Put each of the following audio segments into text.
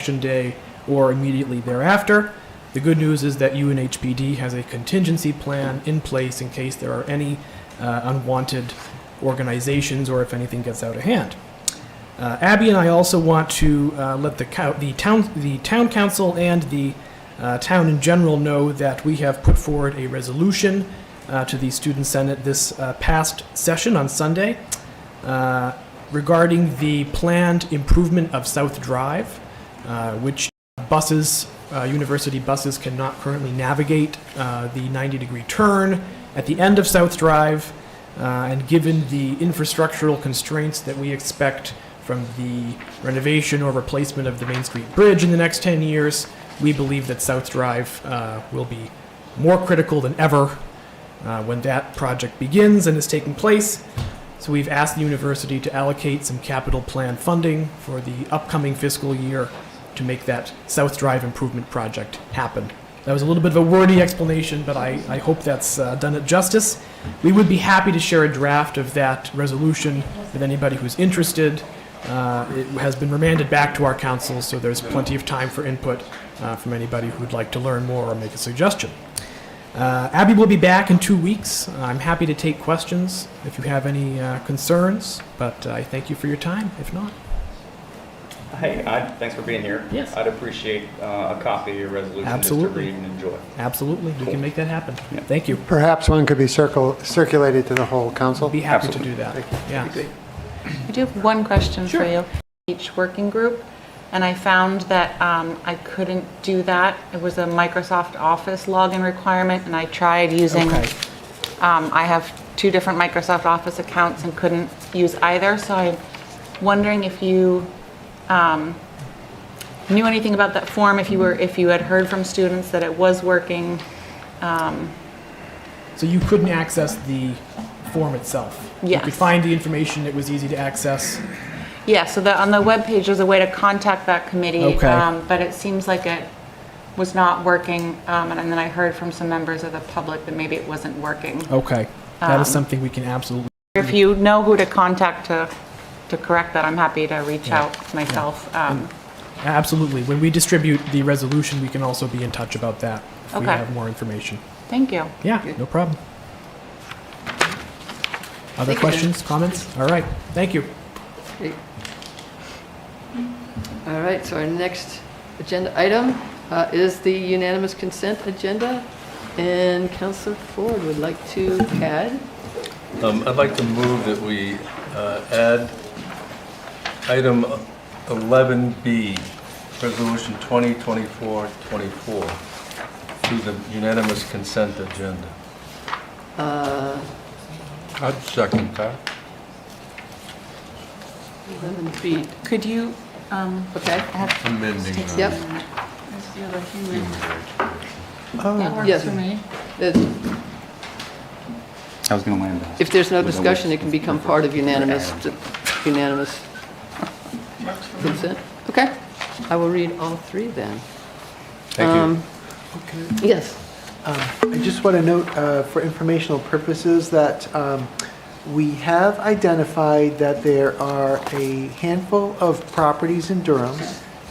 election day or immediately thereafter. The good news is that UNHPD has a contingency plan in place in case there are any unwanted organizations or if anything gets out of hand. Abby and I also want to let the town council and the town in general know that we have put forward a resolution to the Student Senate this past session on Sunday regarding the planned improvement of South Drive, which buses, university buses cannot currently navigate the 90-degree turn at the end of South Drive, and given the infrastructural constraints that we expect from the renovation or replacement of the Main Street Bridge in the next 10 years, we believe that South Drive will be more critical than ever when that project begins and is taking place. So we've asked the university to allocate some capital plan funding for the upcoming fiscal year to make that South Drive improvement project happen. That was a little bit of a wordy explanation, but I hope that's done it justice. We would be happy to share a draft of that resolution with anybody who's interested. It has been remanded back to our council, so there's plenty of time for input from anybody who'd like to learn more or make a suggestion. Abby will be back in 2 weeks. I'm happy to take questions if you have any concerns, but I thank you for your time, if not. Hey, thanks for being here. Yes. I'd appreciate a copy of your resolution. Absolutely. Just to read and enjoy. Absolutely. We can make that happen. Yeah. Thank you. Perhaps one could be circulated to the whole council. I'll be happy Absolutely. to do that. Thank you. Yeah. I do have one question for you. Each working group, and I found that I couldn't do that. It was a Microsoft Office login requirement, and I tried using, Okay. I have 2 different Microsoft Office accounts and couldn't use either, so I'm wondering if you knew anything about that form, if you had heard from students that it was working. So you couldn't access the form itself? Yes. You could find the information, it was easy to access? Yeah, so on the webpage, there's a way to contact that committee, Okay. but it seems like it was not working, and then I heard from some members of the public that maybe it wasn't working. Okay. That is something we can absolutely... If you know who to contact to correct that, I'm happy to reach out myself. Absolutely. When we distribute the resolution, we can also be in touch about that if we Okay. have more information. Thank you. Yeah, no problem. Other questions, comments? All right, thank you. Great. All right, so our next agenda item is the unanimous consent agenda, and Councillor Ford would like to add. I'd like to move that we add item 11B, Resolution 2024-24, to the unanimous consent agenda. I'd second that. 11B. Could you, Okay. Amending. Yep. that works Yes. for me. I was going to land that. If there's no discussion, it can become part of unanimous consent. Okay. I will read all 3 then. Thank you. Yes. I just want to note for informational purposes that we have identified that there are a handful of properties in Durham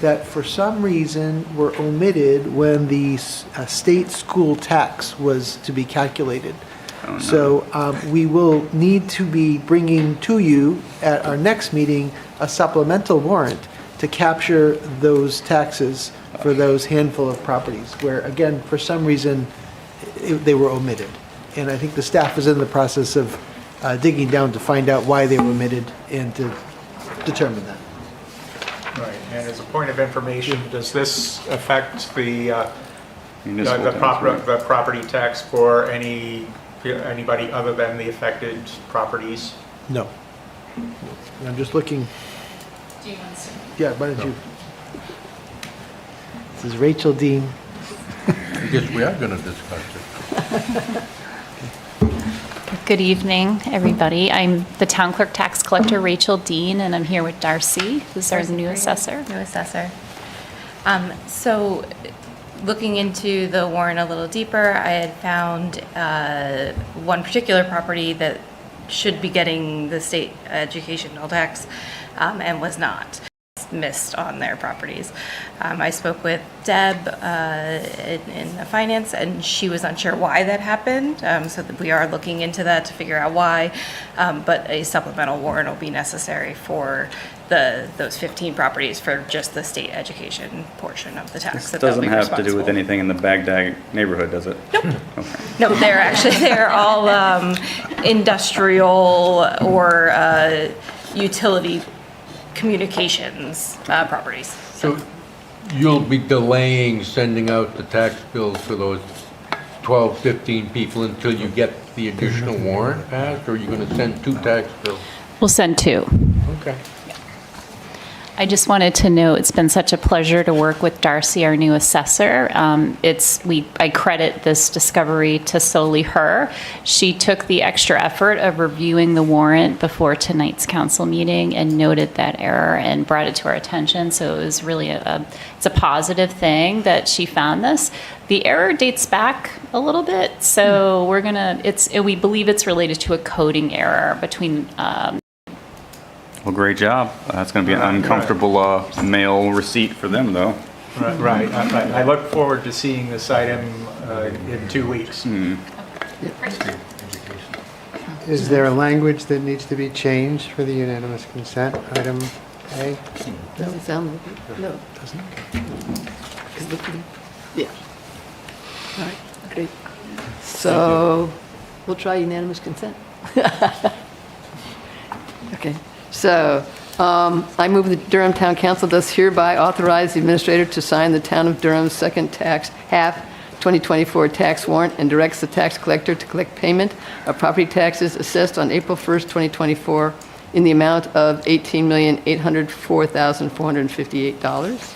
that for some reason were omitted when the state school tax was to be calculated. Oh, no. So we will need to be bringing to you at our next meeting a supplemental warrant to capture those taxes for those handful of properties where, again, for some reason, they were omitted. And I think the staff is in the process of digging down to find out why they were omitted and to determine that. Right, and as a point of information, does this affect the Municipal tax, right? the property tax for anybody other than the affected properties? No. I'm just looking. Do you want to? Yeah, why don't you? This is Rachel Dean. I guess we are going to discuss it. Good evening, everybody. I'm the Town Clerk Tax Collector, Rachel Dean, and I'm here with Darcy, who's our new assessor. New assessor. So looking into the warrant a little deeper, I had found one particular property that should be getting the state educational tax and was not. missed on their properties. I spoke with Deb in the finance, and she was unsure why that happened. So that we are looking into that to figure out why. But a supplemental warrant will be necessary for those 15 properties for just the state education portion of the tax. This that they'll doesn't be have to do with responsible. anything in the Baghdad neighborhood, does it? Nope. Okay. No, they're all industrial or utility communications properties. So you'll be delaying sending out the tax bills for those 12, 15 people until you get the additional warrant passed, or are you going to send 2 tax bills? We'll send 2. Okay. I just wanted to note, it's been such a pleasure to work with Darcy, our new assessor. I credit this discovery to solely her. She took the extra effort of reviewing the warrant before tonight's council meeting and noted that error and brought it to our attention. So it was really it's a positive thing that she found this. The error dates back a little bit, so we believe it's related to a coding error between Well, great job. That's going to be an uncomfortable mail receipt for them, though. Right. I look forward to seeing this item in 2 weeks. Is there a language that needs to be changed for the unanimous consent, item A? Doesn't sound like it. No. Doesn't? Yeah. All right, great. So we'll try unanimous consent. Okay. So, I move that Durham Town Council does hereby authorize the administrator to sign the Town of Durham's second half 2024 tax warrant and directs the tax collector to collect payment of property taxes assessed on April 1st, 2024 in the amount of $18,804,458.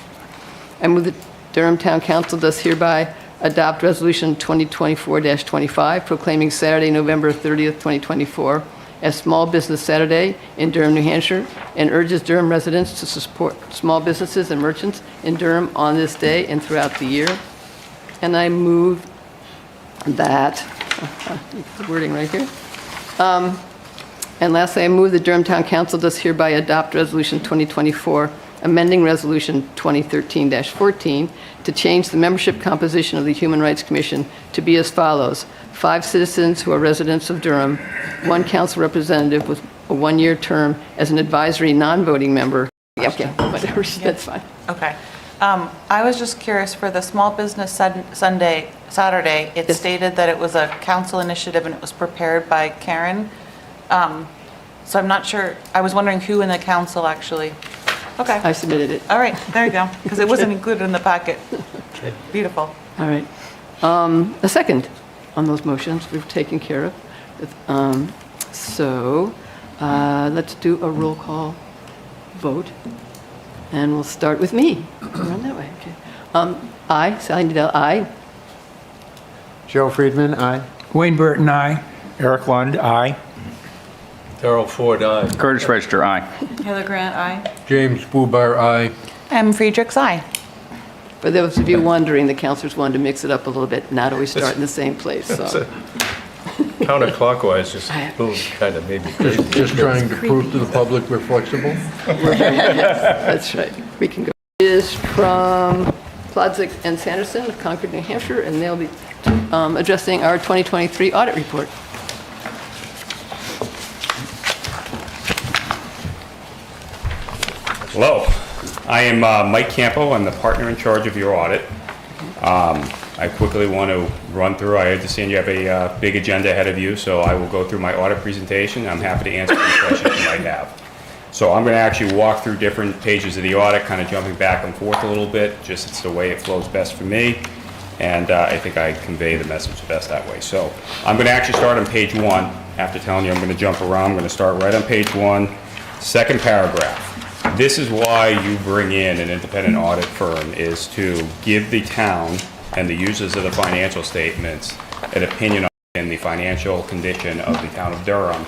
I move that Durham Town Council does hereby adopt Resolution 2024-25 proclaiming Saturday, November 30th, 2024 as Small Business Saturday in Durham, New Hampshire, and urges Durham residents to support small businesses and merchants in Durham on this day and throughout the year. And I move that, the wording right here. And lastly, I move the Durham Town Council does hereby adopt Resolution 2024, amending Resolution 2013-14 to change the membership composition of the Human Rights Commission to be as follows: 5 citizens who are residents of Durham, 1 council representative with a 1-year term as an advisory non-voting member. Yeah, okay, whatever, that's fine. Okay. I was just curious, for the Small Business Saturday, it Yes. stated that it was a council initiative and it was prepared by Karen. So I'm not sure, I was wondering who in the council actually. Okay. I submitted it. All right, there you go, because it wasn't included in the packet. Beautiful. All right. A second on those motions we've taken care of. So let's do a roll call vote. And we'll start with me. Run that way, okay. Aye, Sally Nadell, aye. Joe Friedman, aye. Wayne Burton, aye. Eric Lund, aye. Darrell Ford, aye. Curtis Register, aye. Heather Grant, aye. James Bubar, aye. M. Friedrichs, aye. For those of you wondering, the counselors wanted to mix it up a little bit, not always start in the same place, so. Counterclockwise, just kind of maybe crazy. Just trying to prove to the public we're flexible. That's right, we can go. Is from Plodzik and Sanderson of Concord, New Hampshire, and they'll be addressing our 2023 audit report. Hello, I am Mike Campo. I'm the partner in charge of your audit. I quickly want to run through, I understand you have a big agenda ahead of you, so I will go through my audit presentation. I'm happy to answer any questions you might have. So I'm going to actually walk through different pages of the audit, kind of jumping back and forth a little bit, just it's the way it flows best for me, and I think I convey the message best that way. So I'm going to actually start on page 1. After telling you I'm going to jump around, I'm going to start right on page 1, second paragraph. This is why you bring in an independent audit firm, is to give the town and the users of the financial statements an opinion on the financial condition of the town of Durham.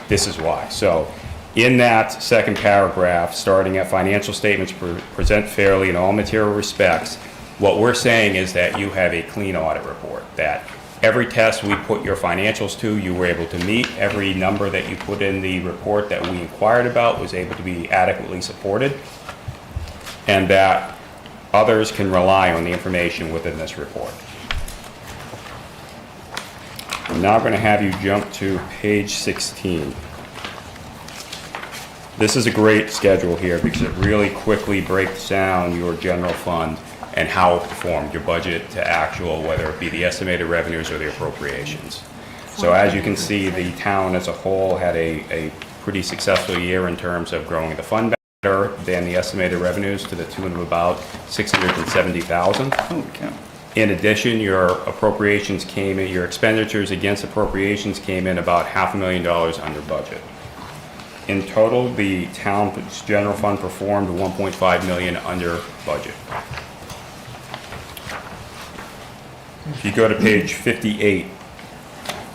This is why. So in that second paragraph, starting at financial statements present fairly in all material respects, what we're saying is that you have a clean audit report, that every test we put your financials to, you were able to meet. Every number that you put in the report that we inquired about was able to be adequately supported. and that others can rely on the information within this report. I'm now going to have you jump to page 16. This is a great schedule here because it really quickly breaks down your general fund and how it performed, your budget to actual, whether it be the estimated revenues or the appropriations. So as you can see, the town as a whole had a pretty successful year in terms of growing the fund better than the estimated revenues to the tune of about $670,000. Okay. In addition, your appropriations came in, your expenditures against appropriations came in about $500,000 under budget. In total, the town's general fund performed $1.5 million under budget. If you go to page 58,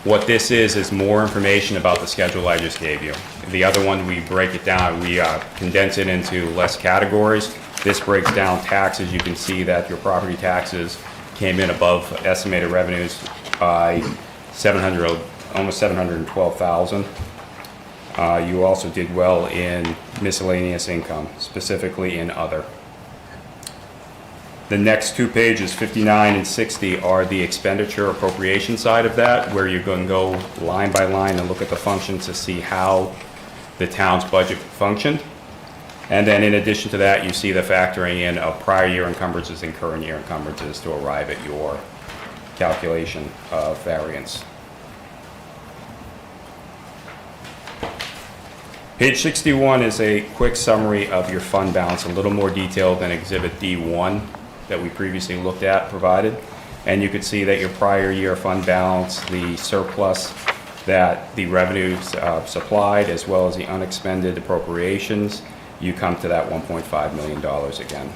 what this is more information about the schedule I just gave you. The other one, we break it down, we condense it into less categories. This breaks down taxes. You can see that your property taxes came in above estimated revenues by almost $712,000. You also did well in miscellaneous income, specifically in other. The next two pages, 59 and 60, are the expenditure appropriation side of that, where you're going to go line by line and look at the functions to see how the town's budget functioned. And then in addition to that, you see the factoring in of prior year encumbrances and current year encumbrances to arrive at your calculation of variance. Page 61 is a quick summary of your fund balance, a little more detailed than Exhibit D1 that we previously looked at provided. And you could see that your prior year fund balance, the surplus that the revenues supplied, as well as the unexpended appropriations, you come to that $1.5 million again.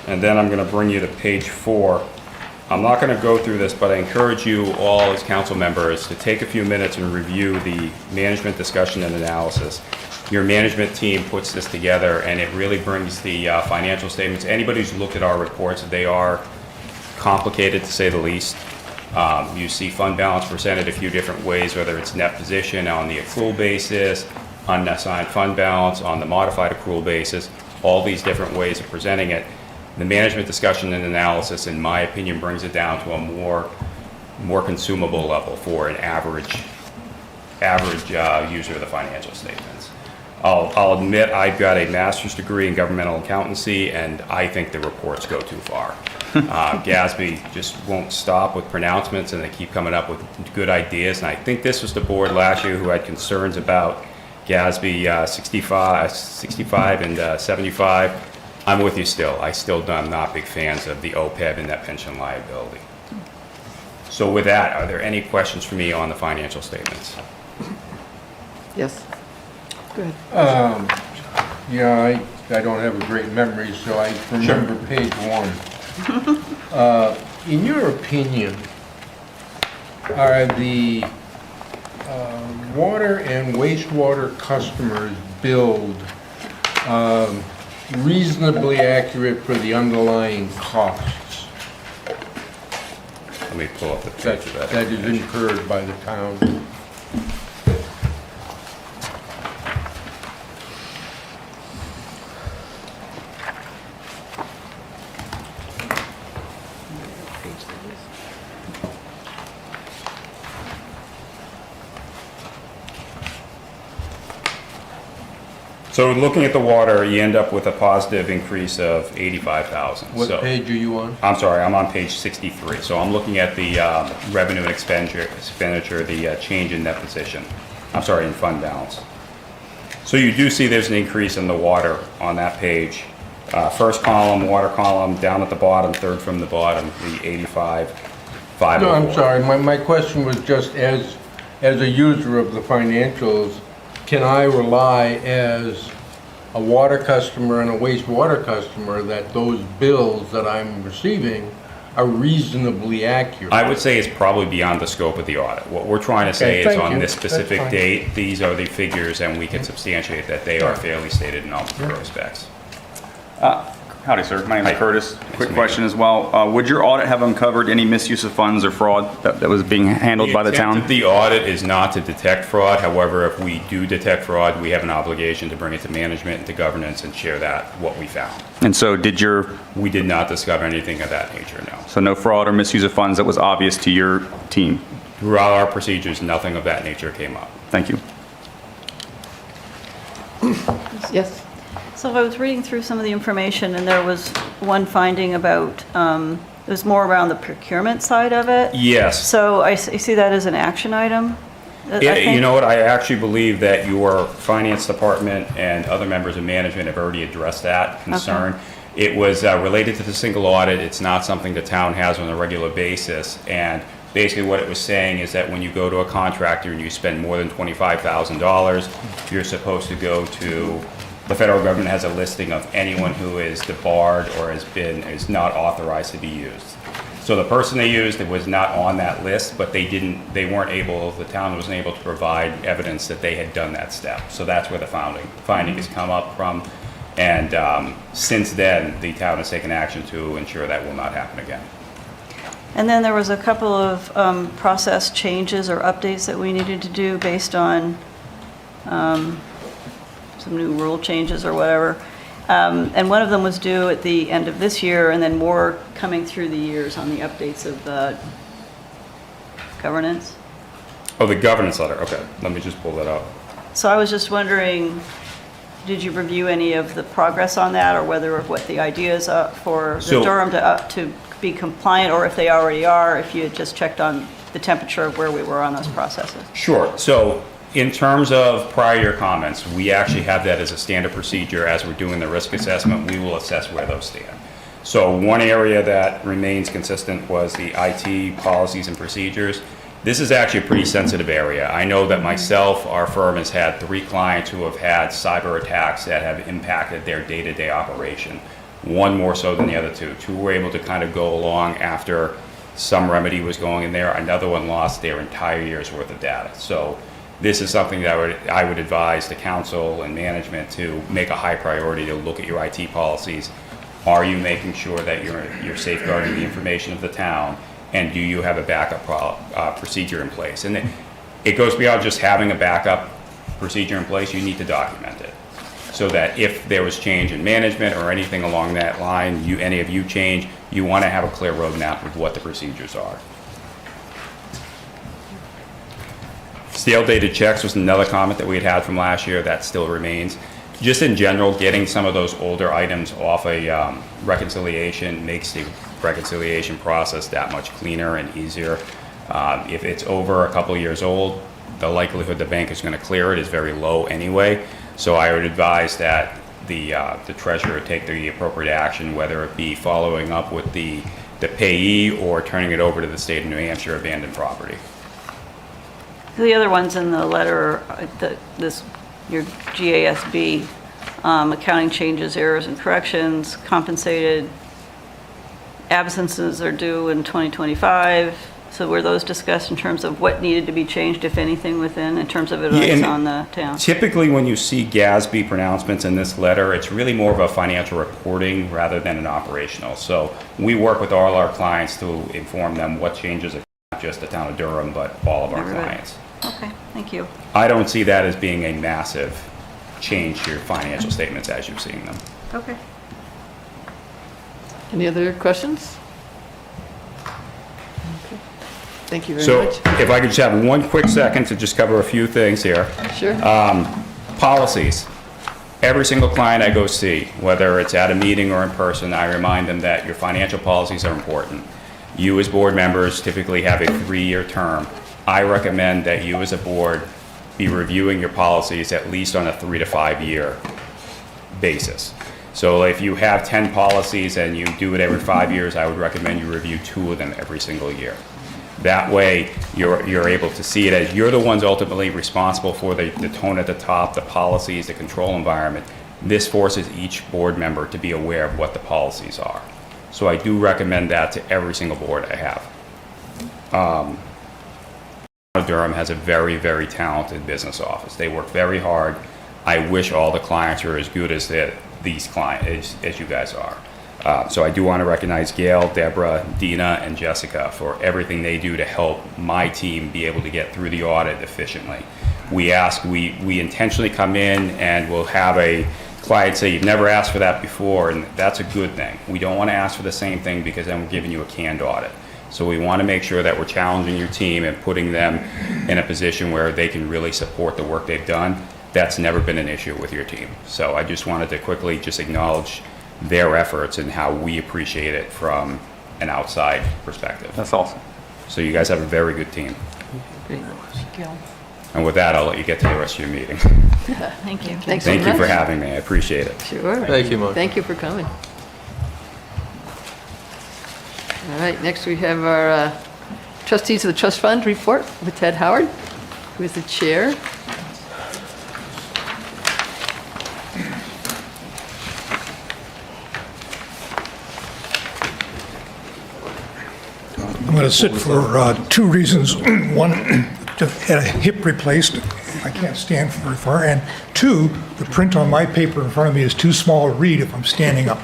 And then I'm going to bring you to page 4. I'm not going to go through this, but I encourage you all as council members to take a few minutes and review the management discussion and analysis. Your management team puts this together, and it really brings the financial statements. Anybody who's looked at our reports, they are complicated to say the least. You see fund balance presented a few different ways, whether it's net position on the accrual basis, unassigned fund balance on the modified accrual basis, all these different ways of presenting it. The management discussion and analysis, in my opinion, brings it down to a more consumable level for an average user of the financial statements. I'll admit I've got a master's degree in governmental accountancy, and I think the reports go too far. GASB just won't stop with pronouncements, and they keep coming up with good ideas. And I think this was the board last year who had concerns about GASB 65 and 75. I'm with you still. I'm not big fans of the OPEB and that pension liability. So with that, are there any questions for me on the financial statements? Yes. Go ahead. Yeah, I don't have a great memory, so I remember page 1. In your opinion, are the water and wastewater customers billed reasonably accurate for the underlying costs Let me pull up the page of that. that is incurred by the town? So looking at the water, you end up with a positive increase of $85,000. What So- page are you on? I'm sorry, I'm on page 63. So I'm looking at the revenue and expenditure, the change in net position. I'm sorry, in fund balance. So you do see there's an increase in the water on that page. First column, water column, down at the bottom, third from the bottom, the 85,504. No, I'm sorry, my question was just as a user of the financials, can I rely as a water customer and a wastewater customer that those bills that I'm receiving are reasonably accurate? I would say it's probably beyond the scope of the audit. What we're trying to say Okay, is thank on you. this That's specific fine. date, these are the figures, and we can substantiate that they are fairly stated in all respects. Howdy, sir. My name Hi. is Curtis. Nice Quick to meet question as well. Would your audit have uncovered any misuse of funds or fraud that was being handled by the intent town? of the audit is not to detect fraud. However, if we do detect fraud, we have an obligation to bring it to management and to governance and share that, what we found. And so We did not discover anything of that nature, no. so no fraud or misuse of funds that was obvious to your team? Throughout our procedures, nothing of that nature came up. Thank you. Yes? So I was reading through some of the information, and there was one finding about, it was more around the procurement side of it. Yes. So I see that as an action item? I Yeah, think- you know what, I actually believe that your finance department and other members of management have already addressed that concern. It was related to the single audit. It's not something the town has on a regular basis. And basically what it was saying is that when you go to a contractor and you spend more than $25,000, you're supposed to go to, the federal government has a listing of anyone who is debarred or is not authorized to be used. So the person they used was not on that list, but the town wasn't able to provide evidence that they had done that step. So that's where the finding has come up from. And since then, the town has taken action to ensure that will not happen again. And then there was a couple of process changes or updates that we needed to do based on some new rule changes or whatever. And one of them was due at the end of this year, and then more coming through the years on the updates of the governance. Oh, the governance letter, okay. Let me just pull that up. So I was just wondering, did you review any of the progress on that, or what the ideas for the So- Durham to be compliant, or if they already are, if you had just checked on the temperature of where we were on those processes? Sure. So in terms of prior year comments, we actually have that as a standard procedure. As we're doing the risk assessment, we will assess where those stand. So one area that remains consistent was the IT policies and procedures. This is actually a pretty sensitive area. I know that myself, our firm has had 3 clients who have had cyber attacks that have impacted their day-to-day operation. One more so than the other 2. 2 were able to kind of go along after some remedy was going in there. Another one lost their entire year's worth of data. So this is something that I would advise the council and management to make a high priority to look at your IT policies. Are you making sure that you're safeguarding the information of the town? And do you have a backup procedure in place? And it goes beyond just having a backup procedure in place. You need to document it so that if there was change in management or anything along that line, any of you change, you want to have a clear roadmap of what the procedures are. Stale dated checks was another comment that we had from last year. That still remains. Just in general, getting some of those older items off a reconciliation makes the reconciliation process that much cleaner and easier. If it's over a couple years old, the likelihood the bank is going to clear it is very low anyway. So I would advise that the treasurer take the appropriate action, whether it be following up with the payee or turning it over to the state of New Hampshire abandoned property. The other ones in the letter, your GASB, accounting changes, errors and corrections, compensated absences are due in 2025. So were those discussed in terms of what needed to be changed, if anything, in terms of advice on the town? Typically, when you see GASB pronouncements in this letter, it's really more of a financial reporting rather than an operational. So we work with all our clients to inform them what changes are not just the town of Durham, but all of our clients. Okay, thank you. I don't see that as being a massive change to your financial statements as you've seen them. Okay. Any other questions? Okay. Thank you very So much. if I could just have one quick second to just cover a few things here. Sure. Policies. Every single client I go see, whether it's at a meeting or in person, I remind them that your financial policies are important. You as board members typically have a 3-year term. I recommend that you as a board be reviewing your policies at least on a 3 to 5 year basis. So if you have 10 policies and you do it every 5 years, I would recommend you review 2 of them every single year. That way, you're able to see it as you're the ones ultimately responsible for the tone at the top, the policies, the control environment. This forces each board member to be aware of what the policies are. So I do recommend that to every single board I have. Durham has a very, very talented business office. They work very hard. I wish all the clients were as good as these clients, as you guys are. So I do want to recognize Gail, Deborah, Dina, and Jessica for everything they do to help my team be able to get through the audit efficiently. We intentionally come in and we'll have a client say, you've never asked for that before, and that's a good thing. We don't want to ask for the same thing because then we're giving you a canned audit. So we want to make sure that we're challenging your team and putting them in a position where they can really support the work they've done. That's never been an issue with your team. So I just wanted to quickly just acknowledge their efforts and how we appreciate it from an outside perspective. That's awesome. So you guys have a very good team. Great. And with that, I'll let you get to the rest of your meeting. Thank you. Thanks Thank you so for much. having me. I appreciate it. Sure. Thank you, Mark. Thank you for coming. All right, next we have our trustees of the trust fund report with Ted Howard, who is the chair. I'm going to sit for two reasons. One, just had a hip replaced. I can't stand very far. And two, the print on my paper in front of me is too small to read if I'm standing up.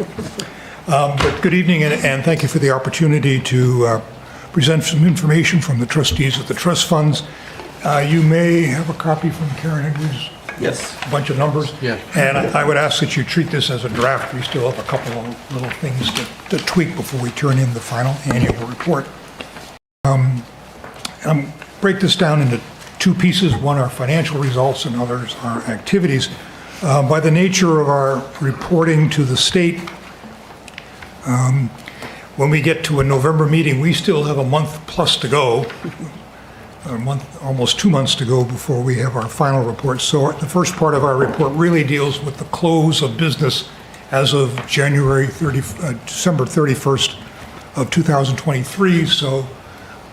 But good evening, and thank you for the opportunity to present some information from the trustees of the trust funds. You may have a copy from Karen Edwards. Yes. A bunch of numbers. Yeah. And I would ask that you treat this as a draft. We still have a couple of little things to tweak before we turn in the final annual report. Break this down into two pieces. One are financial results and others are activities. By the nature of our reporting to the state, when we get to a November meeting, we still have a month plus to go, a month, almost 2 months to go before we have our final report. So the first part of our report really deals with the close of business as of December 31st of 2023. So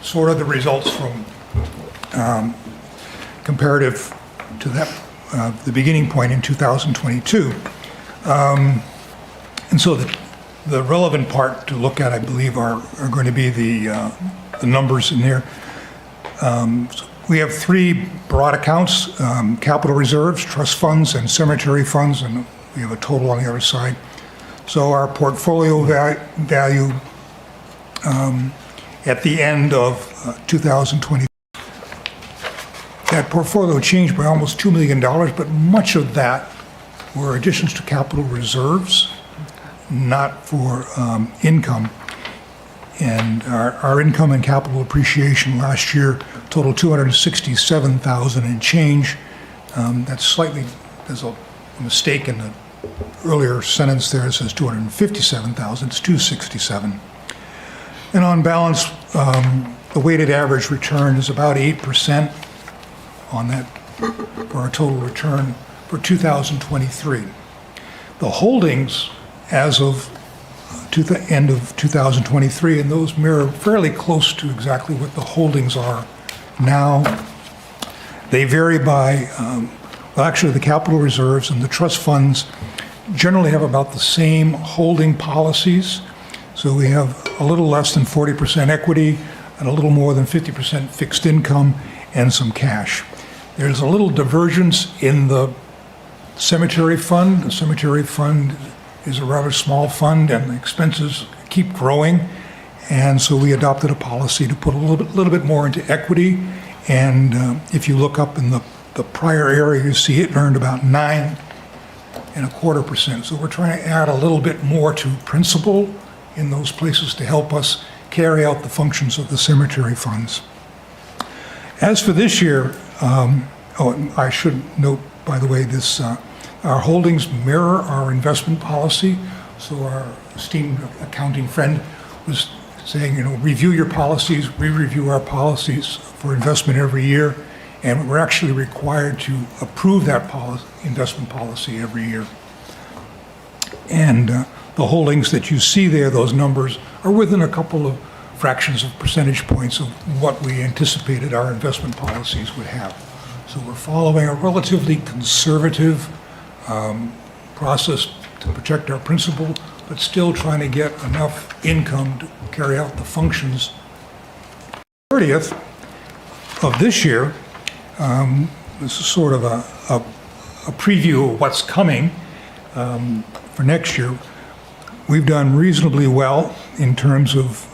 sort of the results from comparative to that, the beginning point in 2022. And so the relevant part to look at, I believe, are going to be the numbers in there. We have three broad accounts, capital reserves, trust funds, and cemetery funds, and we have a total on the other side. So our portfolio value at the end of 2020, that portfolio changed by almost $2 million, but much of that were additions to capital reserves, not for income. And our income and capital appreciation last year totaled $267,000 and change. That's slightly, there's a mistake in the earlier sentence there. It says $257,000, it's $267,000. And on balance, the weighted average return is about 8% on that for our total return for 2023. The holdings as of to the end of 2023, and those mirror fairly close to exactly what the holdings are now. They vary by, well, actually the capital reserves and the trust funds generally have about the same holding policies. So we have a little less than 40% equity and a little more than 50% fixed income and some cash. There's a little divergence in the cemetery fund. The cemetery fund is a rather small fund and the expenses keep growing. And so we adopted a policy to put a little bit more into equity. And if you look up in the prior area, you see it earned about 9.25%. So we're trying to add a little bit more to principal in those places to help us carry out the functions of the cemetery funds. As for this year, I should note, by the way, this our holdings mirror our investment policy. So our esteemed accounting friend was saying, review your policies. We review our policies for investment every year, and we're actually required to approve that investment policy every year. And the holdings that you see there, those numbers, are within a couple of fractions of percentage points of what we anticipated our investment policies would have. So we're following a relatively conservative process to protect our principal, but still trying to get enough income to carry out the functions. 30th of this year, this is sort of a preview of what's coming for next year. we've done reasonably well in terms of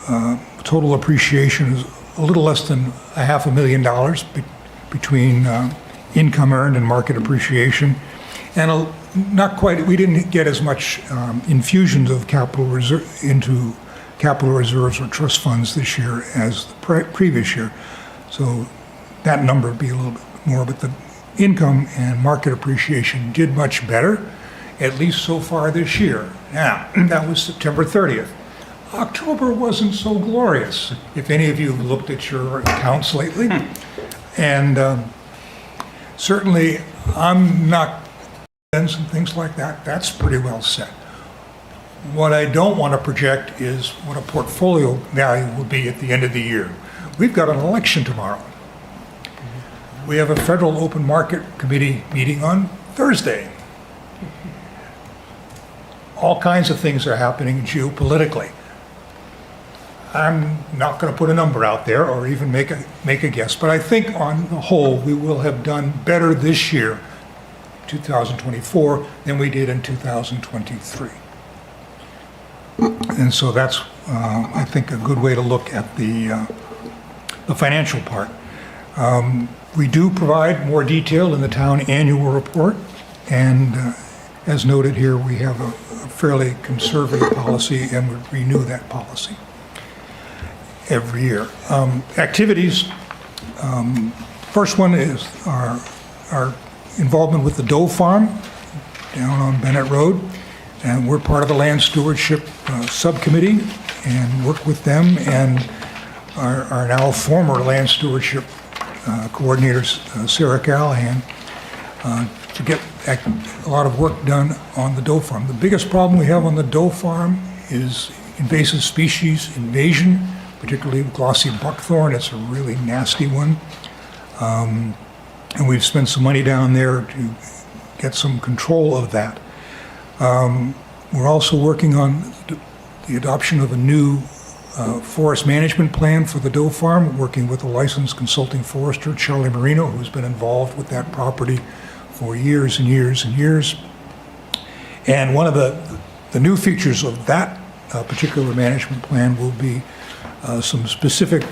total appreciation is a little less than $500,000 between income earned and market appreciation. And not quite, we didn't get as much infusions of capital reserve into capital reserves or trust funds this year as the previous year. So that number would be a little bit more, but the income and market appreciation did much better, at least so far this year. Now, that was September 30th. October wasn't so glorious, if any of you have looked at your accounts lately. And certainly, I'm not and things like that. That's pretty well set. What I don't want to project is what a portfolio value will be at the end of the year. We've got an election tomorrow. We have a federal open market committee meeting on Thursday. All kinds of things are happening geopolitically. I'm not going to put a number out there or even make a guess, but I think on the whole we will have done better this year, 2024, than we did in 2023. And so that's, I think, a good way to look at the financial part. We do provide more detail in the town annual report, and as noted here, we have a fairly conservative policy, and we renew that policy every year. Activities, first one is our involvement with the Doe Farm down on Bennett Road, and we're part of the land stewardship subcommittee and work with them and our now former land stewardship coordinators, Sarah Callahan, to get a lot of work done on the Doe Farm. The biggest problem we have on the Doe Farm is invasive species invasion, particularly glossy buckthorn. It's a really nasty one. And we've spent some money down there to get some control of that. We're also working on the adoption of a new forest management plan for the Doe Farm, working with a licensed consulting forester, Charlie Marino, who's been involved with that property for years and years and years. And one of the new features of that particular management plan will be some specific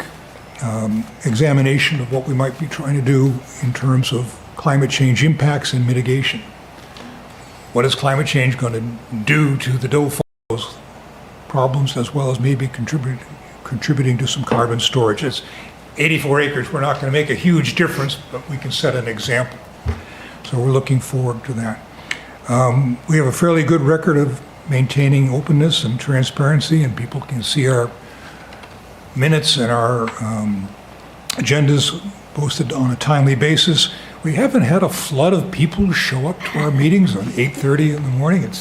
examination of what we might be trying to do in terms of climate change impacts and mitigation. What is climate change going to do to the Doe Farm problems, as well as maybe contributing to some carbon storage? It's 84 acres. We're not going to make a huge difference, but we can set an example. So we're looking forward to that. We have a fairly good record of maintaining openness and transparency, and people can see our minutes and our agendas posted on a timely basis. We haven't had a flood of people show up to our meetings at 8:30 in the morning.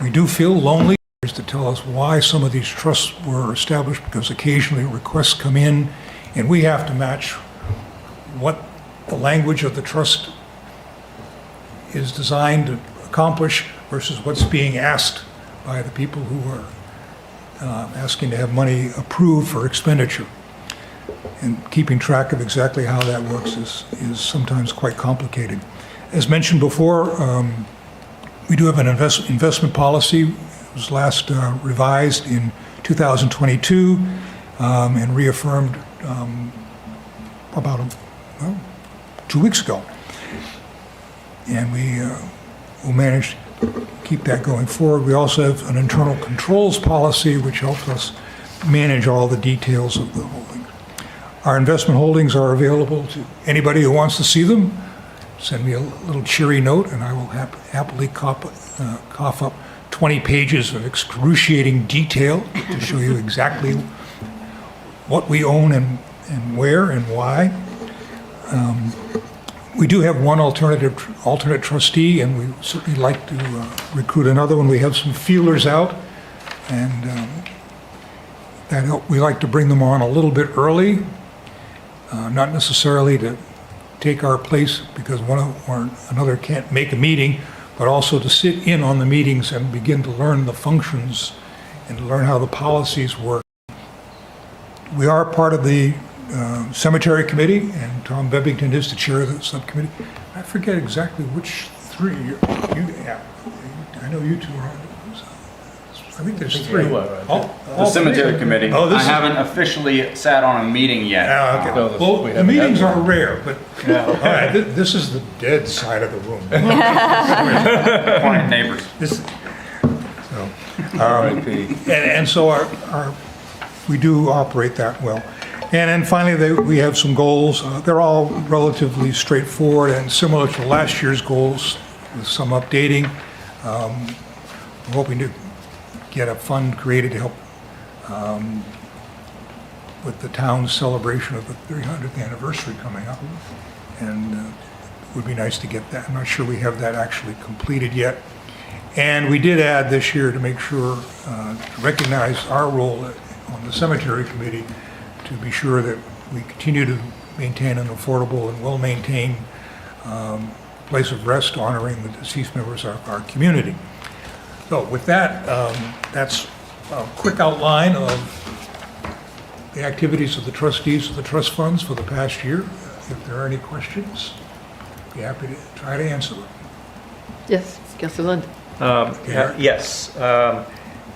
We do feel lonely to tell us why some of these trusts were established, because occasionally requests come in and we have to match what the language of the trust is designed to accomplish versus what's being asked by the people who are asking to have money approved for expenditure. And keeping track of exactly how that works is sometimes quite complicated. As mentioned before, we do have an investment policy. It was last revised in 2022 and reaffirmed about 2 weeks ago. And we will manage to keep that going forward. We also have an internal controls policy which helps us manage all the details of the holding. Our investment holdings are available to anybody who wants to see them. Send me a little cheery note and I will happily cough up 20 pages of excruciating detail to show you exactly what we own and where and why. We do have one alternate trustee, and we certainly like to recruit another one. We have some feelers out, and we like to bring them on a little bit early, not necessarily to take our place because one or another can't make a meeting, but also to sit in on the meetings and begin to learn the functions and to learn how the policies work. We are part of the Cemetery Committee, and Tom Bebbington is the chair of the subcommittee. I forget exactly which three. I know you two are on it. I think there's three. The cemetery committee. Oh, this I is- haven't officially sat on a meeting yet. Ah, okay. No, this- Well, we the haven't had meetings one. are rare, but, all right, this is the dead side of the room. Quiet neighbors. This- so, and so we do operate that well. And then finally, we have some goals. They're all relatively straightforward and similar to last year's goals with some updating. We're hoping to get a fund created to help with the town's celebration of the 300th anniversary coming up. And it would be nice to get that. I'm not sure we have that actually completed yet. And we did add this year to make sure, to recognize our role on the cemetery committee, to be sure that we continue to maintain an affordable and well-maintained place of rest honoring the deceased members of our community. So with that, that's a quick outline of the activities of the trustees of the trust funds for the past year. If there are any questions, I'd be happy to try to answer them. Yes, Councilor Lund. Yes.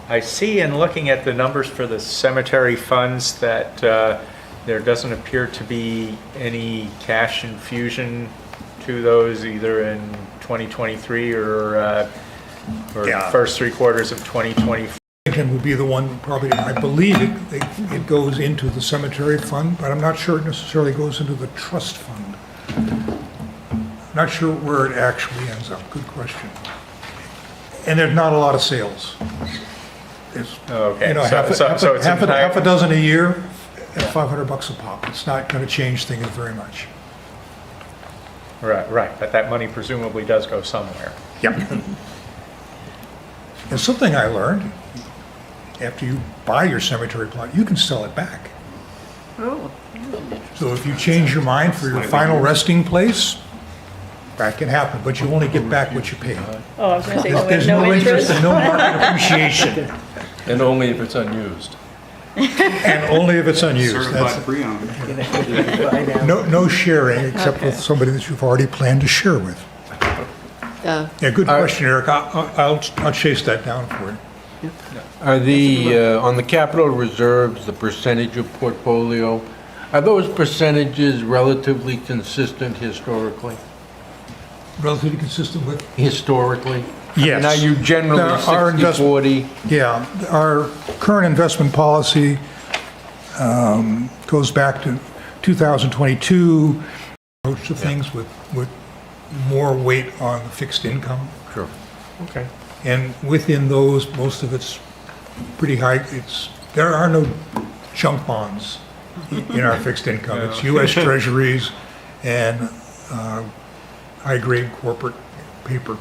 I see in looking at the numbers for the cemetery funds that there doesn't appear to be any cash infusion to those either in 2023 or Yeah. first 3 quarters of 2024. Again, would be the one probably, I believe it goes into the cemetery fund, but I'm not sure it necessarily goes into the trust fund. Not sure where it actually ends up. Good question. And there's not a lot of sales. There's, Okay, you know, so it's half a dozen a year at $500 a pop. It's not going to change things very much. Right, but that money presumably does go somewhere. Yep. And something I learned, after you buy your cemetery plot, you can sell it back. Oh. So if you change your mind for your final resting place, that can happen, but you only get back what you paid. Oh, I was going to say, There's no interest and no market appreciation, And only if it's unused. and only if it's unused. Certified That's pre-owned. no sharing, except with somebody that you've already planned to share with. Yeah, good question, Eric. I'll chase that down for you. Are the, on the capital reserves, the percentage of portfolio, are those percentages relatively consistent historically? Relatively consistent with? Historically? Yes. Now you generally Our 60/40? Yeah, our current investment policy goes back to 2022, approach to things with more weight on the fixed income. Sure. Okay. And within those, most of it's pretty high. There are no junk bonds in our fixed income. It's U.S. Treasuries and high-grade corporate paper.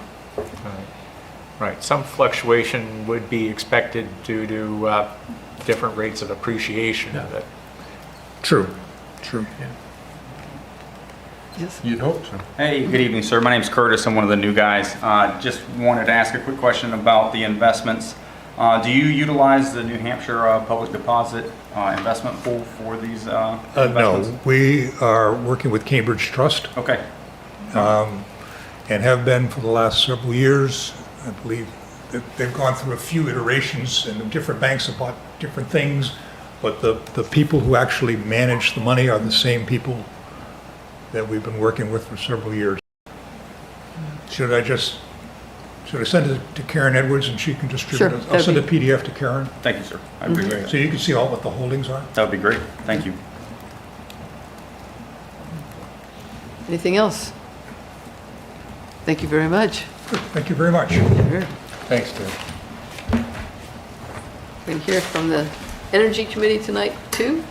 Right, some fluctuation would be expected due to different rates of appreciation. But True. Yes. You'd hope so. Hey, good evening, sir. My name's Curtis. I'm one of the new guys. Just wanted to ask a quick question about the investments. Do you utilize the New Hampshire public deposit investment pool for these investments? No, we are working with Cambridge Trust. Okay. And have been for the last several years. I believe that they've gone through a few iterations, and different banks have bought different things, but the people who actually manage the money are the same people that we've been working with for several years. Should I send it to Karen Edwards and she can distribute Sure, it? I'll send a that'd PDF to Karen, Thank you, sir. I appreciate so it. you can see all what the holdings are. That would be great. Thank you. Anything else? Thank you very much. Good, thank you very much. Thanks, Tim. We're going to hear from the Energy Committee tonight, too.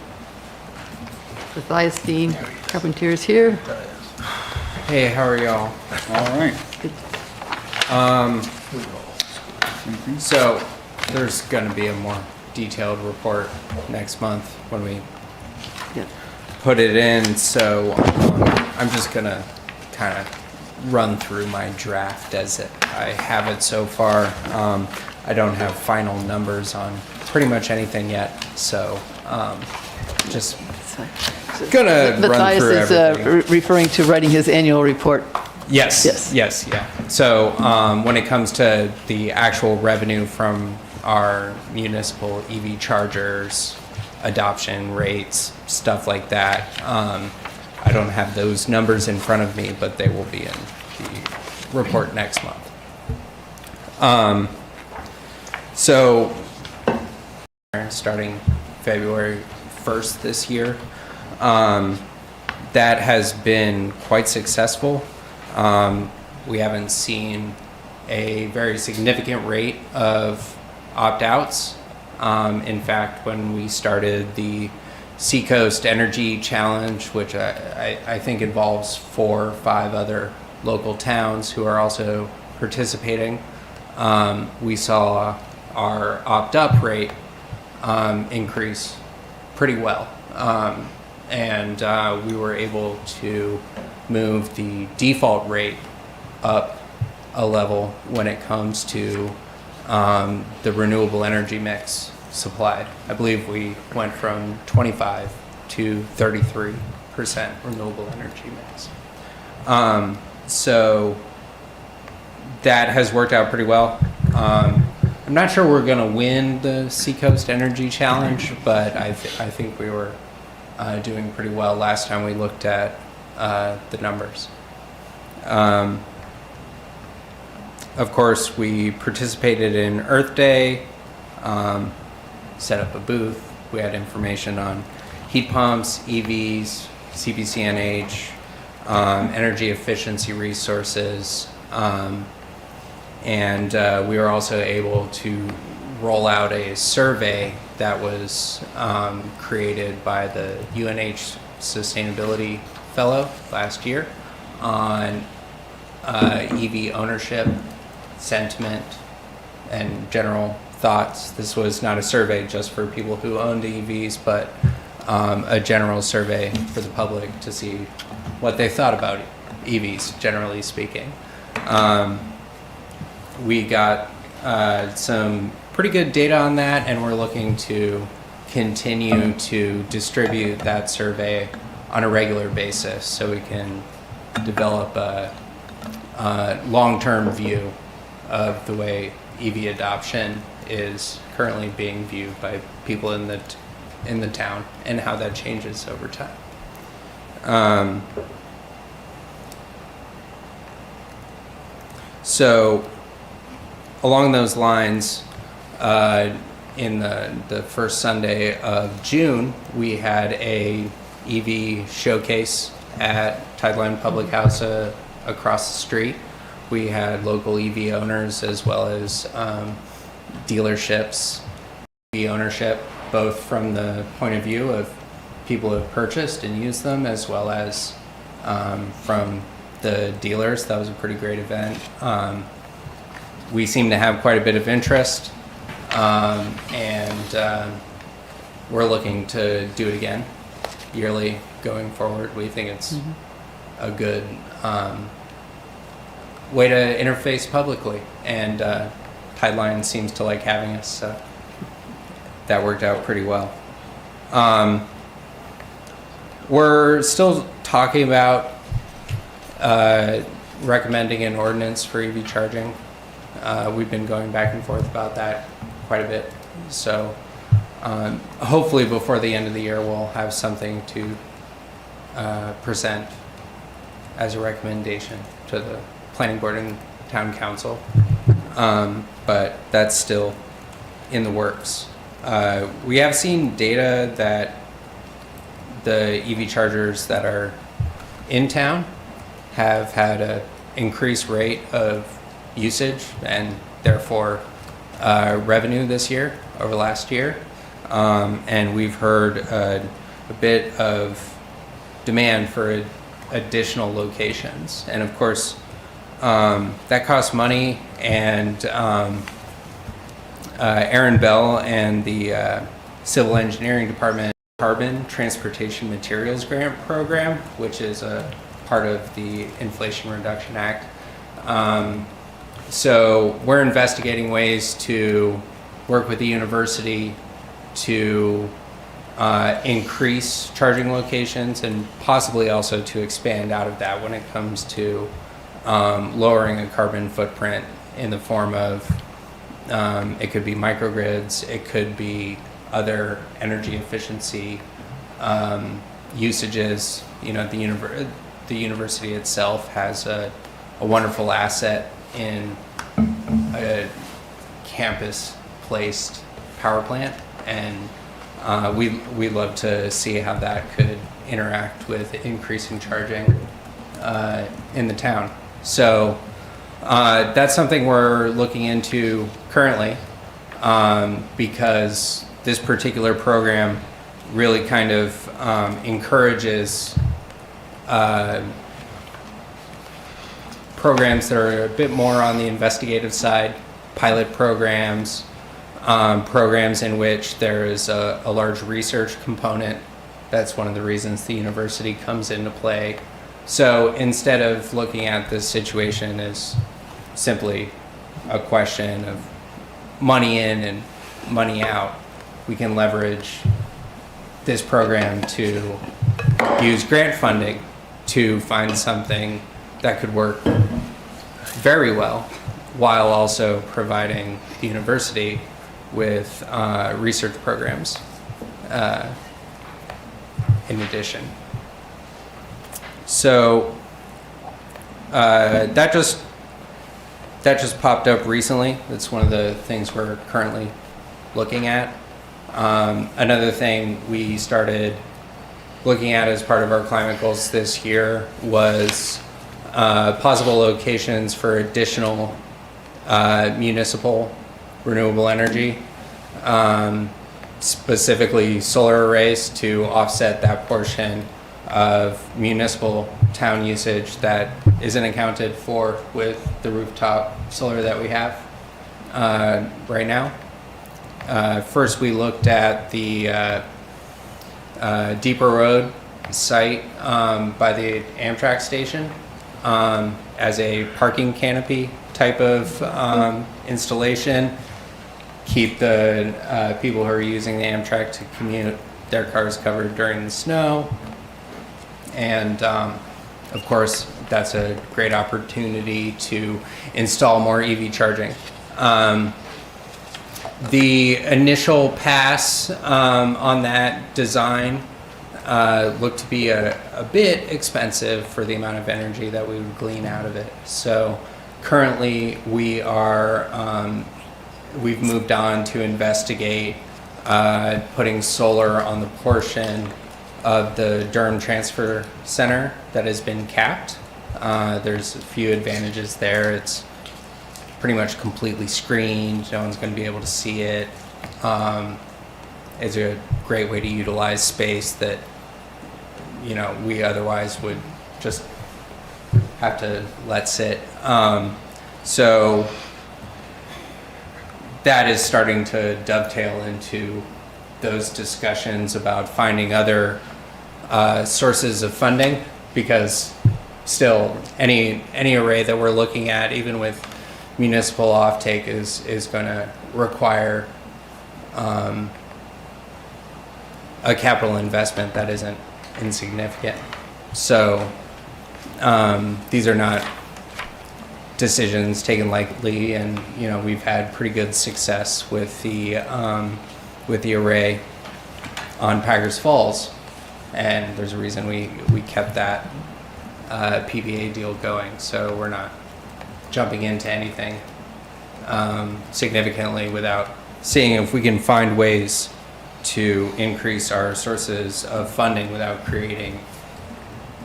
Matthias Dean Carpentier is here. Hey, how are y'all? All right. So there's going to be a more detailed report next month when we Yeah. put it in. So I'm just going to kind of run through my draft as I have it so far. I don't have final numbers on pretty much anything yet. So just gonna run Matthias through is everything. referring to writing his annual report. Yes. Yeah. So when it comes to the actual revenue from our municipal EV chargers, adoption rates, stuff like that. I don't have those numbers in front of me, but they will be in the report next month. So, starting February 1st this year, that has been quite successful. We haven't seen a very significant rate of opt-outs. In fact, when we started the Seacoast Energy Challenge, which I think involves 4 or 5 other local towns who are also participating, we saw our opt-up rate increase pretty well. And we were able to move the default rate up a level when it comes to the renewable energy mix supplied. I believe we went from 25 to 33% renewable energy mix. So that has worked out pretty well. I'm not sure we're going to win the Seacoast Energy Challenge, but I think we were doing pretty well last time we looked at the numbers. Of course, we participated in Earth Day, set up a booth. We had information on heat pumps, EVs, CPCNH, energy efficiency resources, and we were also able to roll out a survey that was created by the UNH Sustainability Fellow last year on EV ownership, sentiment, and general thoughts. This was not a survey just for people who owned EVs, but a general survey for the public to see what they thought about EVs, generally speaking. We got some pretty good data on that, and we're looking to continue to distribute that survey on a regular basis so we can develop a long-term view of the way EV adoption is currently being viewed by people in the town and how that changes over time. So along those lines, in the first Sunday of June, we had a EV showcase at Tideline Public House across the street. We had local EV owners as well as dealerships, EV ownership, both from the point of view of people who have purchased and used them, as well as from the dealers. That was a pretty great event. We seem to have quite a bit of interest, and we're looking to do it again yearly going forward. We think it's a good way to interface publicly, and Tideline seems to like having us, so that worked out pretty well. We're still talking about recommending an ordinance for EV charging. We've been going back and forth about that quite a bit, so hopefully before the end of the year we'll have something to present as a recommendation to the planning board and town council, but that's still in the works. We have seen data that the EV chargers that are in town have had an increased rate of usage and therefore revenue this year over last year, and we've heard a bit of demand for additional locations, and of course that costs money, and Aaron Bell and the Civil Engineering Department Carbon Transportation Materials Grant Program, which is a part of the Inflation Reduction Act. So we're investigating ways to work with the university to increase charging locations and possibly also to expand out of that when it comes to lowering a carbon footprint in the form of It could be microgrids. It could be other energy efficiency usages. You know, the university itself has a wonderful asset in a campus-placed power plant, and we love to see how that could interact with increasing charging in the town. So that's something we're looking into currently, because this particular program really kind of encourages programs that are a bit more on the investigative side, pilot programs, programs in which there is a large research component. That's one of the reasons the university comes into play. So instead of looking at this situation as simply a question of money in and money out, we can leverage this program to use grant funding to find something that could work very well while also providing the university with research programs in addition. So that just popped up recently. That's one of the things we're currently looking at. Another thing we started looking at as part of our climate goals this year was possible locations for additional municipal renewable energy, specifically solar arrays, to offset that portion of municipal town usage that isn't accounted for with the rooftop solar that we have right now. First, we looked at the Deeper Road site by the Amtrak station as a parking canopy type of installation. Keep the people who are using the Amtrak to commute their cars covered during the snow. And of course, that's a great opportunity to install more EV charging. The initial pass on that design looked to be a bit expensive for the amount of energy that we would glean out of it. So currently we are, we've moved on to investigate putting solar on the portion of the Durham Transfer Center that has been capped. There's a few advantages there. It's pretty much completely screened. No one's going to be able to see it. It's a great way to utilize space that, you know, we otherwise would just have to let sit. So that is starting to dovetail into those discussions about finding other sources of funding, because still any array that we're looking at, even with municipal offtake, is going to require a capital investment that isn't insignificant. So these are not decisions taken lightly, and you know, we've had pretty good success with the array on Packers Falls, and there's a reason we kept that PBA deal going. So we're not jumping into anything significantly without seeing if we can find ways to increase our sources of funding without creating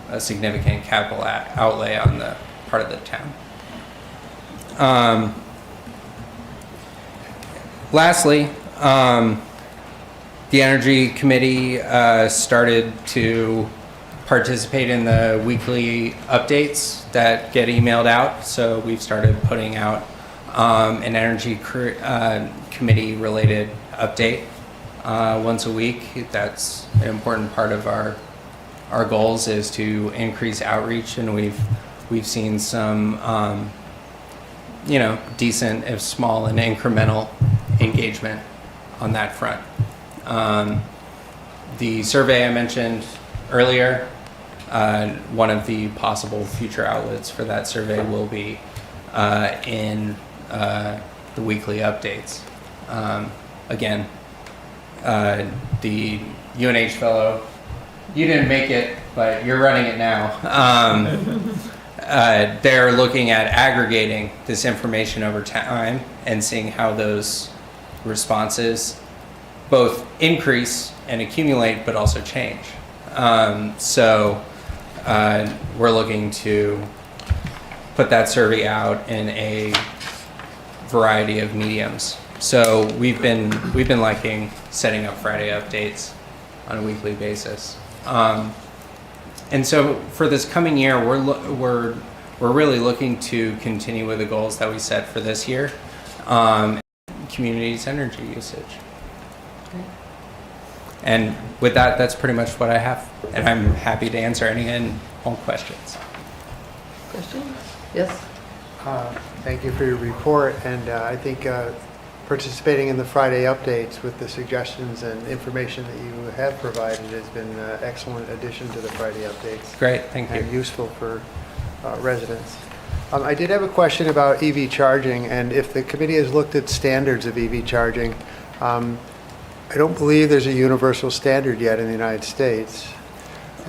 a significant capital outlay on the part of the town. Lastly, the Energy Committee started to participate in the weekly updates that get emailed out. So we've started putting out an Energy Committee related update once a week. That's an important part of our goals, is to increase outreach, and we've seen some you know, decent, if small and incremental engagement on that front. The survey I mentioned earlier, one of the possible future outlets for that survey will be in the weekly updates. Again, the UNH fellow, you didn't make it, but you're running it now. They're looking at aggregating this information over time and seeing how those responses both increase and accumulate, but also change. So we're looking to put that survey out in a variety of mediums. So we've been liking setting up Friday updates on a weekly basis. And so for this coming year, we're really looking to continue with the goals that we set for this year. Community's energy usage. And with that, that's pretty much what I have. And I'm happy to answer any and all questions. Questions? Yes? Thank you for your report, and I think participating in the Friday updates with the suggestions and information that you have provided has been an excellent addition to the Friday updates. Great, thank you. And useful for residents. I did have a question about EV charging, and if the committee has looked at standards of EV charging. I don't believe there's a universal standard yet in the United States.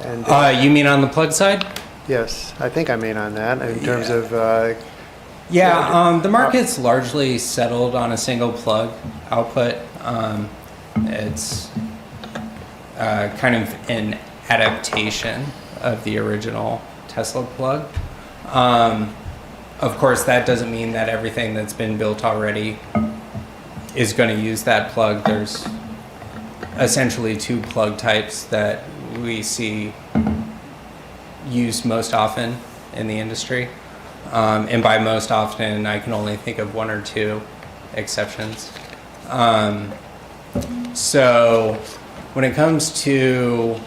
And you mean on the plug side? yes, I think I mean on that in terms of the market's largely settled on a single plug output. It's kind of an adaptation of the original Tesla plug. Of course, that doesn't mean that everything that's been built already is going to use that plug. There's essentially two plug types that we see used most often in the industry. And by most often, I can only think of one or two exceptions. So when it comes to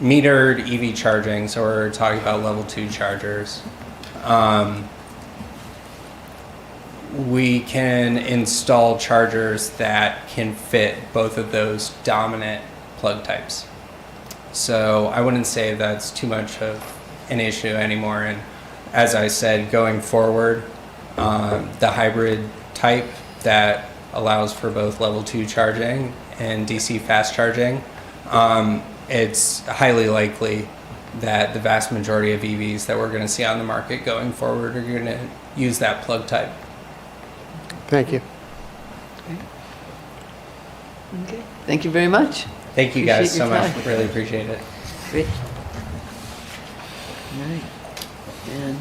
metered EV charging, so we're talking about level 2 chargers, we can install chargers that can fit both of those dominant plug types. So I wouldn't say that's too much of an issue anymore. And as I said, going forward, the hybrid type that allows for both level 2 charging and DC fast charging, it's highly likely that the vast majority of EVs that we're going to see on the market going forward are going to use that plug type. Thank you. Okay. Thank you very much. Thank you guys so Appreciate your much. time. Really appreciate it. Great. All right. And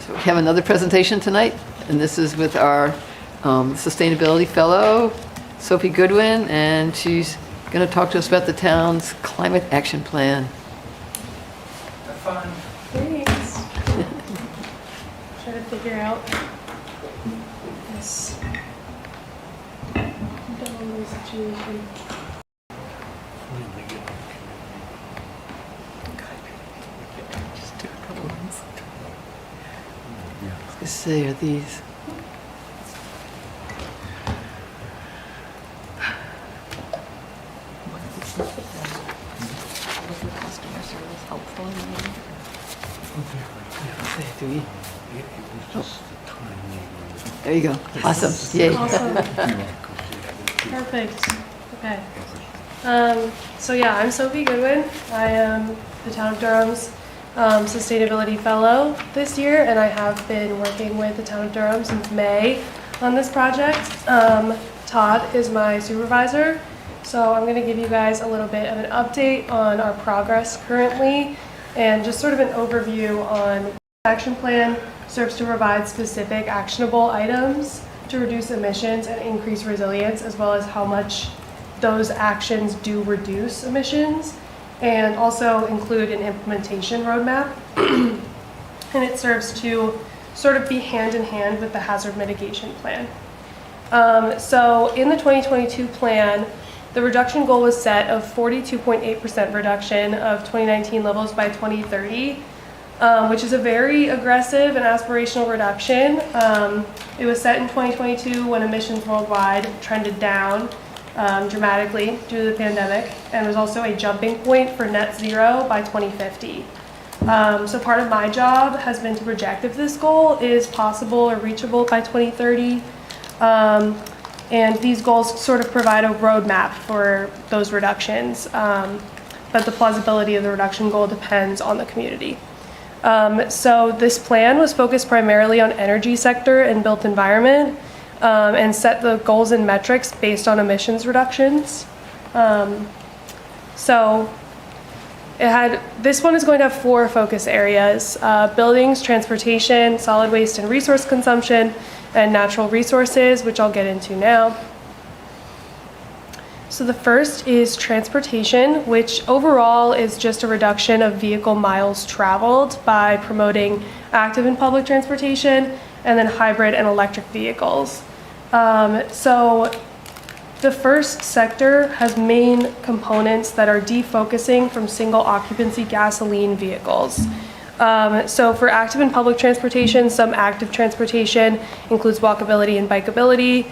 so we have another presentation tonight, and this is with our Sustainability Fellow, Sophie Goodwin, and she's going to talk to us about the town's climate action plan. Have fun. Thanks. Try to figure out this double situation. Just do a couple ones. Let's see, are these? There you go. Awesome. Yay. Awesome. Perfect. Okay. So yeah, I'm Sophie Goodwin. I am the Town of Durham's Sustainability Fellow this year, and I have been working with the Town of Durham since May on this project. Todd is my supervisor, so I'm going to give you guys a little bit of an update on our progress currently, and just sort of an overview on the action plan serves to provide specific actionable items to reduce emissions and increase resilience, as well as how much those actions do reduce emissions, and also include an implementation roadmap. And it serves to sort of be hand in hand with the hazard mitigation plan. So in the 2022 plan, the reduction goal was set of 42.8% reduction of 2019 levels by 2030. Which is a very aggressive and aspirational reduction. It was set in 2022 when emissions worldwide trended down dramatically due to the pandemic, and was also a jumping point for net zero by 2050. So part of my job has been to project if this goal is possible or reachable by 2030. And these goals sort of provide a roadmap for those reductions. But the plausibility of the reduction goal depends on the community. So this plan was focused primarily on energy sector and built environment, and set the goals and metrics based on emissions reductions. So this one is going to have 4 focus areas: buildings, transportation, solid waste and resource consumption, and natural resources, which I'll get into now. So the first is transportation, which overall is just a reduction of vehicle miles traveled by promoting active and public transportation, and then hybrid and electric vehicles. So the first sector has main components that are defocusing from single occupancy gasoline vehicles. So for active and public transportation, some active transportation includes walkability and bikeability,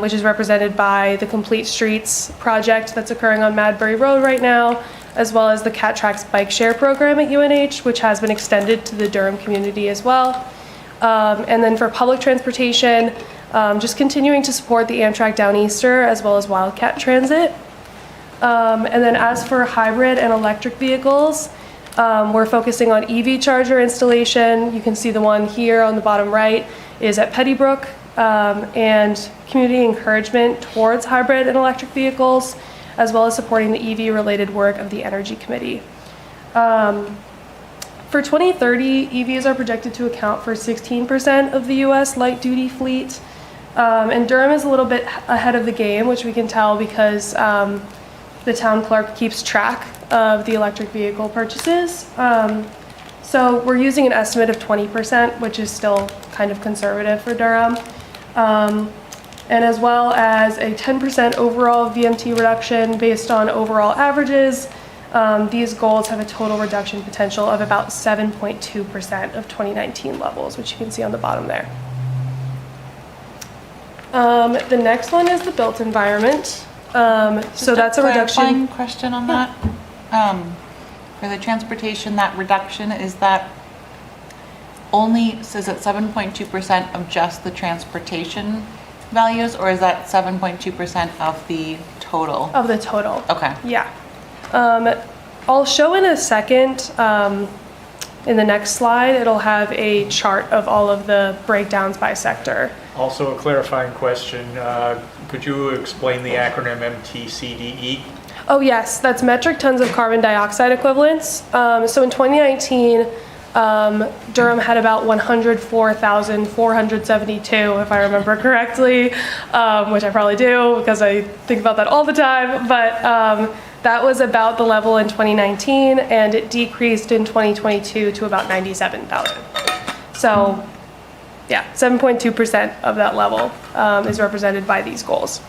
which is represented by the Complete Streets project that's occurring on Madbury Road right now, as well as the Cat Tracks bike share program at UNH, which has been extended to the Durham community as well. And then for public transportation, just continuing to support the Amtrak Downeaster as well as Wildcat Transit. And then as for hybrid and electric vehicles, we're focusing on EV charger installation. You can see the one here on the bottom right is at Pettybrook, and community encouragement towards hybrid and electric vehicles, as well as supporting the EV related work of the Energy Committee. For 2030, EVs are projected to account for 16% of the US light duty fleet. And Durham is a little bit ahead of the game, which we can tell because the town clerk keeps track of the electric vehicle purchases. So we're using an estimate of 20%, which is still kind of conservative for Durham. And as well as a 10% overall VMT reduction based on overall averages. These goals have a total reduction potential of about 7.2% of 2019 levels, which you can see on the bottom there. The next one is the built environment. So that's a reduction. Clarifying question on that. For the transportation, that reduction, is that only, says it 7.2% of just the transportation values, or is that 7.2% of the total? Of the total. Okay. Yeah. I'll show in a second, in the next slide, it'll have a chart of all of the breakdowns by sector. Also a clarifying question, could you explain the acronym MTCDE? Oh yes, that's metric tons of carbon dioxide equivalents. So in 2019, Durham had about 104,472, if I remember correctly, which I probably do because I think about that all the time. But that was about the level in 2019, and it decreased in 2022 to about 97,000. So yeah, 7.2% of that level is represented by these goals.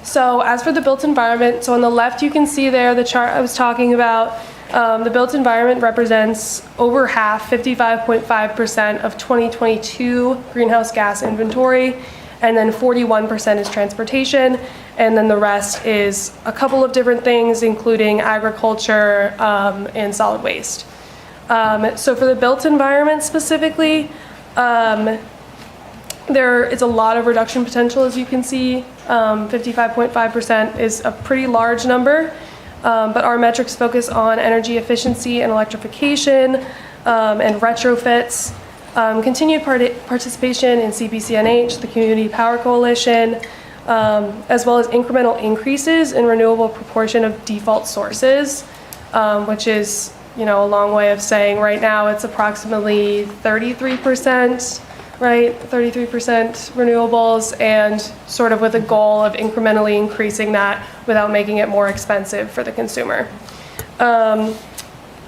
So as for the built environment, so on the left you can see there the chart I was talking about. The built environment represents over half, 55.5% of 2022 greenhouse gas inventory, and then 41% is transportation, and then the rest is a couple of different things, including agriculture and solid waste. So for the built environment specifically, there is a lot of reduction potential, as you can see. 55.5% is a pretty large number, but our metrics focus on energy efficiency and electrification and retrofits, continued participation in CPCNH, the Community Power Coalition, as well as incremental increases in renewable proportion of default sources, which is, a long way of saying right now it's approximately 33%. Right, 33% renewables, and sort of with a goal of incrementally increasing that without making it more expensive for the consumer.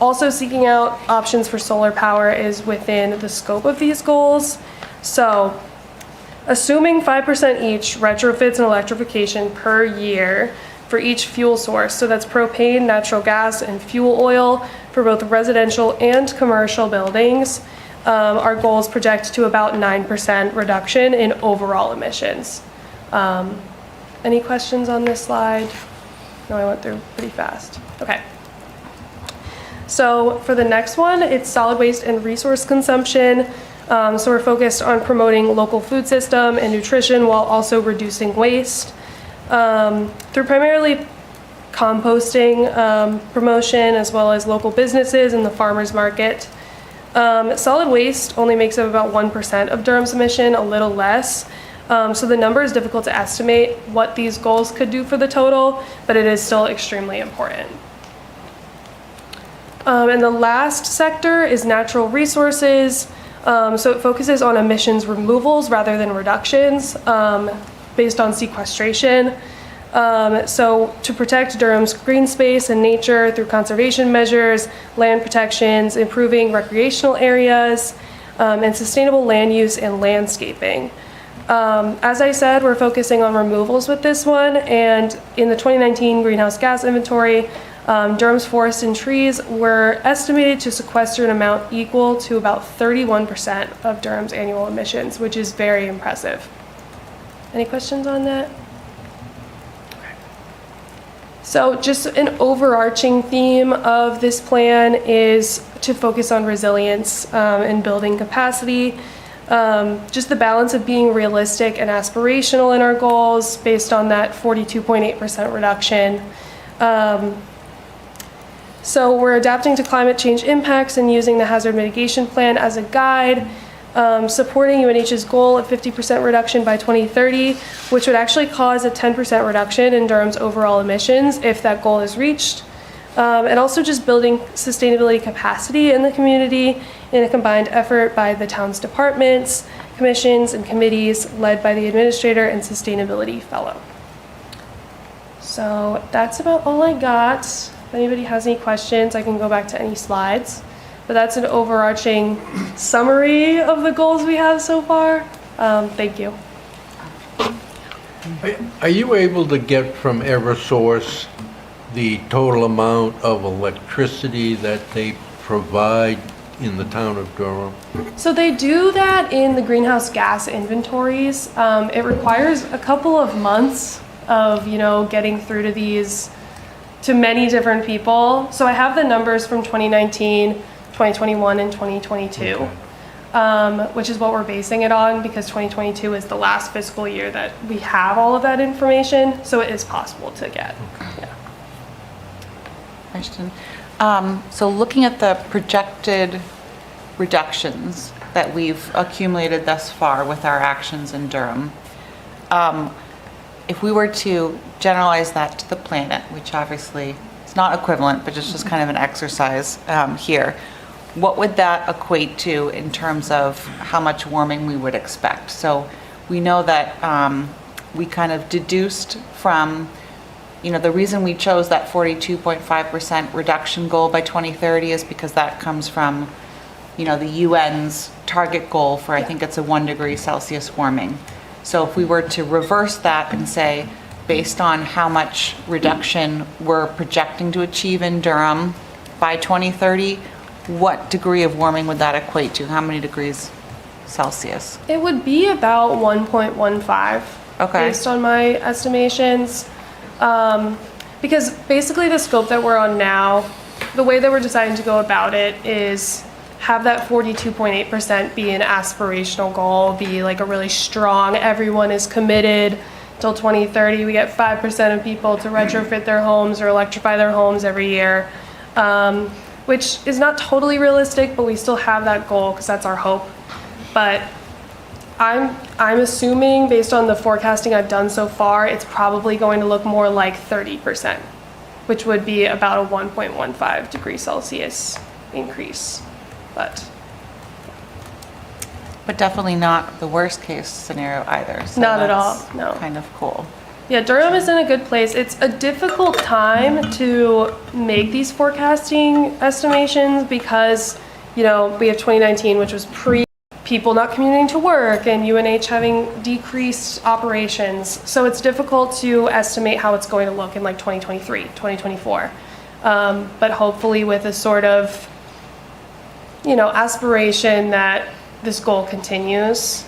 Also seeking out options for solar power is within the scope of these goals. So assuming 5% each retrofits and electrification per year for each fuel source, so that's propane, natural gas, and fuel oil for both residential and commercial buildings, our goals project to about 9% reduction in overall emissions. Any questions on this slide? No, I went through pretty fast. Okay. So for the next one, it's solid waste and resource consumption. So we're focused on promoting local food system and nutrition while also reducing waste through primarily composting promotion as well as local businesses and the farmers market. Solid waste only makes up about 1% of Durham's emission, a little less. So the number is difficult to estimate what these goals could do for the total, but it is still extremely important. And the last sector is natural resources. So it focuses on emissions removals rather than reductions based on sequestration. So to protect Durham's green space and nature through conservation measures, land protections, improving recreational areas, and sustainable land use and landscaping. As I said, we're focusing on removals with this one, and in the 2019 greenhouse gas inventory, Durham's forests and trees were estimated to sequester an amount equal to about 31% of Durham's annual emissions, which is very impressive. Any questions on that? So just an overarching theme of this plan is to focus on resilience and building capacity. Just the balance of being realistic and aspirational in our goals based on that 42.8% reduction. So we're adapting to climate change impacts and using the hazard mitigation plan as a guide, supporting UNH's goal of 50% reduction by 2030, which would actually cause a 10% reduction in Durham's overall emissions if that goal is reached. And also just building sustainability capacity in the community in a combined effort by the town's departments, commissions, and committees led by the administrator and sustainability fellow. So that's about all I got. If anybody has any questions, I can go back to any slides. But that's an overarching summary of the goals we have so far. Thank you. Are you able to get from Eversource the total amount of electricity that they provide in the town of Durham? So they do that in the greenhouse gas inventories. It requires a couple of months of, getting through to these, to many different people. So I have the numbers from 2019, 2021, and 2022, which is what we're basing it on because 2022 is the last fiscal year that we have all of that information. So it is possible to get. Yeah. Question. So looking at the projected reductions that we've accumulated thus far with our actions in Durham, if we were to generalize that to the planet, which obviously is not equivalent, but it's just kind of an exercise here, what would that equate to in terms of how much warming we would expect? So we know that we kind of deduced from the reason we chose that 42.5% reduction goal by 2030 is because that comes from, the UN's target goal for, I think it's a 1 degree Celsius warming. So if we were to reverse that and say, based on how much reduction we're projecting to achieve in Durham by 2030, what degree of warming would that equate to? How many degrees Celsius? It would be about 1.15 based on my estimations. Because basically the scope that we're on now, the way that we're deciding to go about it is have that 42.8% be an aspirational goal, be like a really strong, everyone is committed till 2030. We get 5% of people to retrofit their homes or electrify their homes every year, which is not totally realistic, but we still have that goal because that's our hope. But I'm assuming, based on the forecasting I've done so far, it's probably going to look more like 30%, which would be about a 1.15 degree Celsius increase. But definitely not the worst case scenario either. So not at all, no. Kind of cool. Yeah, Durham is in a good place. It's a difficult time to make these forecasting estimations because, we have 2019, which was pre-people not commuting to work and UNH having decreased operations. So it's difficult to estimate how it's going to look in like 2023, 2024. But hopefully with a sort of, aspiration that this goal continues,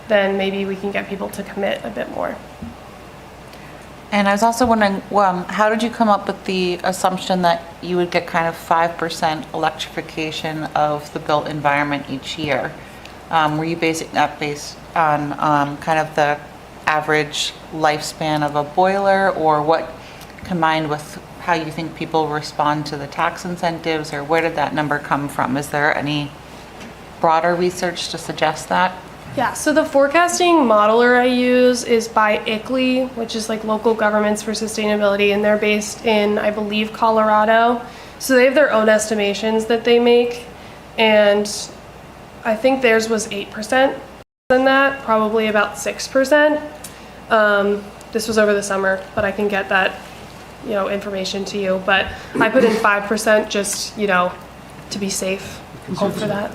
then maybe we can get people to commit a bit more. And I was also wondering, how did you come up with the assumption that you would get kind of 5% electrification of the built environment each year? Were you basing that based on kind of the average lifespan of a boiler, or what combined with how you think people respond to the tax incentives, or where did that number come from? Is there any broader research to suggest that? Yeah, so the forecasting modeler I use is by ICLEI, which is like Local Governments for Sustainability, and they're based in, I believe, Colorado. So they have their own estimations that they make, and I think theirs was 8% than that, probably about 6%. This was over the summer, but I can get that, information to you. But I put in 5% just, to be safe. Hope for that.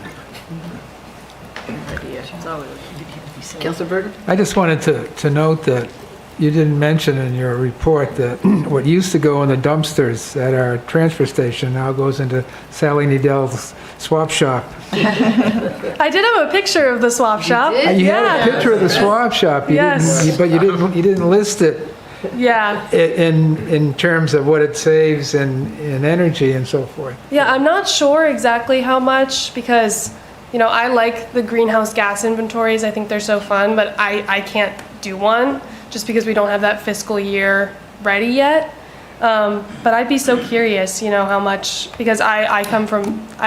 Councilor Bergen? I just wanted to note that you didn't mention in your report that what used to go in the dumpsters at our transfer station now goes into Sally Needell's swap shop. I did have a picture of the swap shop. You had a picture of the swap shop. Yes. But you didn't list it. Yeah. In terms of what it saves in energy and so forth. Yeah, I'm not sure exactly how much because, I like the greenhouse gas inventories. I think they're so fun, but I can't do one just because we don't have that fiscal year ready yet. But I'd be so curious, how much, because I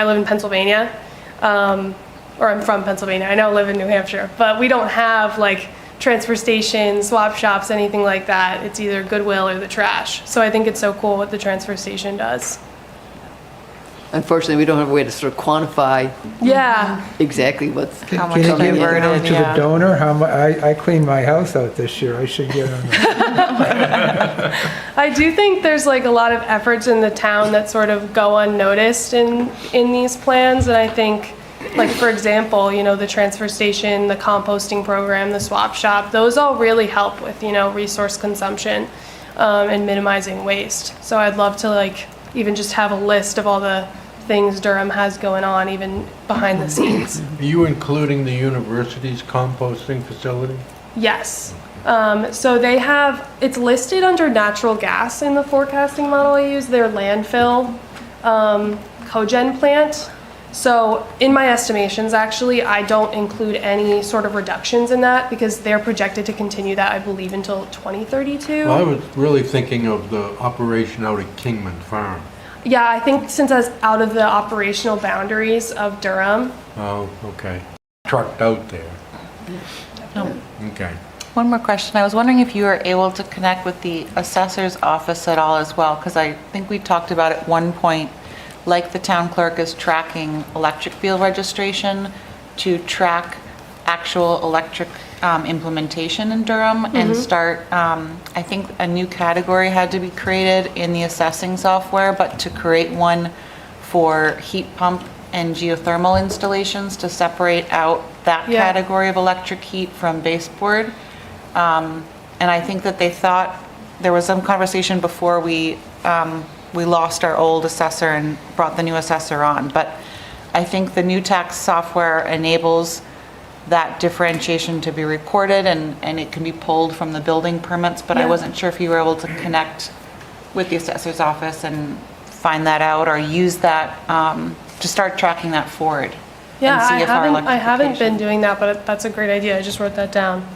live in Pennsylvania, or I'm from Pennsylvania. I now live in New Hampshire, but we don't have like transfer stations, swap shops, anything like that. It's either Goodwill or the trash. So I think it's so cool what the transfer station does. Unfortunately, we don't have a way to sort of quantify exactly what's How Can you give it to the donor? I cleaned my house out this year. I should get on that. I do think there's like a lot of efforts in the town that sort of go unnoticed in these plans. And I think, like, for example, the transfer station, the composting program, the swap shop, those all really help with, resource consumption and minimizing waste. So I'd love to even just have a list of all the things Durham has going on, even behind the scenes. Are you including the university's composting facility? Yes. So it's listed under natural gas in the forecasting model I use, their landfill cogen plant. So in my estimations, actually, I don't include any sort of reductions in that because they're projected to continue that, I believe, until 2032. Well, I was really thinking of the operation out at Kingman Farm. Yeah, I think since that's out of the operational boundaries of Durham. Oh, okay. Trucked out there. Okay. One more question. I was wondering if you were able to connect with the assessor's office at all as well, because I think we talked about at one point, like the town clerk is tracking electric vehicle registration, to track actual electric implementation in Durham and start, I think a new category had to be created in the assessing software, but to create one for heat pump and geothermal installations to separate out that category of electric heat from baseboard. And I think that they thought there was some conversation before we lost our old assessor and brought the new assessor on. But I think the new tax software enables that differentiation to be recorded and it can be pulled from the building permits. But I wasn't sure if you were able to connect with the assessor's office and find that out or use that to start tracking that forward. Yeah, and see I haven't been doing that, but that's a great idea. I just wrote that down.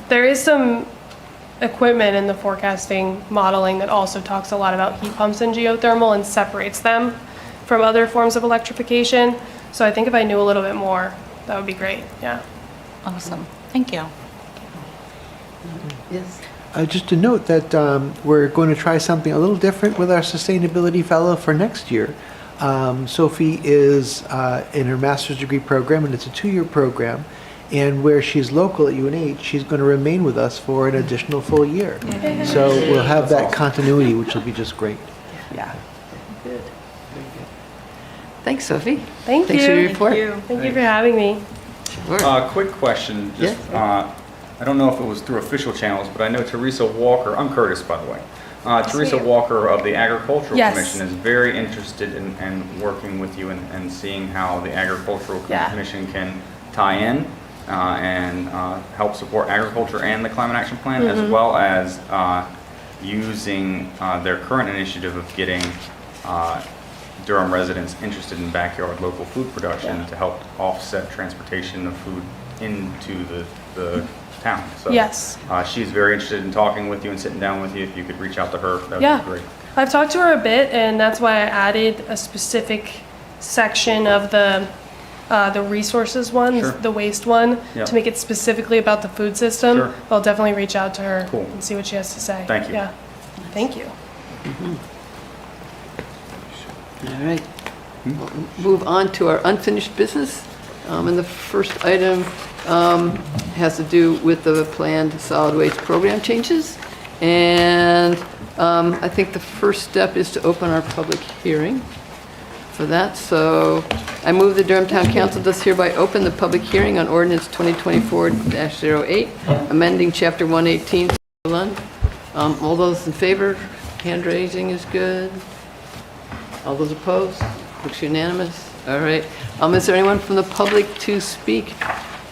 There is some equipment in the forecasting modeling that also talks a lot about heat pumps and geothermal and separates them from other forms of electrification. So I think if I knew a little bit more, that would be great. Yeah. Awesome. Thank you. Yes. Just to note that we're going to try something a little different with our Sustainability Fellow for next year. Sophie is in her master's degree program, and it's a 2-year program. And where she's local at UNH, she's going to remain with us for an additional full year. So we'll have that continuity, which will be just great. Yeah. Good. Thanks, Sophie. Thanks for your report. Thank you for having me. Quick question. Just, I don't know if it was through official channels, but I know Teresa Walker, I'm Curtis, by the way. Teresa Walker of the Agricultural Commission is very interested in working with you and seeing how the Agricultural Commission can tie in. and help support agriculture and the climate action plan, as well as using their current initiative of getting Durham residents interested in backyard local food production to help offset transportation of food into the town. So, Yes. she's very interested in talking with you and sitting down with you. If you could reach out to her, that would Yeah. be great. I've talked to her a bit, and that's why I added a specific section of the resources one, Sure. the waste one, Yeah. to make it specifically about the food system. Sure. I'll definitely reach out to her Cool. and see what she has to say. Thank you. Yeah. Thank you. All right. We'll move on to our unfinished business. And the first item has to do with the planned solid waste program changes. And I think the first step is to open our public hearing for that. So I move the Durham Town Council does hereby open the public hearing on ordinance 2024-08, amending Chapter 118. All those in favor, hand raising is good. All those opposed? Looks unanimous. All right. Is there anyone from the public to speak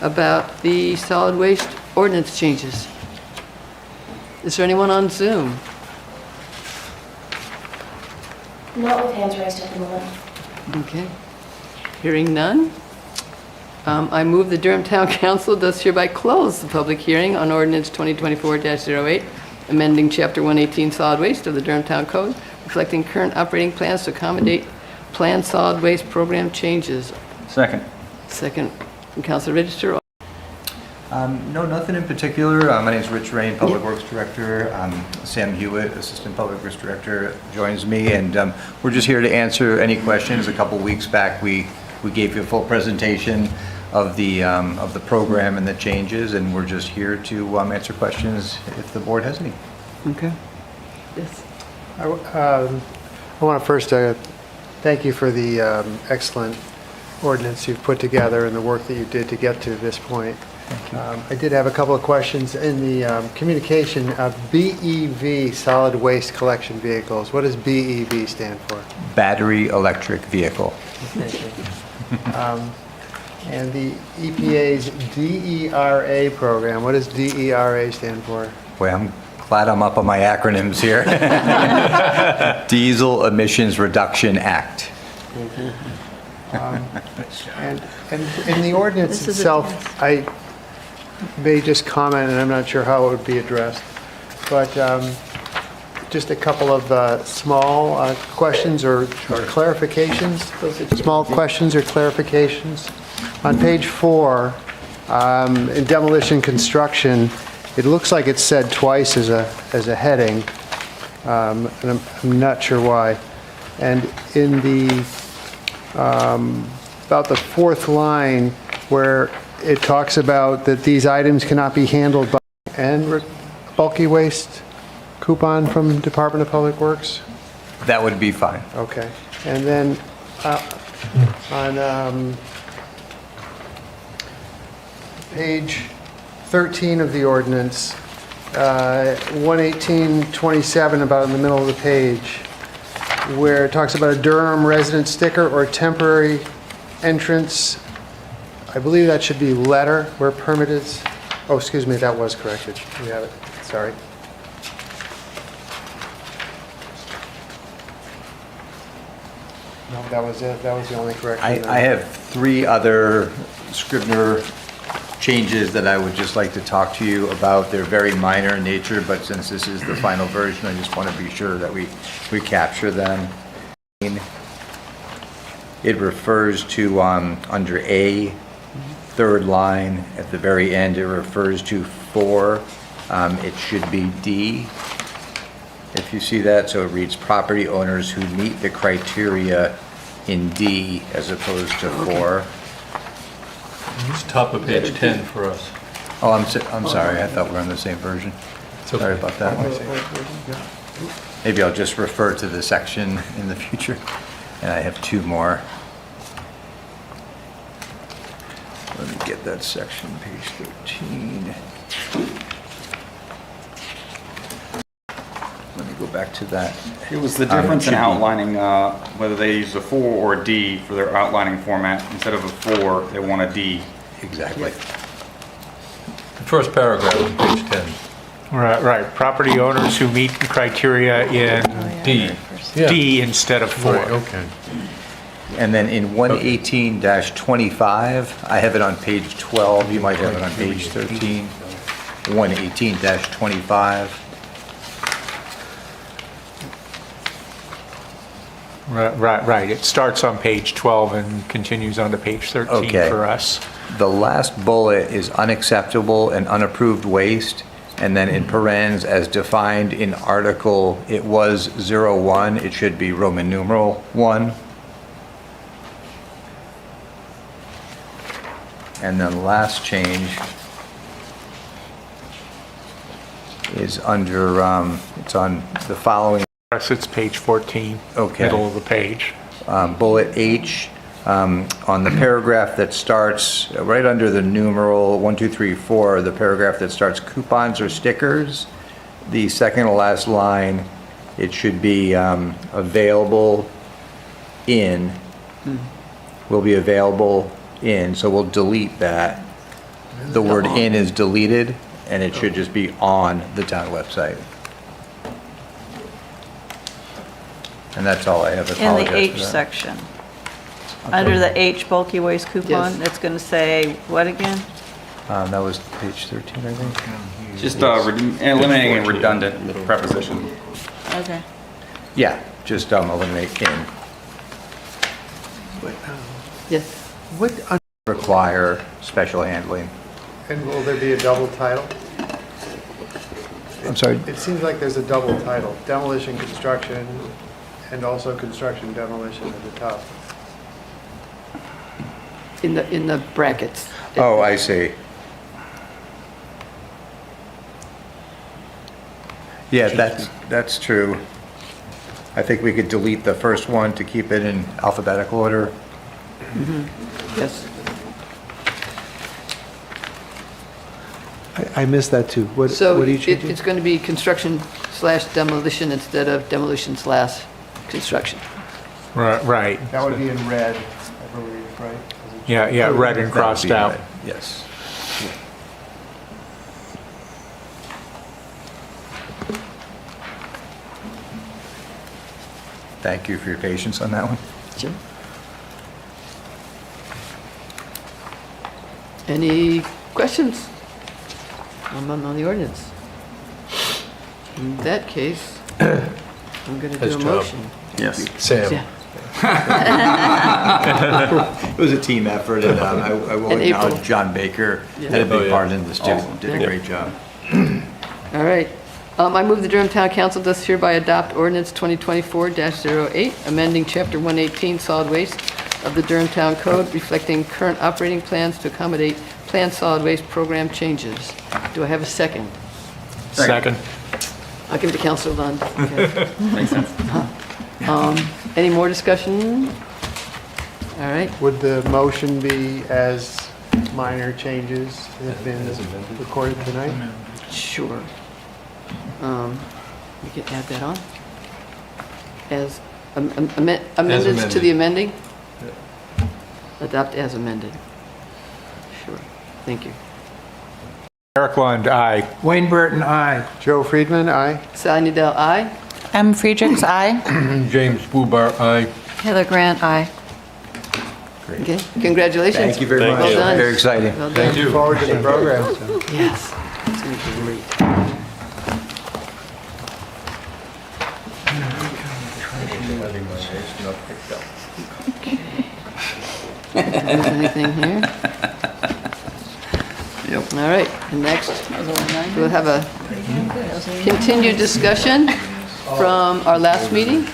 about the solid waste ordinance changes? Is there anyone on Zoom? Not with hands raised at the moment. Okay. Hearing none. I move the Durham Town Council does hereby close the public hearing on ordinance 2024-08, amending Chapter 118 solid waste of the Durham Town Code, reflecting current operating plans to accommodate planned solid waste program changes. Second. Second from Councilor Register. No, nothing in particular. My name is Rich Rain, Public Works Director. Sam Hewitt, Assistant Public Works Director, joins me, and we're just here to answer any questions. A couple weeks back, we gave you a full presentation of the program and the changes, and we're just here to answer questions if the board has any. Okay. Yes. I want to first thank you for the excellent ordinance you've put together and the work that you did to get to this point. I did have a couple of questions in the communication of BEV, solid waste collection vehicles. What does BEV stand for? Battery electric vehicle. Thank you. And the EPA's DERA program, what does DERA stand for? Boy, I'm glad I'm up on my acronyms here. Diesel Emissions Reduction Act. And in the ordinance itself, I may just comment, and I'm not sure how it would be addressed, but just a couple of small questions or clarifications. Small questions or clarifications. On page 4, in demolition construction, it looks like it's said twice as a heading, and I'm not sure why. And in the about the 4th line, where it talks about that these items cannot be handled by and bulky waste coupon from Department of Public Works? That would be fine. Okay. And then on page 13 of the ordinance, 11827, about in the middle of the page, where it talks about a Durham resident sticker or temporary entrance. I believe that should be letter where permit is. Oh, excuse me, that was corrected. We have it. Sorry. No, that was it. That was the only correction. I have 3 other Scribner changes that I would just like to talk to you about. They're very minor in nature, but since this is the final version, I just want to be sure that we capture them. It refers to, under A, 3rd line, at the very end, it refers to 4. It should be D, if you see that. So it reads property owners who meet the criteria in D as opposed to 4. It's top of page 10 for us. Oh, I'm sorry, I thought we were on the same version. Sorry about that. Maybe I'll just refer to the section in the future. And I have 2 more. Let me get that section, page 13. Let me go back to that. It was the difference in outlining whether they use a 4 or D for their outlining format. Instead of a 4, they want a D. Exactly. First paragraph, page 10. Right. Property owners who meet the criteria in D. D instead of 4. Right, okay. And then in 118-25, I have it on page 12, you might have it on page 13. 118-25. Right. It starts on page 12 and continues on to page 13 Okay. for us. The last bullet is unacceptable and unapproved waste, and then in parens, as defined in article, it was 01, it should be Roman numeral 1. And then last change is under, it's on the following. Yes, it's page 14, Okay. middle of the page. Bullet H, on the paragraph that starts right under the numeral 1, 2, 3, 4, the paragraph that starts coupons or stickers, the second to last line, it should be available in, will be available in, so we'll delete that. The word in is deleted, and it should just be on the town website. And that's all I have. In Apologize the for H that. section, under the H bulky waste coupon, Yes. it's going to say what again? That was page 13, I think. Just eliminating a redundant preposition. Okay. Yeah, just eliminate in. Yes. What, Require special handling. And will there be a double title? I'm sorry? It seems like there's a double title, demolition, construction, and also construction demolition at the top. In the brackets. Oh, I see. Yeah, that's true. I think we could delete the first one to keep it in alphabetical order. Yes. I missed that too. What So are you changing? it's going to be construction/demolition instead of demolition/construction. Right. That would be in red, I believe, right? Yeah, red and That would crossed be out. right, Yes. Thank you for your patience on that one. Sure. Any questions on the ordinance? In that case, I'm going to do Nice a job. motion. Yes. Sam. Yeah. It was a team effort, and I will And April. acknowledge John Baker had a Oh, big yeah. part in this too, Awesome. did a Yeah. great job. All right. I move the Durham Town Council does hereby adopt ordinance 2024-08, amending Chapter 118 Solid Waste of the Durham Town Code, reflecting current operating plans to accommodate planned solid waste program changes. Do I have a second? Second. I'll give it to Councilor Lund. Okay. Any more discussion? All right. Would the motion be as minor changes have been recorded tonight? Sure. We can add that on. As amendments to the amending? Adopt as amended. Sure. Thank you. Eric Lund, aye. Wayne Burton, aye. Joe Friedman, aye. Sally Nadell, aye. M. Friedrichs, aye. James Bubar, aye. Heather Grant, aye. Okay. Congratulations. Thank you very Thank much. you. Well done. Very exciting. Well Thank done. you. Forward to the program. Yes. It's going to be great. Is anything here? Yep. All right, and next, we'll have a continued discussion from our last meeting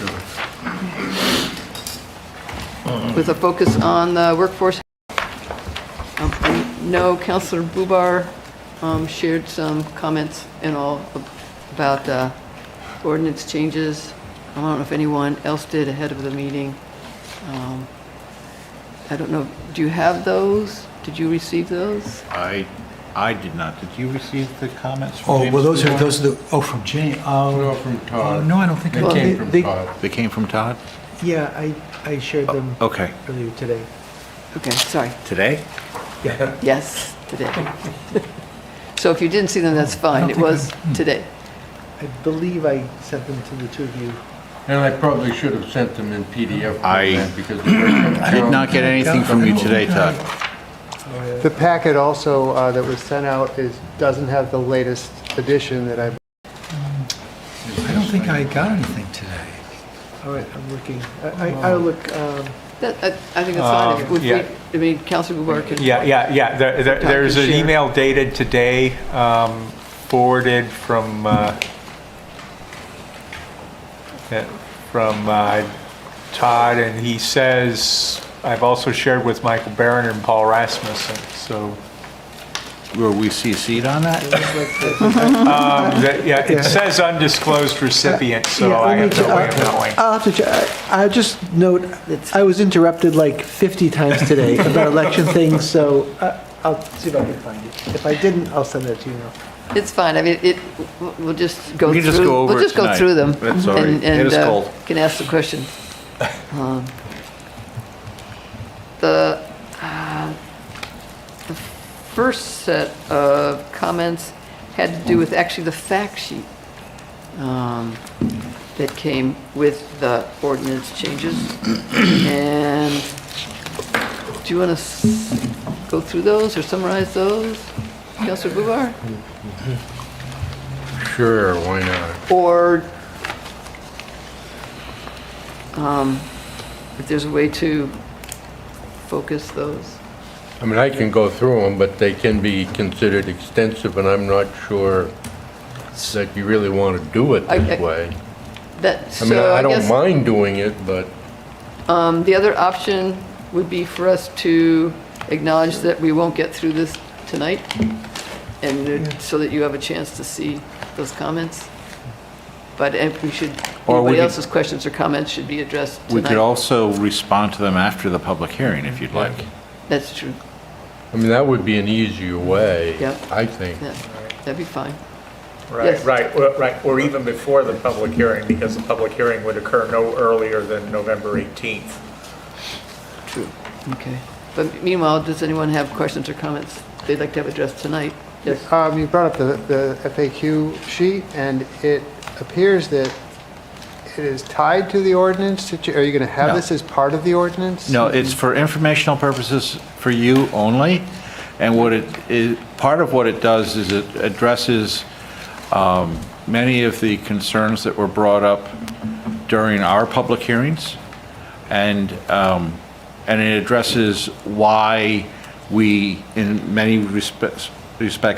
with a focus on the workforce. I know Councilor Bubar shared some comments and all about ordinance changes. I don't know if anyone else did ahead of the meeting. I don't know, do you have those? Did you receive those? I did not. Did you receive the comments from Oh, James? well, those are Bouchard? the, oh, from Jane, No, from Todd. no, I don't think I They did. came from they- Todd. They came from Todd? Yeah, I shared them Okay. earlier today. Okay, sorry. Today? Yeah. Yes, today. So if you didn't see them, that's fine. It was today. I believe I sent them to the two of you. And I probably should have sent them in PDF I- format because the I did not get anything from you today, Todd. The packet also that was sent out doesn't have the latest edition that I've. I don't think I got anything today. All right, I'm looking. I'll look. I think that's fine. Would we- yeah. I mean, Councilor Bubar can. Yeah. There's an share. email dated today, forwarded from Todd, and he says, I've also shared with Michael Barron and Paul Rasmussen, so. Were we CC'd on that? Yeah, it says undisclosed recipient, so I have no way of knowing. I'll have to check. I just note, I was interrupted like 50 times today about election things, so I'll see if I can find it. If I didn't, I'll send that to you now. It's fine. I mean, we'll just go We through. can just go over We'll it just go tonight. through them. That's all right. and- It is and, cold. Can ask the questions. The first set of comments had to do with actually the fact sheet that came with the ordinance changes. And do you want to go through those or summarize those, Councilor Bubar? Sure, why not? Or if there's a way to focus those. I mean, I can go through them, but they can be considered extensive, and I'm not sure that you really want to do it this way. I mean, I don't guess, mind doing it, but the other option would be for us to acknowledge that we won't get through this tonight, and so that you have a chance to see those comments. But if we should, Or we anybody could- else's questions or comments should be addressed We tonight. could also respond to them after the public hearing if you'd like. That's true. I mean, that would be an easier way, Yep. I think. Yeah, that'd be fine. Right, Yes. right, or even before the public hearing, because the public hearing would occur no earlier than November 18th. True. Okay. But meanwhile, does anyone have questions or comments they'd like to have addressed tonight? Yes. You brought up the FAQ sheet, and it appears that it is tied to the ordinance. Are you going to have No. this as part of the ordinance? No, it's for informational purposes for you only. And what it is, part of what it does is it addresses many of the concerns that were brought up during our public hearings. And it addresses why we, in many respects,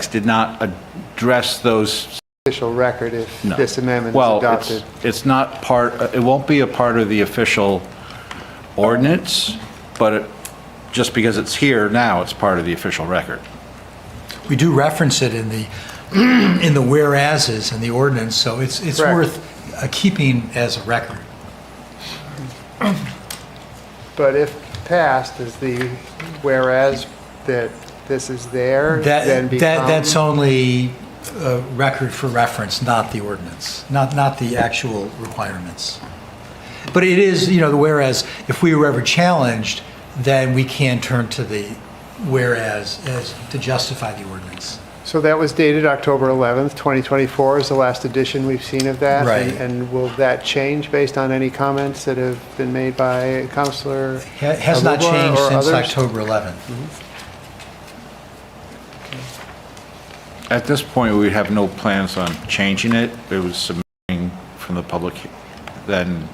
did not address those. Official record if No. this amendment is Well, adopted. it's not part, it won't be a part of the official ordinance, but just because it's here now, it's part of the official record. We do reference it in the, in the whereases in the ordinance, so it's Correct. worth keeping as a record. But if passed, is the whereas that this is there, then become... That's only a record for reference, not the ordinance, not the actual requirements. But it is, the whereas, if we were ever challenged, then we can turn to the whereas as to justify the ordinance. So that was dated October 11th, 2024 is the last edition we've seen of that? Right. And will that change based on any comments that have been made by Councilor Has not Alubar changed or since others? October 11th. At this point, we have no plans on changing it. It was submitting from the public, then,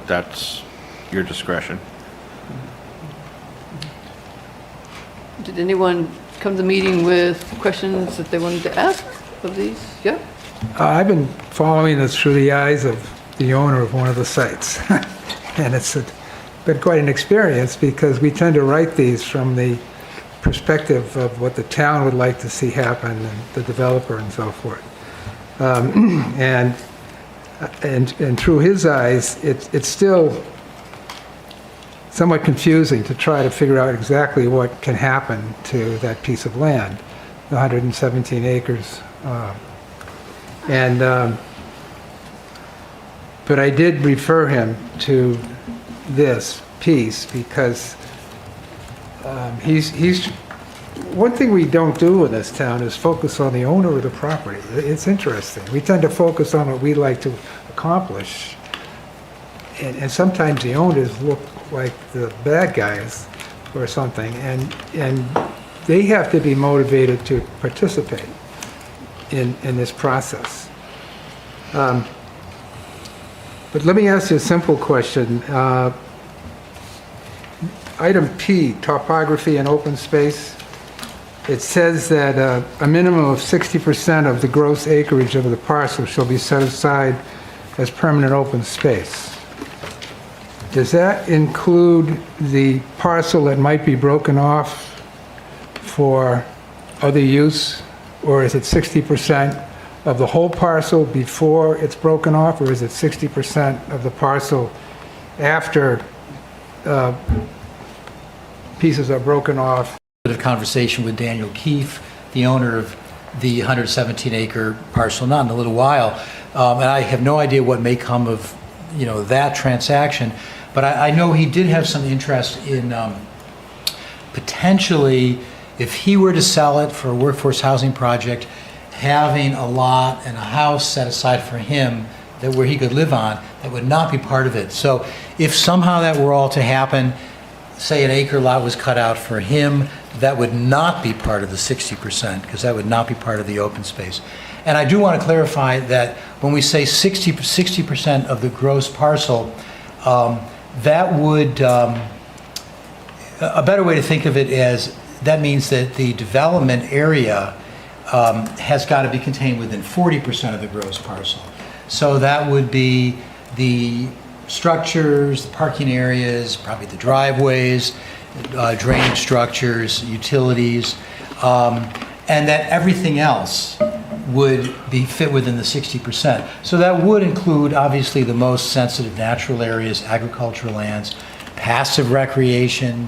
that's your discretion. Did anyone come to the meeting with questions that they wanted to ask of these? Yeah? I've been following this through the eyes of the owner of one of the sites. And it's been quite an experience because we tend to write these from the perspective of what the town would like to see happen and the developer and so forth. And through his eyes, it's still somewhat confusing to try to figure out exactly what can happen to that piece of land, the 117 acres. But I did refer him to this piece because he's one thing we don't do in this town is focus on the owner of the property. It's interesting. We tend to focus on what we like to accomplish, and sometimes the owners look like the bad guys or something, and they have to be motivated to participate in this process. But let me ask you a simple question. Item P, topography and open space. It says that a minimum of 60% of the gross acreage of the parcel shall be set aside as permanent open space. Does that include the parcel that might be broken off for other use? Or is it 60% of the whole parcel before it's broken off? Or is it 60% of the parcel after pieces are broken off? Of conversation with Daniel Keefe, the owner of the 117-acre parcel, not in a little while, and I have no idea what may come of, that transaction. But I know he did have some interest in potentially, if he were to sell it for a workforce housing project, having a lot and a house set aside for him that where he could live on that would not be part of it. So if somehow that were all to happen, say an acre lot was cut out for him, that would not be part of the 60%, because that would not be part of the open space. And I do want to clarify that when we say 60% of the gross parcel, that would, a better way to think of it as, that means that the development area has got to be contained within 40% of the gross parcel. So that would be the structures, the parking areas, probably the driveways, drainage structures, utilities, and that everything else would be fit within the 60%. So that would include, obviously, the most sensitive natural areas, agricultural lands, passive recreation,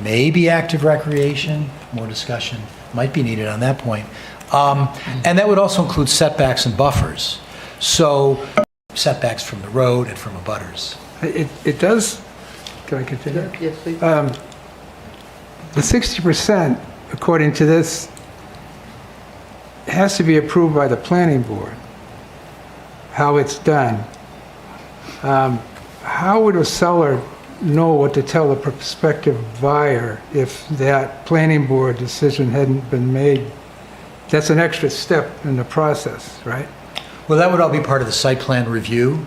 maybe active recreation. More discussion might be needed on that point. And that would also include setbacks and buffers. So setbacks from the road and from abutters. It does, can I continue? Yes, please. The 60%, according to this, has to be approved by the planning board, how it's done. How would a seller know what to tell a prospective buyer if that planning board decision hadn't been made? That's an extra step in the process, right? Well, that would all be part of the site plan review,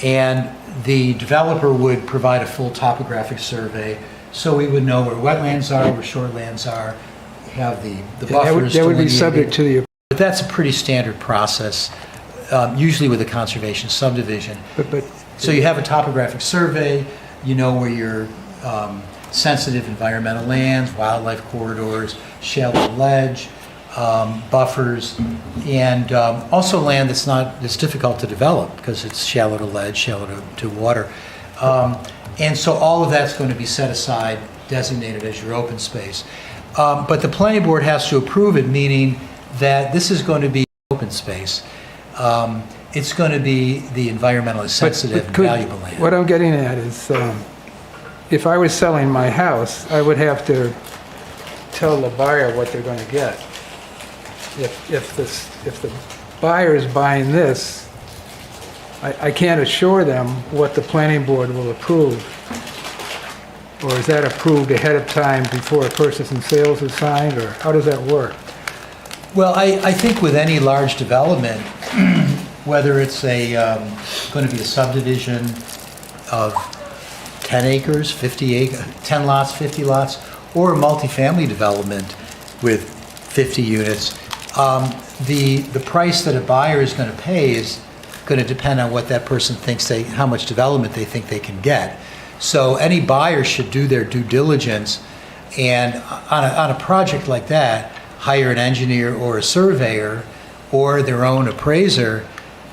and the developer would provide a full topographic survey, so we would know where wetlands are, where shorelands are, have the buffers. That would be subject to the... But that's a pretty standard process, usually with a conservation subdivision. So you have a topographic survey, you know where your sensitive environmental lands, wildlife corridors, shallow ledge, buffers, and also land that's difficult to develop because it's shallow to ledge, shallow to water. And so all of that's going to be set aside, designated as your open space. But the planning board has to approve it, meaning that this is going to be open space. It's going to be the environmentally sensitive and valuable land. What I'm getting at is, if I was selling my house, I would have to tell the buyer what they're going to get. If the buyer is buying this, I can't assure them what the planning board will approve. Or is that approved ahead of time before a purchase and sales is signed, or how does that work? Well, I think with any large development, whether it's going to be a subdivision of 10 acres, 50 acres, 10 lots, 50 lots, or a multifamily development with 50 units, the price that a buyer is going to pay is going to depend on what that person thinks how much development they think they can get. So any buyer should do their due diligence, and on a project like that, hire an engineer or a surveyor or their own appraiser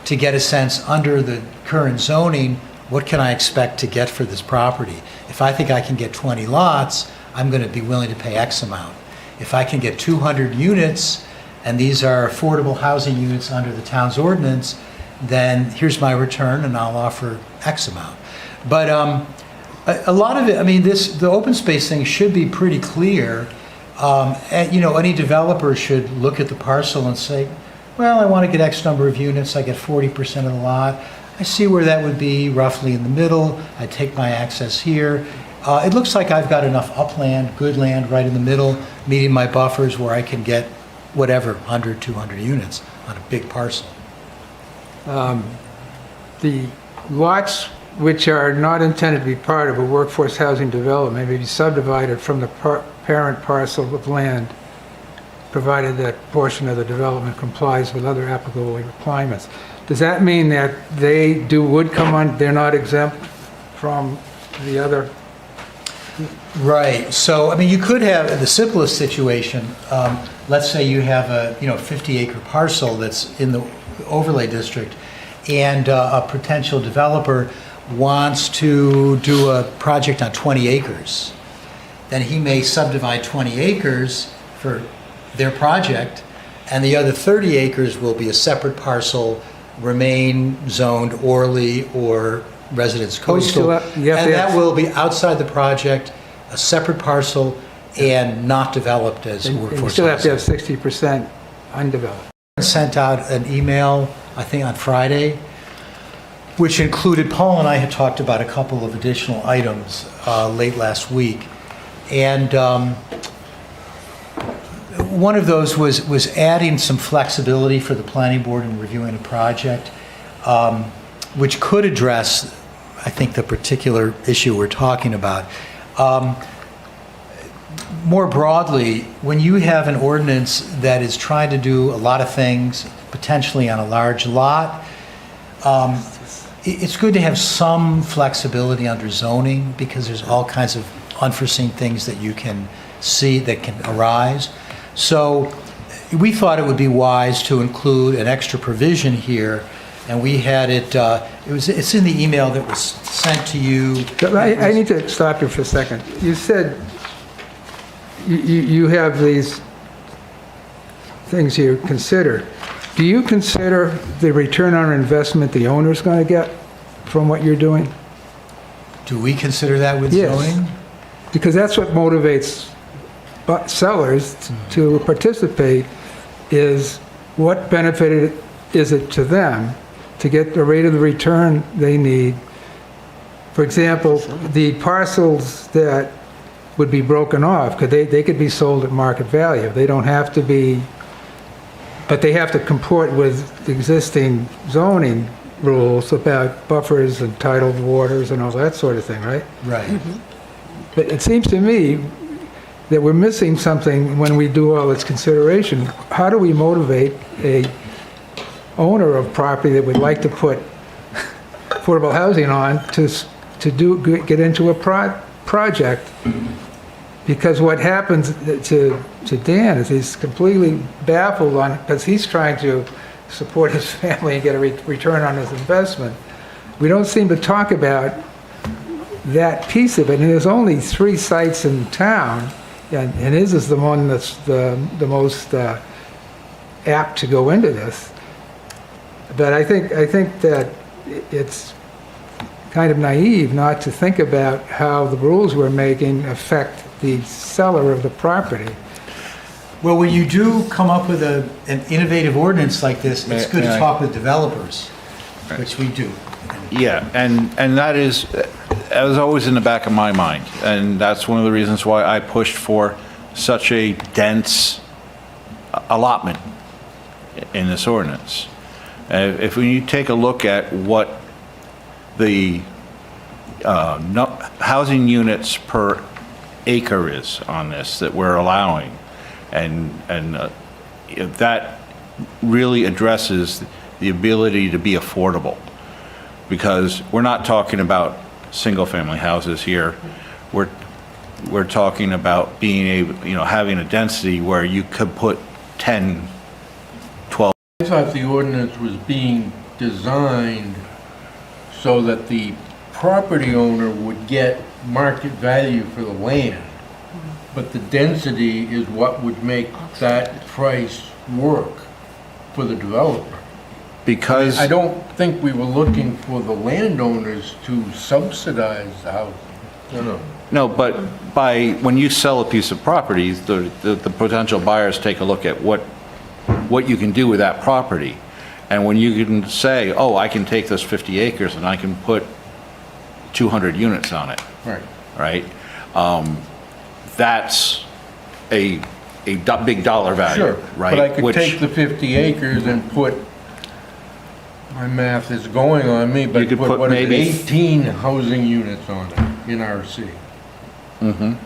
to get a sense under the current zoning, what can I expect to get for this property? If I think I can get 20 lots, I'm going to be willing to pay X amount. If I can get 200 units, and these are affordable housing units under the town's ordinance, then here's my return and I'll offer X amount. But a lot of it, I mean, the open space thing should be pretty clear And, any developer should look at the parcel and say, well, I want to get X number of units, I get 40% of the lot. I see where that would be, roughly in the middle. I take my access here. It looks like I've got enough upland, good land right in the middle, meeting my buffers where I can get whatever, 100, 200 units on a big parcel. The lots which are not intended to be part of a workforce housing development may be subdivided from the parent parcel of land, provided that portion of the development complies with other applicable requirements. Does that mean that would come on, they're not exempt from the other? Right. So, you could have the simplest situation. Let's say you have a 50-acre parcel that's in the overlay district, and a potential developer wants to do a project on 20 acres. Then he may subdivide 20 acres for their project, and the other 30 acres will be a separate parcel, remain zoned Orly or Residence Coastal, and that will be outside the project, a separate parcel, and not developed as workforce housing. You still have to have 60% undeveloped. Sent out an email, I think on Friday, which included, Paul and I had talked about a couple of additional items late last week. And one of those was adding some flexibility for the planning board in reviewing a project, which could address, I think, the particular issue we're talking about. More broadly, when you have an ordinance that is trying to do a lot of things, potentially on a large lot, it's good to have some flexibility under zoning, because there's all kinds of unforeseen things that you can see that can arise. So we thought it would be wise to include an extra provision here, and we had it, it's in the email that was sent to you. I need to stop you for a second. You said you have these things you consider. Do you consider the return on investment the owner's going to get from what you're doing? Do we consider that with zoning? Because that's what motivates sellers to participate, is what benefit is it to them to get the rate of the return they need. For example, the parcels that would be broken off, because they could be sold at market value. They don't have to be, but they have to comport with existing zoning rules about buffers and tidal waters and all that sort of thing, right? Right. But it seems to me that we're missing something when we do all this consideration. How do we motivate a owner of property that would like to put affordable housing on to get into a project? Because what happens to Dan is he's completely baffled on, because he's trying to support his family and get a return on his investment. We don't seem to talk about that piece of it, and there's only 3 sites in town, and his is the one that's the most apt to go into this. But I think that it's kind of naive not to think about how the rules we're making affect the seller of the property. Well, when you do come up with an innovative ordinance like this, it's good to talk with developers, which we do. Yeah, and that is always in the back of my mind, and that's one of the reasons why I pushed for such a dense allotment in this ordinance. If you take a look at what the housing units per acre is on this that we're allowing, and that really addresses the ability to be affordable, because we're not talking about single-family houses here. We're talking about being able, having a density where you could put 10, 12. I thought the ordinance was being designed so that the property owner would get market value for the land, but the density is what would make that price work for the developer. Because I don't think we were looking for the landowners to subsidize the housing. No. No, but when you sell a piece of property, the potential buyers take a look at what you can do with that property. And when you can say, oh, I can take this 50 acres and I can put 200 units on it. Right. Right? That's a big dollar value, Sure, right? but I could take the 50 acres and put, my math is going on me, but You could put, put what is it, maybe- 18 housing units on it in RC.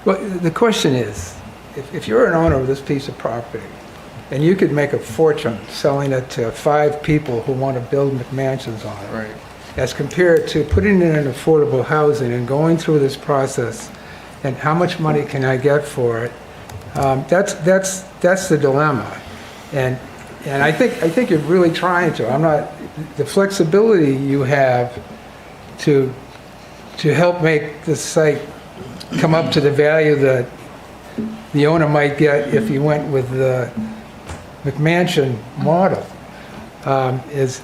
Well, the question is, if you're an owner of this piece of property, and you could make a fortune selling it to 5 people who want to build McMansions on it, Right. as compared to putting it in affordable housing and going through this process, and how much money can I get for it? That's the dilemma, and I think you're really trying to. I'm not, the flexibility you have to help make this site come up to the value that the owner might get if you went with the McMansion model is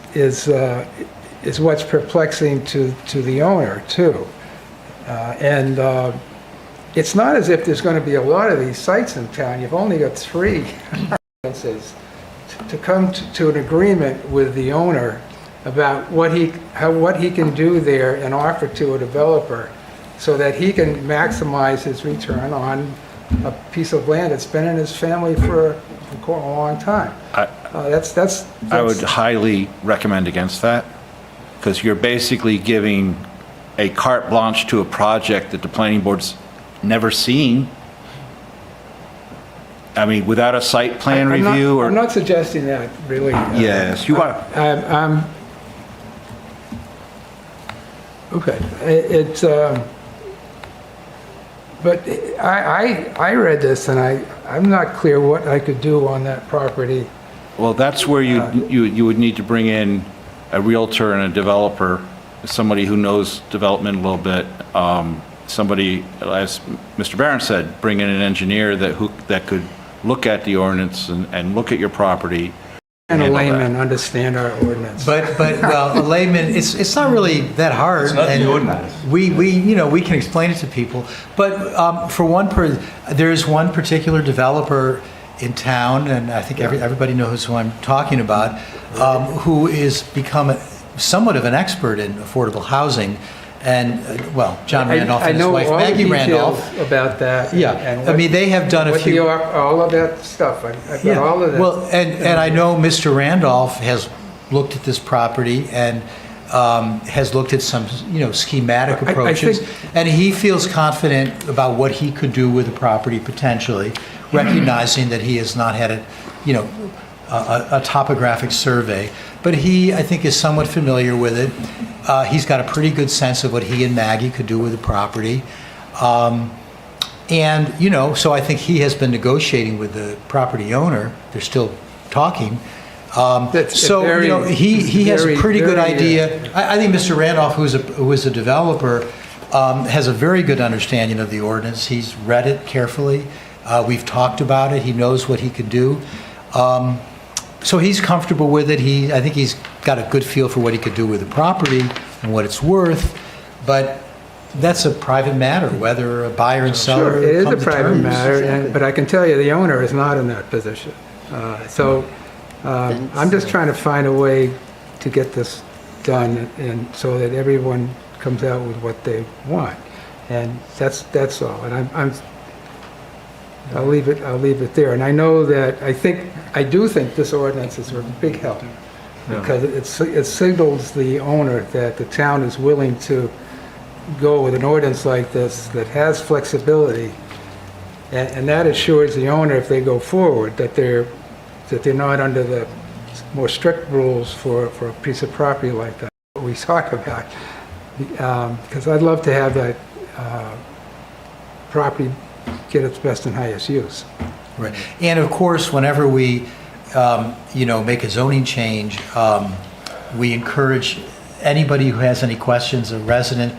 what's perplexing to the owner too. And it's not as if there's going to be a lot of these sites in town. You've only got 3 instances to come to an agreement with the owner about what he can do there and offer to a developer so that he can maximize his return on a piece of land that's been in his family for a long time. I would highly recommend against that, because you're basically giving a carte blanche to a project that the planning board's never seen. I mean, without a site plan review or... I'm not suggesting that, really. Yes, you are. Okay, but I read this and I'm not clear what I could do on that property. Well, that's where you would need to bring in a realtor and a developer, somebody who knows development a little bit. Somebody, as Mr. Barron said, bring in an engineer that could look at the ordinance and look at your property. And a layman understand our ordinance. But well, a layman, it's not really that hard. It's not the and ordinance. We can explain it to people. But there's one particular developer in town, and I think everybody knows who I'm talking about, who is become somewhat of an expert in affordable housing. And, John Randolph and his wife Maggie Randolph. I know all the details about that. Yeah, and I mean, they have done a few... all of that stuff, I've got all of that. Well, and I know Mr. Randolph has looked at this property and has looked at some, schematic approaches. And he feels confident about what he could do with the property potentially, recognizing that he has not had a topographic survey. But he, I think, is somewhat familiar with it. He's got a pretty good sense of what he and Maggie could do with the property. So I think he has been negotiating with the property owner. They're still talking. He has a pretty good idea. I think Mr. Randolph, who is a developer, has a very good understanding of the ordinance. He's read it carefully. We've talked about it. He knows what he could do. So he's comfortable with it. I think he's got a good feel for what he could do with the property and what it's worth. But that's a private matter, whether a buyer and seller Sure, it is come a to private terms. matter, but I can tell you the owner is not in that position. I'm just trying to find a way to get this done and so that everyone comes out with what they want. And that's all. And I'll leave it there. And I know that I do think this ordinance is a big help because it signals the owner that the town is willing to go with an ordinance like this that has flexibility, and that assures the owner, if they go forward, that they're not under the more strict rules for a piece of property like that we talk about. Because I'd love to have that property get its best and highest use. Right. And of course, whenever we, make a zoning change, we encourage anybody who has any questions, a resident,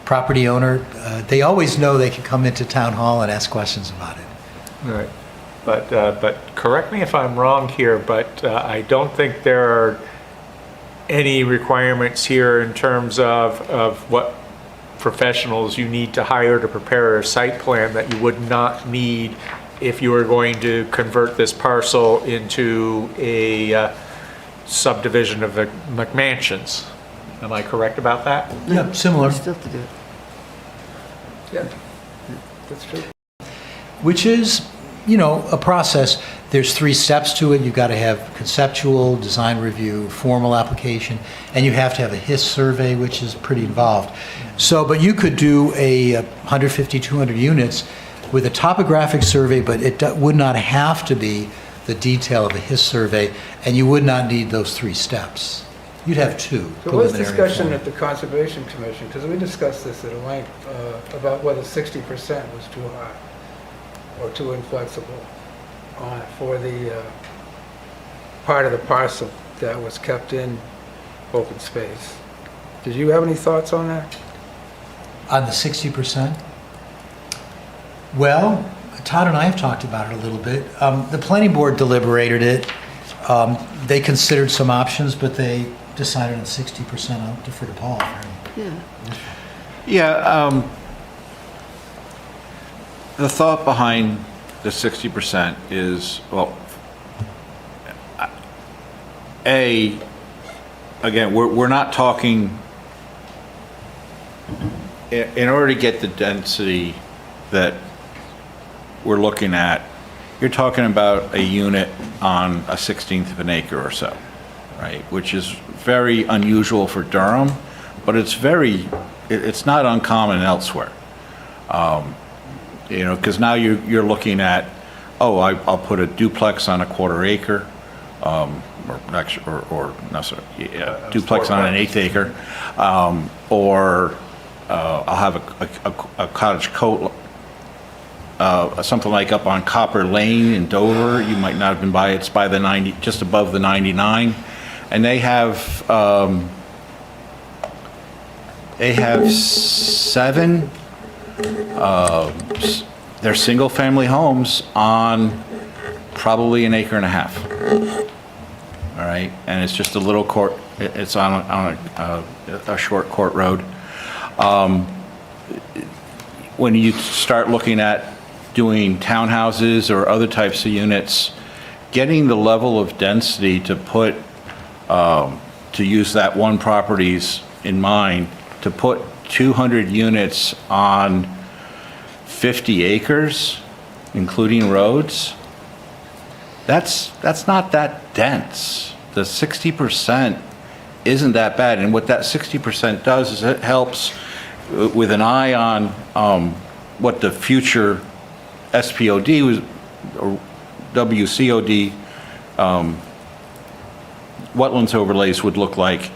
property owner, they always know they can come into town hall and ask questions about it. Right. But correct me if I'm wrong here, but I don't think there are any requirements here in terms of what professionals you need to hire to prepare a site plan that you would not need if you were going to convert this parcel into a subdivision of McMansions. Am I correct about that? Yeah, similar. Still have to do it. Yeah, that's true. Which is, a process. There's 3 steps to it. You've got to have conceptual, design review, formal application, and you have to have a HIS survey, which is pretty involved. So, but you could do a 150, 200 units with a topographic survey, but it would not have to be the detail of a HIS survey, and you would not need those 3 steps. You'd have 2. There was preliminary discussion formal. at the Conservation Commission, because we discussed this at length, about whether 60% was too high or too inflexible for the part of the parcel that was kept in open space. Did you have any thoughts on that? On the 60%? Well, Todd and I have talked about it a little bit. The planning board deliberated it. They considered some options, but they decided on 60%. I'll defer to Paul. Yeah. Yeah, the thought behind the 60% is, well, again, we're not talking, in order to get the density that we're looking at, you're talking about a unit on a 1/16 of an acre or so, right? Which is very unusual for Durham, but it's not uncommon elsewhere. Because now you're looking at, I'll put a duplex on a 1/4 acre, duplex on an 1/8 acre, or I'll have a cottage coat, something like up on Copper Lane in Dover. You might not have been by, it's by the 90, just above the 99, and they have 7. They're single-family homes on probably 1.5 acres. All right, and it's just a little court. It's on a short court road. When you start looking at doing townhouses or other types of units, getting the level of density to put, to use that one properties in mind, to put 200 units on 50 acres, including roads, that's not that dense. The 60% isn't that bad, and what that 60% does is it helps with an eye on what the future SPOD was, or WCOD wetlands overlays would look like.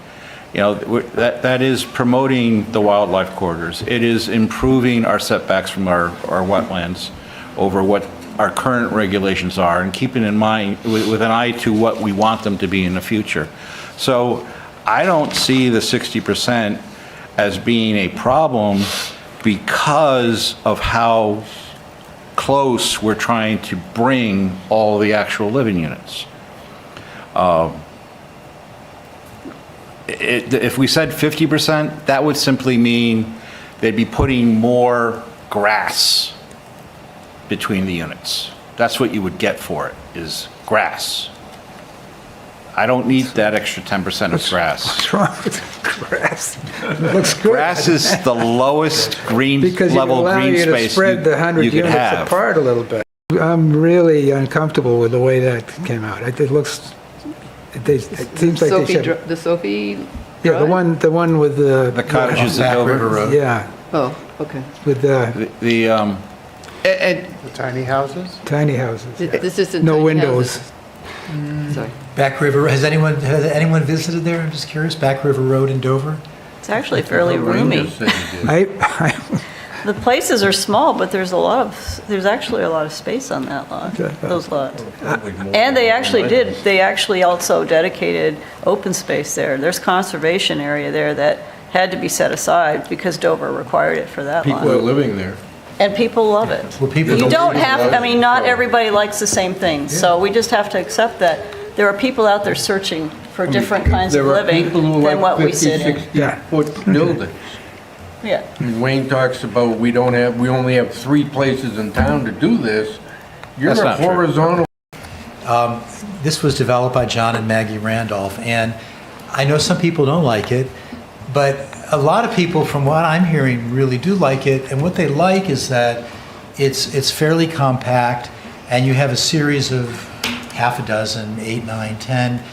That is promoting the wildlife corridors. It is improving our setbacks from our wetlands over what our current regulations are, and keeping in mind with an eye to what we want them to be in the future. So I don't see the 60% as being a problem because of how close we're trying to bring all the actual living units. If we said 50%, that would simply mean they'd be putting more grass between the units. That's what you would get for it, is grass. I don't need that extra 10% of grass. What's wrong with grass? It looks good. Grass is the lowest green Because you level allow green you to space spread the 100 you could units have. apart a little bit. I'm really uncomfortable with the way that came out. It seems like they should. The Sophie Yeah, the one with the cottages at Dover River Road. Yeah, Oh, okay. with the The tiny houses? tiny houses. This isn't No tiny windows. houses. Sorry. Back River, has anyone visited there? I'm just curious. Back River Road in Dover? It's actually fairly roomy. I The places are small, but there's actually a lot of space on that lot, those lots. And they actually also dedicated open space there. There's conservation area there that had to be set aside because Dover required it for that lot. People are living there. And people love it. Well, people You don't don't really have, I mean, not everybody likes the same things, so we just have to accept that there are people out there searching for different kinds of living than what we sit in. There are 50, 60-foot buildings. Yeah. Wayne talks about we only have 3 places in town to do this. You're That's a not true. horizontal. This was developed by John and Maggie Randolph, and I know some people don't like it, but a lot of people, from what I'm hearing, really do like it. And what they like is that it's fairly compact, and you have a series of half a dozen, 8, 9, 10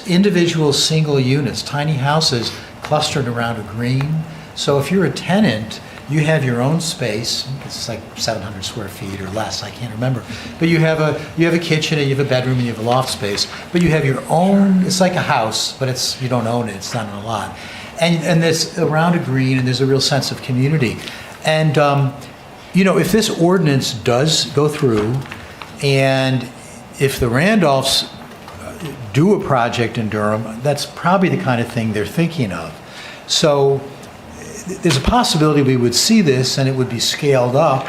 individual single units, tiny houses clustered around a green. So if you're a tenant, you have your own space. It's like 700 square feet or less, I can't remember. But you have a kitchen, and you have a bedroom, and you have a loft space. But you have your own. It's like a house, but you don't own it. It's not on a lot. And there's around a green, and there's a real sense of community. And if this ordinance does go through, and if the Randolphs do a project in Durham, that's probably the kind of thing they're thinking of. So there's a possibility we would see this, and it would be scaled up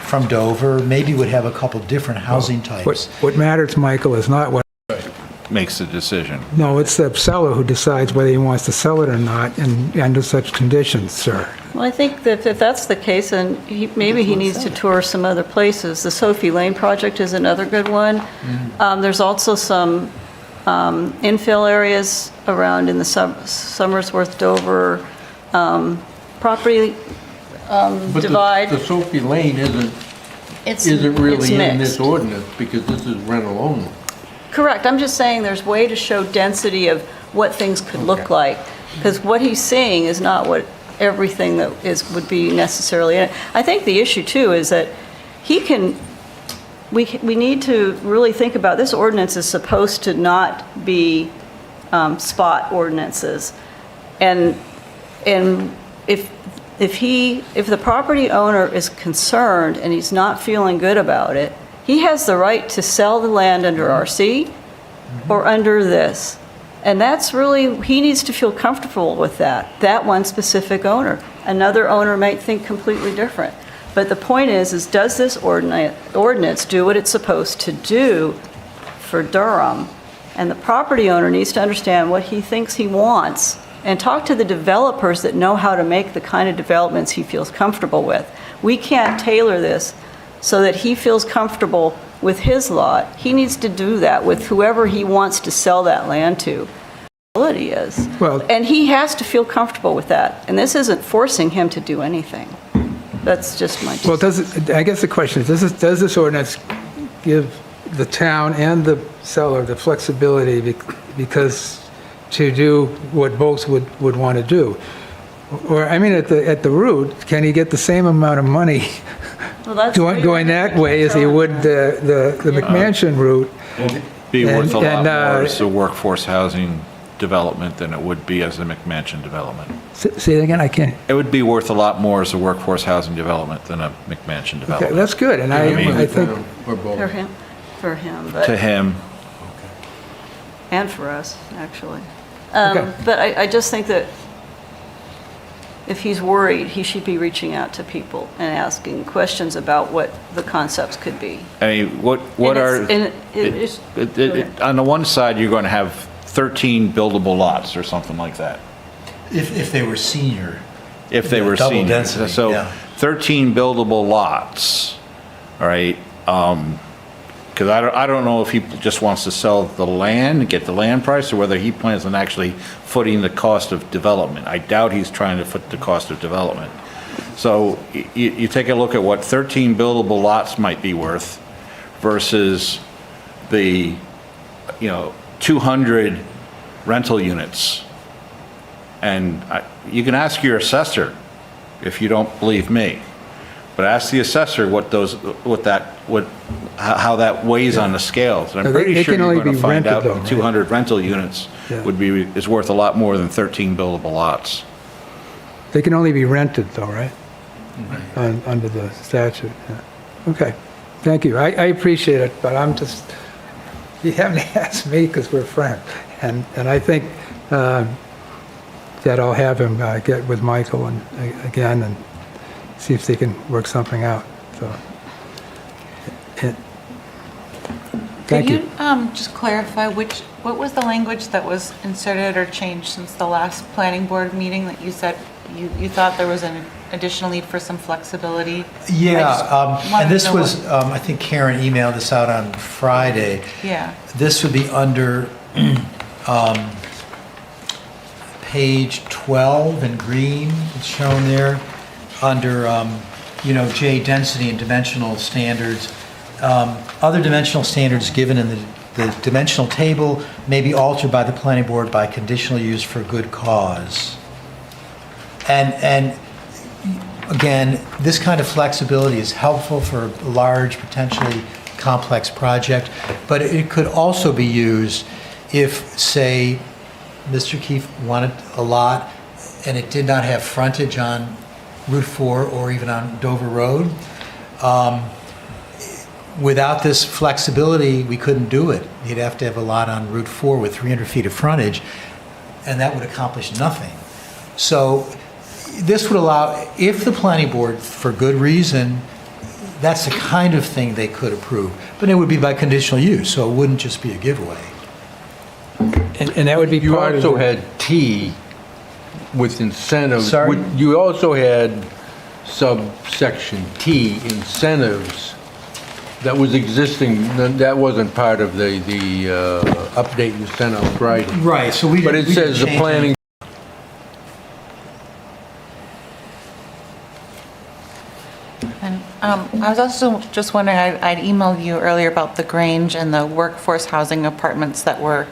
from Dover, maybe would have a couple different housing types. What matters, Michael, is not what Makes the decision. No, it's the seller who decides whether he wants to sell it or not, and under such conditions, sir. Well, I think that if that's the case, then maybe he needs to tour some other places. The Sophie Lane project is another good one. There's also some infill areas around in the Somersworth, Dover property But divide. the Sophie Lane isn't really in this ordinance, because this is rental only. Correct. I'm just saying there's way to show density of what things could look like. Because what he's seeing is not what everything that would be necessarily in it. I think the issue too is that we need to really think about, this ordinance is supposed to not be spot ordinances. And if the property owner is concerned and he's not feeling good about it, he has the right to sell the land under RC or under this. And that's really, he needs to feel comfortable with that one specific owner. Another owner might think completely different. But the point is does this ordinance do what it's supposed to do for Durham? And the property owner needs to understand what he thinks he wants and talk to the developers that know how to make the kind of developments he feels comfortable with. We can't tailor this so that he feels comfortable with his lot. He needs to do that with whoever he wants to sell that land to. He is. Well, and he has to feel comfortable with that. And this isn't forcing him to do anything. That's just my... Well, I guess the question is, does this ordinance give the town and the seller the flexibility because to do what both would want to do? Or, I mean, at the root, can he get the same amount of money going that way as he would the McMansion route? It'd be worth a lot more as a workforce housing development than it would be as a McMansion development. Say it again, I can't. It would be worth a lot more as a workforce housing development than a McMansion development. Okay, that's good, and I think... For him, but... To him. And for us, actually. But I just think that if he's worried, he should be reaching out to people and asking questions about what the concepts could be. I mean, what are... on the one side, you're going to have 13 buildable lots or something like that. If they were senior. If they were double senior. density, So yeah. 13 buildable lots, all right? Because I don't know if he just wants to sell the land and get the land price, or whether he plans on actually footing the cost of development. I doubt he's trying to foot the cost of development. So you take a look at what 13 buildable lots might be worth versus the, 200 rental units. And you can ask your assessor if you don't believe me, but ask the assessor how that weighs on the scales. And I'm pretty sure you're going to find out that 200 rental units is worth a lot more than 13 buildable lots. They can only be rented though, right? Under the statute. Yeah. Okay, thank you. I appreciate it, but you haven't asked me because we're friends. And I think that I'll have him get with Michael again and see if they can work something out. So, thank you. Could you just clarify what was the language that was inserted or changed since the last planning board meeting that you said you thought there was an additional need for some flexibility? Yeah, wanted and to this know was, I think Karen emailed this out on Friday. Yeah. This would be under page 12 in green, it's shown there, under, J, density and dimensional standards. Other dimensional standards given in the dimensional table may be altered by the planning board by conditional use for good cause. And again, this kind of flexibility is helpful for a large, potentially complex project, but it could also be used if, say, Mr. Keefe wanted a lot and it did not have frontage on Route 4 or even on Dover Road. Without this flexibility, we couldn't do it. He'd have to have a lot on Route 4 with 300 feet of frontage, and that would accomplish nothing. So this would allow, if the planning board, for good reason, that's the kind of thing they could approve, but it would be by conditional use, so it wouldn't just be a giveaway. And that would be You part of also the- had T with incentives. Sorry? You also had subsection T, incentives, that was existing, that wasn't part of the update you sent out Friday. Right, so we But didn't- it we didn't says the change planning. And I was also just wondering, I'd emailed you earlier about the Grange and the workforce housing apartments that were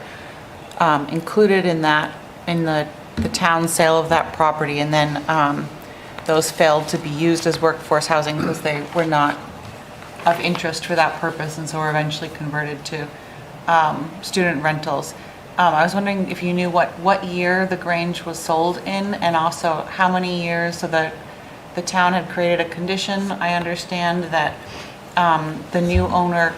included in that, in the town sale of that property, and then those failed to be used as workforce housing because they were not of interest for that purpose, and so were eventually converted to student rentals. I was wondering if you knew what year the Grange was sold in, and also how many years, so that the town had created a condition, I understand, that the new owner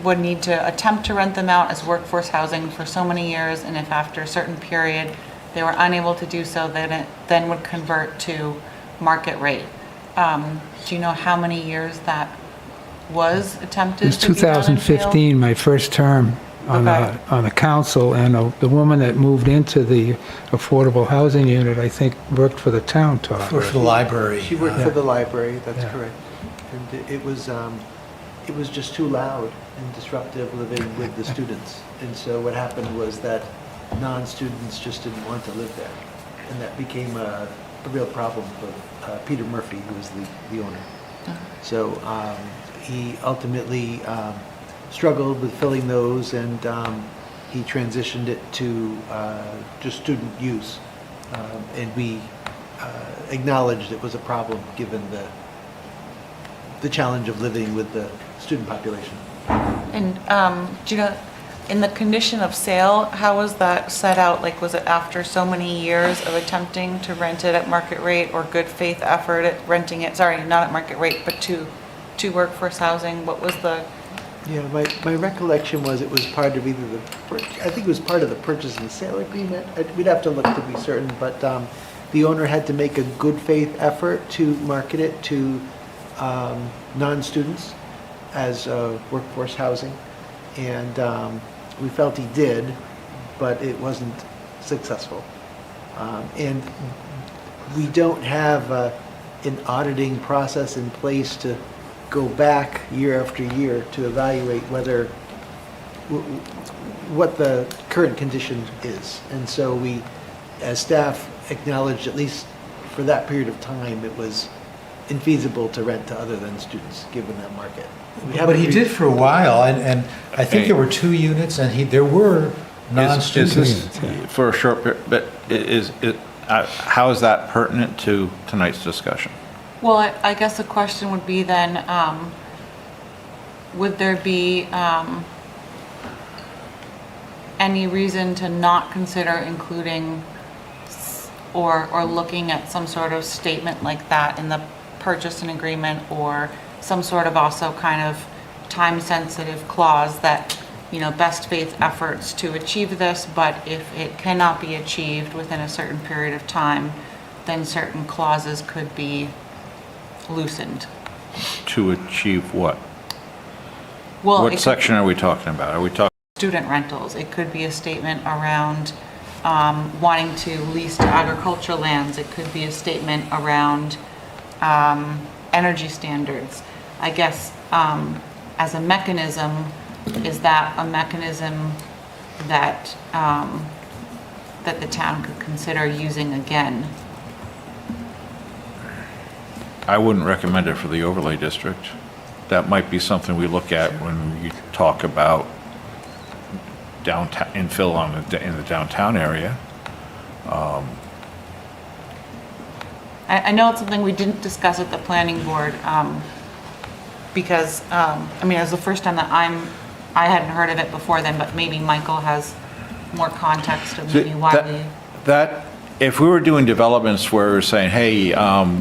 would need to attempt to rent them out as workforce housing for so many years, and if after a certain period they were unable to do so, then it then would convert to market rate. Do you know how many years that was attempted It was to be done and failed? 2015, my first term on the council, and the woman that moved into the affordable housing unit, I think, worked for the town, Todd. For the library. She worked for the library, that's correct. And it was just too loud and disruptive living with the students. And so what happened was that non-students just didn't want to live there. And that became a real problem for Peter Murphy, who was the owner. So he ultimately struggled with filling those, and he transitioned it to just student use. And we acknowledged it was a problem given the challenge of living with the student population. And do you know, in the condition of sale, how was that set out? Like, was it after so many years of attempting to rent it at market rate, or good faith effort at renting it, sorry, not at market rate, but to workforce housing? What was the... Yeah, my recollection was it was part of either I think it was part of the purchase and sale agreement. We'd have to look to be certain, but the owner had to make a good faith effort to market it to non-students as workforce housing. And we felt he did, but it wasn't successful. And we don't have an auditing process in place to go back year after year to evaluate what the current condition is. And so we, as staff, acknowledged, at least for that period of time, it was infeasible to rent to other than students, given that market. But he did for a while, and I think there were 2 units, and there were non-students. Is this, for a short period, but how is that pertinent to tonight's discussion? Well, I guess the question would be then, would there be any reason to not consider including or looking at some sort of statement like that in the purchase and agreement, or some sort of also kind of time-sensitive clause that, best faith efforts to achieve this, but if it cannot be achieved within a certain period of time, then certain clauses could be loosened. To achieve what? Well, What section are we talking about? Are we talking? Student rentals. It could be a statement around wanting to lease to agricultural lands. It could be a statement around energy standards. I guess as a mechanism, is that a mechanism that that the town could consider using again? I wouldn't recommend it for the overlay district. That might be something we look at when we talk about downtown infill in the downtown area. I know it's something we didn't discuss at the planning board, because, I mean, it was the first time that I hadn't heard of it before then, but maybe Michael has more context of maybe why we... That, if we were doing developments where we're saying, hey,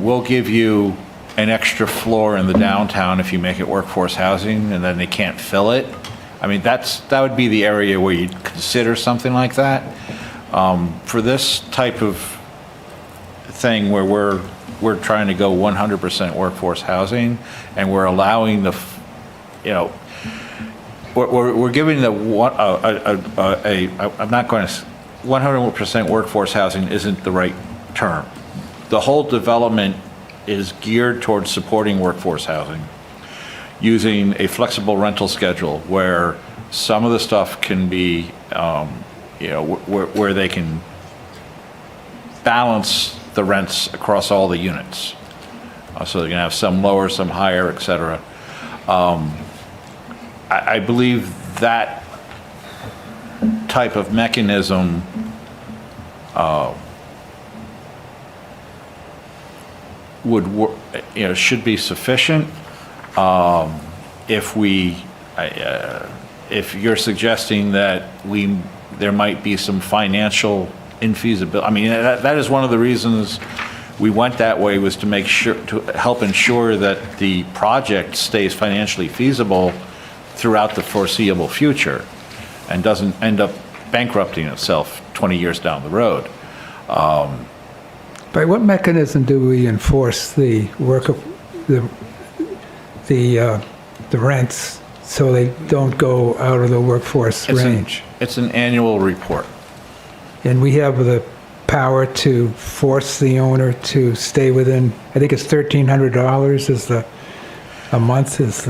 we'll give you an extra floor in the downtown if you make it workforce housing, and then they can't fill it, I mean, that would be the area where you'd consider something like that. For this type of thing where we're trying to go 100% workforce housing, and we're allowing the, you know, we're giving the I'm not going to, 100% workforce housing isn't the right term. The whole development is geared towards supporting workforce housing, using a flexible rental schedule where some of the stuff can be, you know, where they can balance the rents across all the units. So they're going to have some lower, some higher, et cetera. I believe that type of mechanism would work, you know, should be sufficient. If you're suggesting that there might be some financial infeasibility, I mean, that is one of the reasons we went that way, was to make sure, to help ensure that the project stays financially feasible throughout the foreseeable future and doesn't end up bankrupting itself 20 years down the road. By what mechanism do we enforce the work of the rents so they don't go out of the workforce range? It's an annual report. And we have the power to force the owner to stay within, I think it's $1,300 is a month is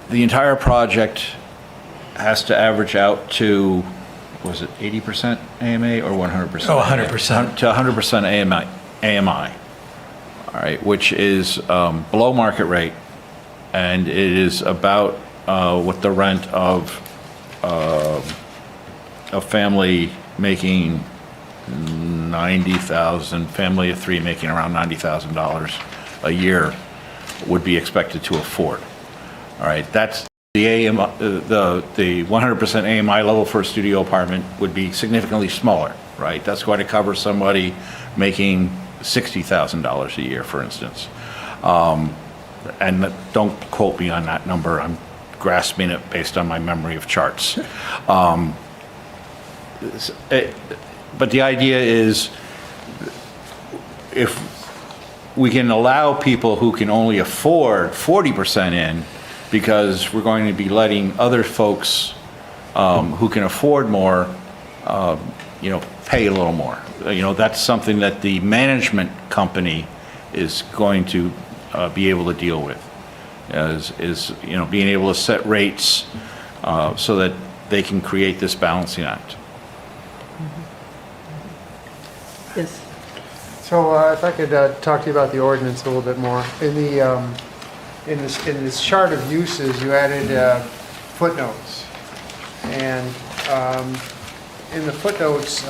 the entire project has to average out to, was it 80% AMA or 100%? Oh, 100%. To 100% AMI. All right, which is below market rate, and it is about what the rent of a family making $90,000, family of three making around $90,000 a year would be expected to afford. All right, that's the the 100% AMI level for a studio apartment would be significantly smaller, right? That's going to cover somebody making $60,000 a year, for instance. And don't quote me on that number. I'm grasping it based on my memory of charts. But the idea is, if we can allow people who can only afford 40% in, because we're going to be letting other folks who can afford more, you know, pay a little more. You know, that's something that the management company is going to be able to deal with, is you know, being able to set rates so that they can create this balancing act. Yes. So if I could talk to you about the ordinance a little bit more. In this chart of uses, you added footnotes. And in the footnotes,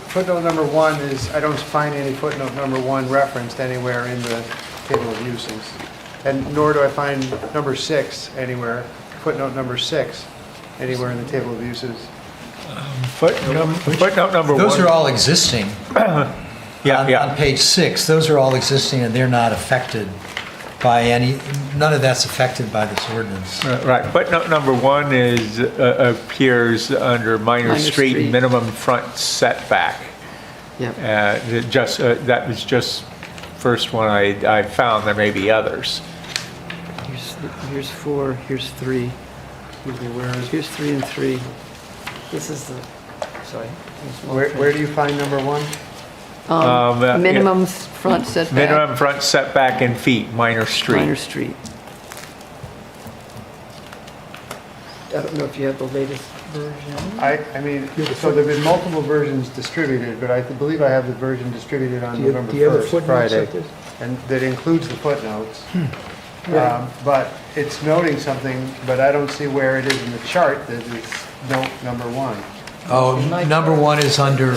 footnote number 1 is, I don't find any footnote number 1 referenced anywhere in the table of uses. And nor do I find number 6 anywhere, footnote number 6 anywhere in the table of uses. Footnote number 1. Those are all existing. On page 6, those are all existing and they're not affected by any, none of that's affected by this ordinance. Right. Footnote number 1 is appears under minor street minimum front setback. Yep. That was just first one I found. There may be others. Here's 4, here's 3. Here's 3 and 3. This is the, sorry. Where do you find number 1? Minimum front setback. Minimum front setback in feet, minor street. Minor street. I don't know if you have the latest version. I mean, so there've been multiple versions distributed, but I believe I have the version distributed on November do you have the 1st, footnotes Friday. of this? And that includes the footnotes. Yeah. But it's noting something, but I don't see where it is in the chart that it's note number 1. Oh, number 1 is under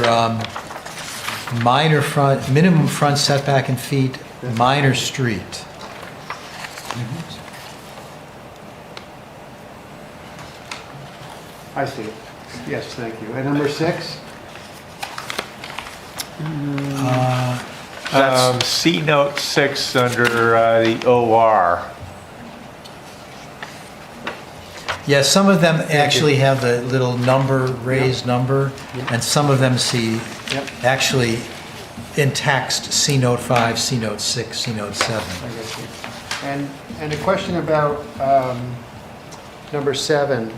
minimum front setback in feet, minor street. I see it. Yes, thank you. And number 6? C note 6 under the OR. Yeah, some of them actually have the little number, raised number, and some of them see actually in text, C note 5, C note 6, C note 7. I guess you. And a question about number 7,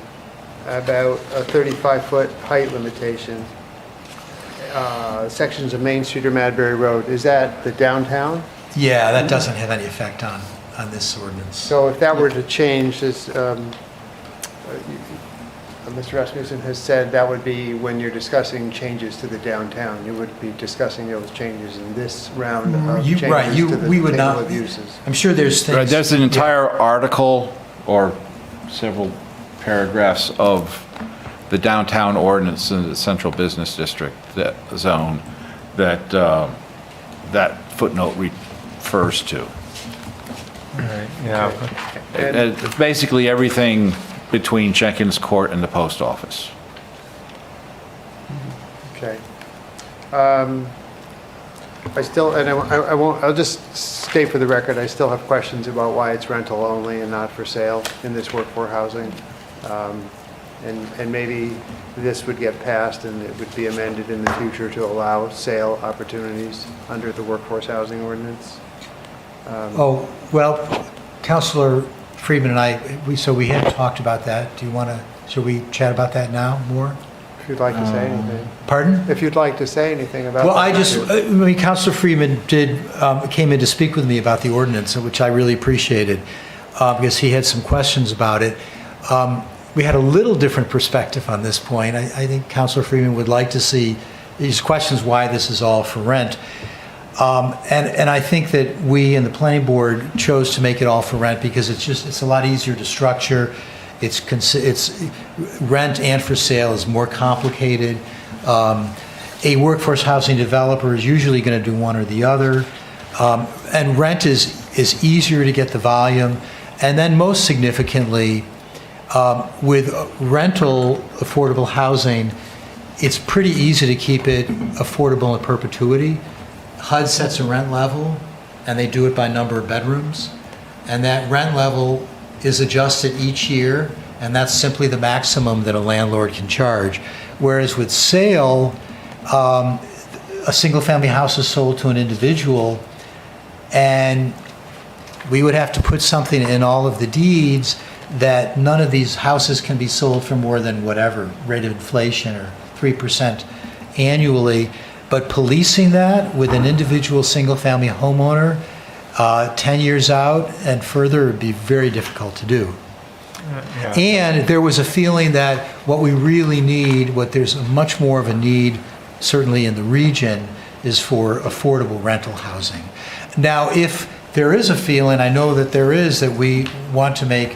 about a 35-foot height limitation. Sections of Main Street or Madbury Road, is that the downtown? Yeah, that doesn't have any effect on this ordinance. So if that were to change, this, Mr. Rasmussen has said that would be when you're discussing changes to the downtown. You would be discussing those changes in this round of changes to the we would table not. of uses. I'm sure there's things. Right, there's an entire article or several paragraphs of the downtown ordinance in the central business district zone that that footnote refers to. Right, yeah. It's basically everything between Jenkins Court and the post office. Okay. I still, and I won't, I'll just state for the record, I still have questions about why it's rental only and not for sale in this workforce housing. And maybe this would get passed and it would be amended in the future to allow sale opportunities under the workforce housing ordinance. Oh, well, Councilor Friedman and I, so we had talked about that. Do you want to, should we chat about that now more? If you'd like to say anything. Pardon? If you'd like to say anything about Well, that. I mean, Councilor Friedman came in to speak with me about the ordinance, which I really appreciated, because he had some questions about it. We had a little different perspective on this point. I think Councilor Freeman would like to see these questions why this is all for rent. And I think that we in the planning board chose to make it all for rent because it's a lot easier to structure. It's rent and for sale is more complicated. A workforce housing developer is usually going to do one or the other. And rent is easier to get the volume. And then most significantly, with rental affordable housing, it's pretty easy to keep it affordable in perpetuity. HUD sets a rent level, and they do it by number of bedrooms. And that rent level is adjusted each year, and that's simply the maximum that a landlord can charge. Whereas with sale, a single-family house is sold to an individual, and we would have to put something in all of the deeds that none of these houses can be sold for more than whatever rate of inflation or 3% annually. But policing that with an individual single-family homeowner 10 years out and further would be very difficult to do. Yeah. And there was a feeling that what we really need, what there's much more of a need, certainly in the region, is for affordable rental housing. Now, if there is a feeling, I know that there is, that we want to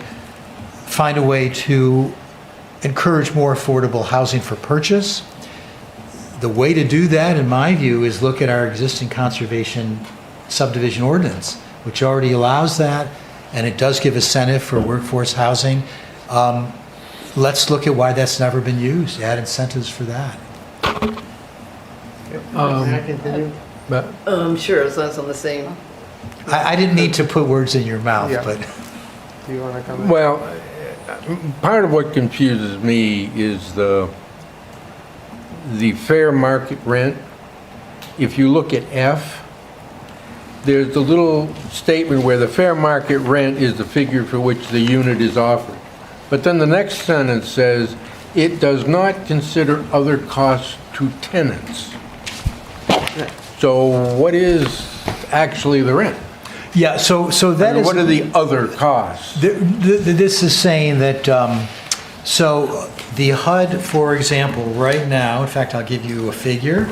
find a way to encourage more affordable housing for purchase. The way to do that, in my view, is look at our existing conservation subdivision ordinance, which already allows that, and it does give incentive for workforce housing. Let's look at why that's never been used, add incentives for that. Can I continue? Sure, so that's on the same. I didn't mean to put words in your mouth, Yeah. but Do you want to comment? Well, part of what confuses me is the fair market rent. If you look at F, there's a little statement where the fair market rent is the figure for which the unit is offered. But then the next sentence says, it does not consider other costs to tenants. So what is actually the rent? Yeah, so that is... What are the other costs? This is saying that, so the HUD, for example, right now, in fact, I'll give you a figure.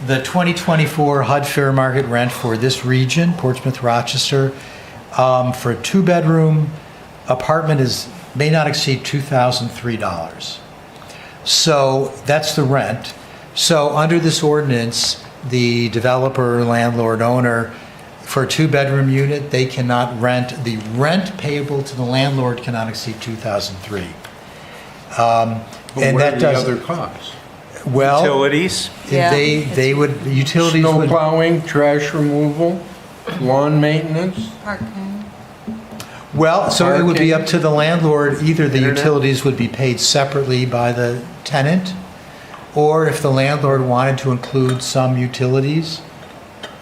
The 2024 HUD fair market rent for this region, Portsmouth, Rochester, for a 2-bedroom apartment may not exceed $2,003. So that's the rent. So under this ordinance, the developer, landlord, owner, for a 2-bedroom unit, they cannot rent, the rent payable to the landlord cannot exceed $2,003. But And what that are the does, other costs? well, Utilities? they would, utilities Snow would, plowing, trash removal, lawn maintenance? Parking. well, so it would be Parking. up to the landlord, either the Internet. utilities would be paid separately by the tenant, or if the landlord wanted to include some utilities,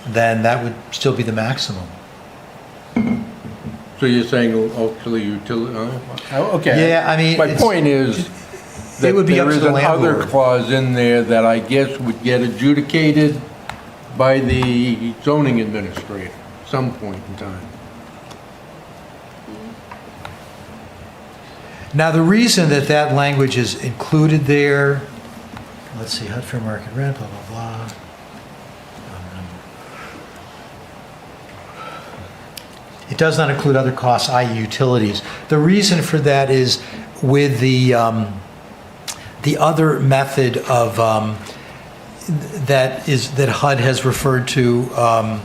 then that would still be the maximum. So you're saying actually utility, okay. Yeah, I mean, My it's- point is that it would be up there to is the another landlord. clause in there that I guess would get adjudicated by the zoning administrator some point in time. Now, the reason that that language is included there, let's see, HUD fair market rent, blah, blah, blah. It does not include other costs, i.e. utilities. The reason for that is with the other method of, that HUD has referred to,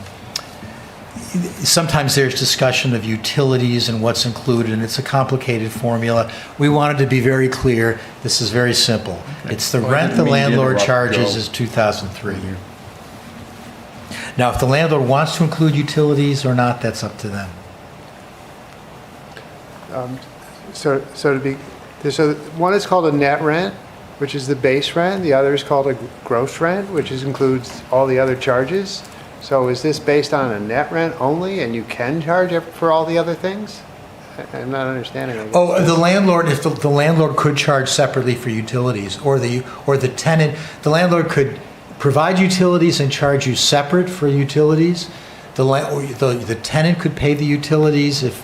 sometimes there's discussion of utilities and what's included, and it's a complicated formula. We wanted to be very clear, this is very simple. It's the Well, I rent the didn't mean to landlord interrupt, charges Joe. is $2,003. Now, if the landlord wants to include utilities or not, that's up to them. So to be, so one is called a net rent, which is the base rent. The other is called a gross rent, which includes all the other charges. So is this based on a net rent only, and you can charge for all the other things? I'm not understanding. I guess. Oh, the landlord, if the landlord could charge separately for utilities, or the tenant, the landlord could provide utilities and charge you separate for utilities. The tenant could pay the utilities if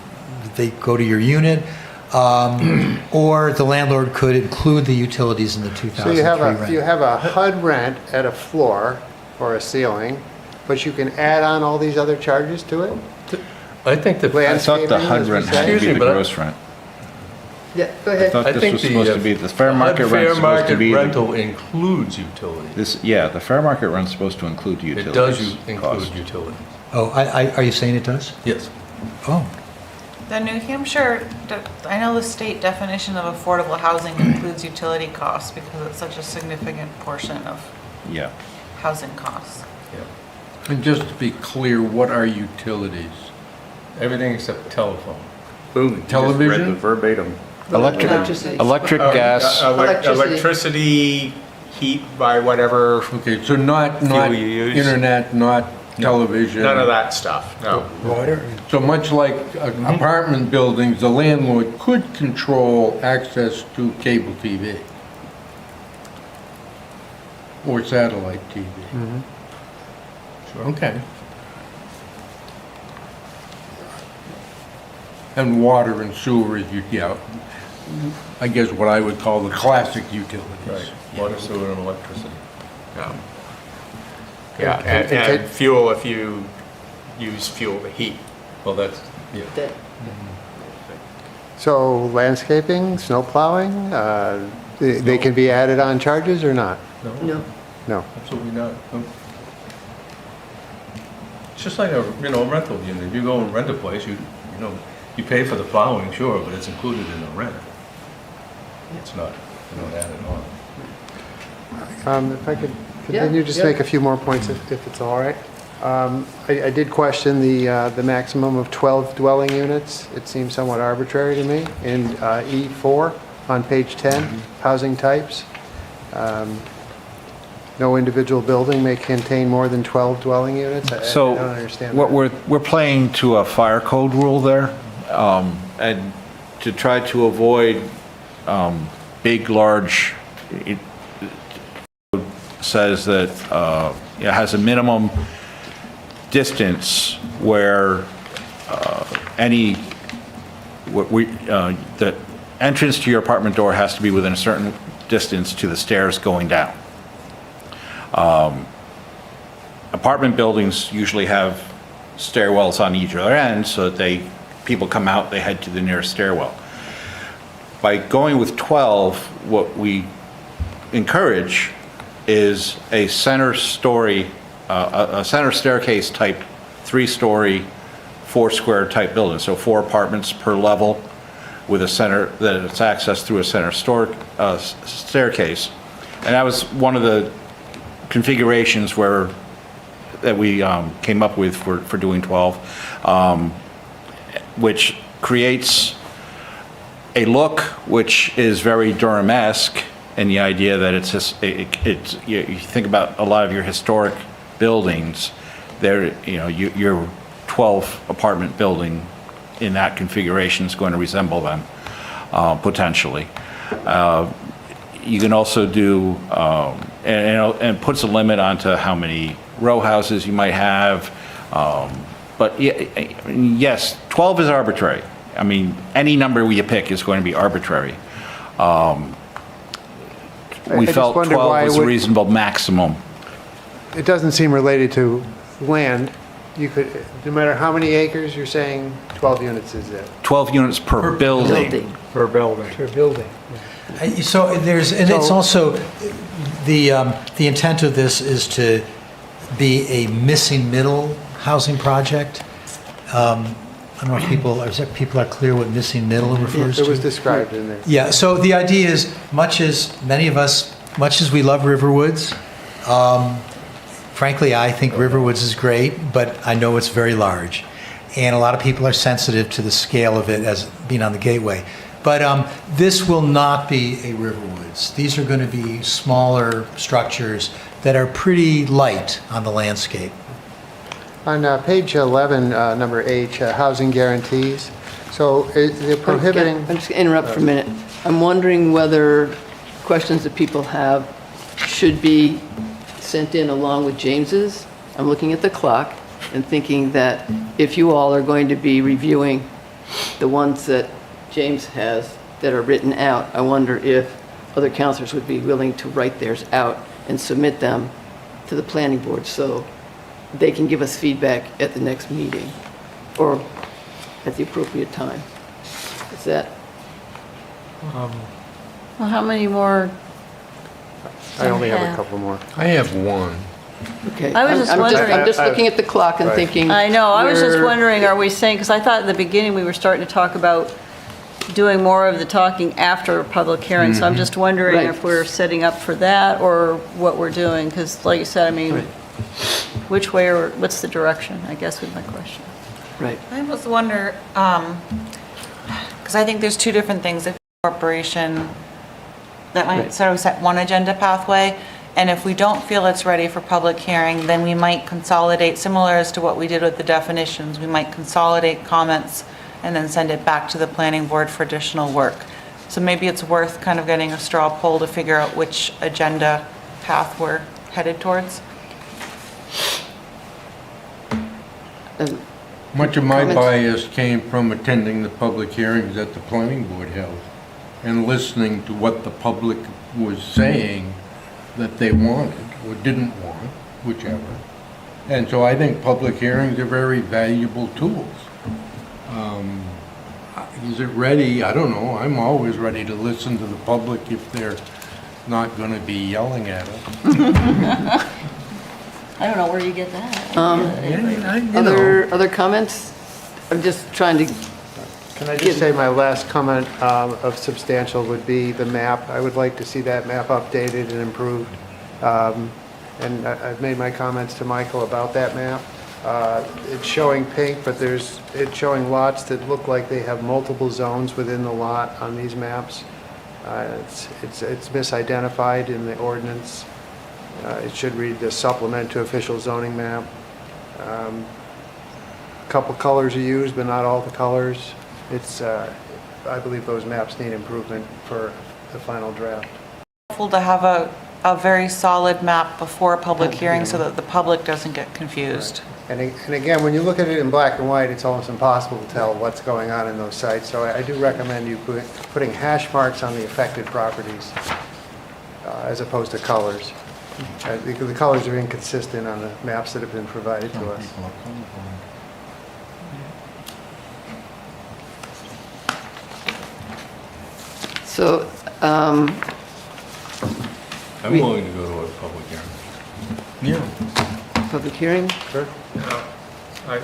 they go to your unit, or the landlord could include the utilities in the 2003 So rent. you have a HUD rent at a floor or a ceiling, but you can add on all these other charges to it? I think that, I thought the HUD rent had to be the gross rent. Yeah, go ahead. I thought this was supposed to be, the fair market rent's supposed to be... fair market rental includes utilities. This, yeah, the fair market rent's supposed to include utilities. It does include cost. utilities. Oh, are you saying it does? Yes. Oh. The New Hampshire, I know the state definition of affordable housing includes utility costs because it's such a significant portion of Yeah. housing costs. And just to be clear, what are utilities? Everything except telephone. Boom. Television? Verbatim. Electric, gas. Electricity, heat by whatever Okay, so not fuel you use. internet, not television? None of that stuff, no. Water? So much like apartment buildings, the landlord could control access to cable TV or satellite TV. Okay. And water and sewer is, I guess what I would call the classic utilities. Right. Water, sewer, and electricity. Yeah, and fuel if you use fuel to heat. Well, that's, yeah. So landscaping, snow plowing, they can be added on charges or not? No. No. Absolutely not. No. It's just like a rental unit. If you go and rent a place, you you pay for the plowing, sure, but it's included in the rent. It's not, you don't add it on. If I could continue, just make a few more points if it's all right. I did question the maximum of 12 dwelling units. It seems somewhat arbitrary to me. In E4 on page 10, housing types, no individual building may contain more than 12 dwelling units. I don't understand what that. we're playing to a fire code rule there, and to try to avoid big, large, it says that it has a minimum distance where the entrance to your apartment door has to be within a certain distance to the stairs going down. Apartment buildings usually have stairwells on each other end, so that people come out, they head to the nearest stairwell. By going with 12, what we encourage is a center story, a center staircase type, 3-story, 4-square type building. So 4 apartments per level with a center, that it's accessed through a center staircase. And that was one of the configurations that we came up with for doing 12, which creates a look which is very Durham-esque, and the idea that it's just, you think about a lot of your historic buildings, your 12 apartment building in that configuration is going to resemble them, potentially. You can also do, and puts a limit onto how many row houses you might have. But yes, 12 is arbitrary. I mean, any number you pick is going to be arbitrary. We just felt wonder 12 why was it a would- reasonable maximum. It doesn't seem related to land. You could, no matter how many acres, you're saying 12 units is it? 12 units per building. Per building. Per building. So there's, and it's also, the intent of this is to be a missing middle housing project. I don't know if people are clear what missing middle refers to. It was described in there. Yeah, so the idea is, much as we love Riverwoods, frankly, I think Riverwoods is great, but I know it's very large. And a lot of people are sensitive to the scale of it as being on the gateway. But this will not be a Riverwoods. These are going to be smaller structures that are pretty light on the landscape. On page 11, number H, housing guarantees. So they're prohibiting... I'm just going to interrupt for a minute. I'm wondering whether questions that people have should be sent in along with James's. I'm looking at the clock and thinking that if you all are going to be reviewing the ones that James has that are written out, I wonder if other counselors would be willing to write theirs out and submit them to the planning board so they can give us feedback at the next meeting or at the appropriate time. Is that? Well, how many more? I only have a couple more. I have one. Okay. I was just wondering- I'm just looking at the clock and thinking. I know, I was just we're- wondering, are we saying, because I thought at the beginning we were starting to talk about doing more of the talking after a public hearing, so I'm just wondering Right. if we're setting up for that or what we're doing, because like you said, I mean, which way or what's the direction, I guess was my question. Right. I almost wonder, because I think there's two different things. If corporation, that might Right. sort of set one agenda pathway, and if we don't feel it's ready for public hearing, then we might consolidate, similar as to what we did with the definitions, we might consolidate comments and then send it back to the planning board for additional work. So maybe it's worth kind of getting a straw poll to figure out which agenda path we're headed towards. Much of my Comments? bias came from attending the public hearings that the planning board held and listening to what the public was saying that they wanted or didn't want, whichever. And so I think public hearings are very valuable tools. Is it ready? I don't know. I'm always ready to listen to the public if they're not going to be yelling at us. I don't know where you get that. Other comments? I'm just trying to. Can I just say my last comment of substantial would be the map. I would like to see that map updated and improved. And I've made my comments to Michael about that map. It's showing pink, but it's showing lots that look like they have multiple zones within the lot on these maps. It's misidentified in the ordinance. It should read the supplement to official zoning map. A couple colors are used, but not all the colors. I believe those maps need improvement for the final draft. Helpful to have a very solid map before a public hearing so that the public doesn't get confused. And again, when you look at it in black and white, it's almost impossible to tell what's going on in those sites. So I do recommend you putting hash marks on the affected properties as opposed to colors. The colors are inconsistent on the maps that have been provided to us. So, I'm willing to go to a public hearing. public hearing? Sure. I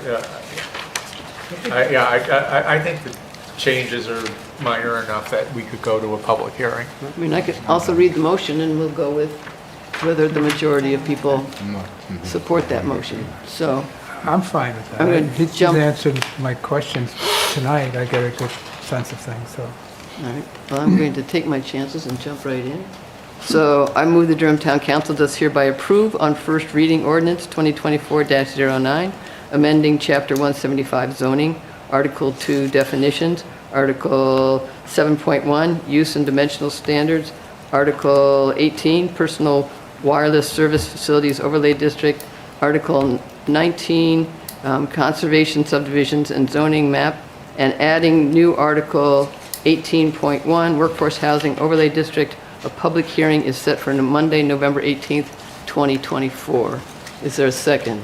think the changes are minor enough that we could go to a public hearing. I mean, I could also read the motion and we'll go with whether the majority of people support that motion. So, I'm fine with that. I'm gonna He's jump- answered my questions tonight. I get a good sense of things, so. all right, well, I'm going to take my chances and jump right in. So I move the Durham Town Council does hereby approve on first reading ordinance 2024-09, amending Chapter 175 zoning, Article 2 definitions, Article 7.1 use and dimensional standards, Article 18 personal wireless service facilities overlay district, Article 19 conservation subdivisions and zoning map, and adding new Article 18.1 workforce housing overlay district. A public hearing is set for Monday, November 18th, 2024. Is there a second?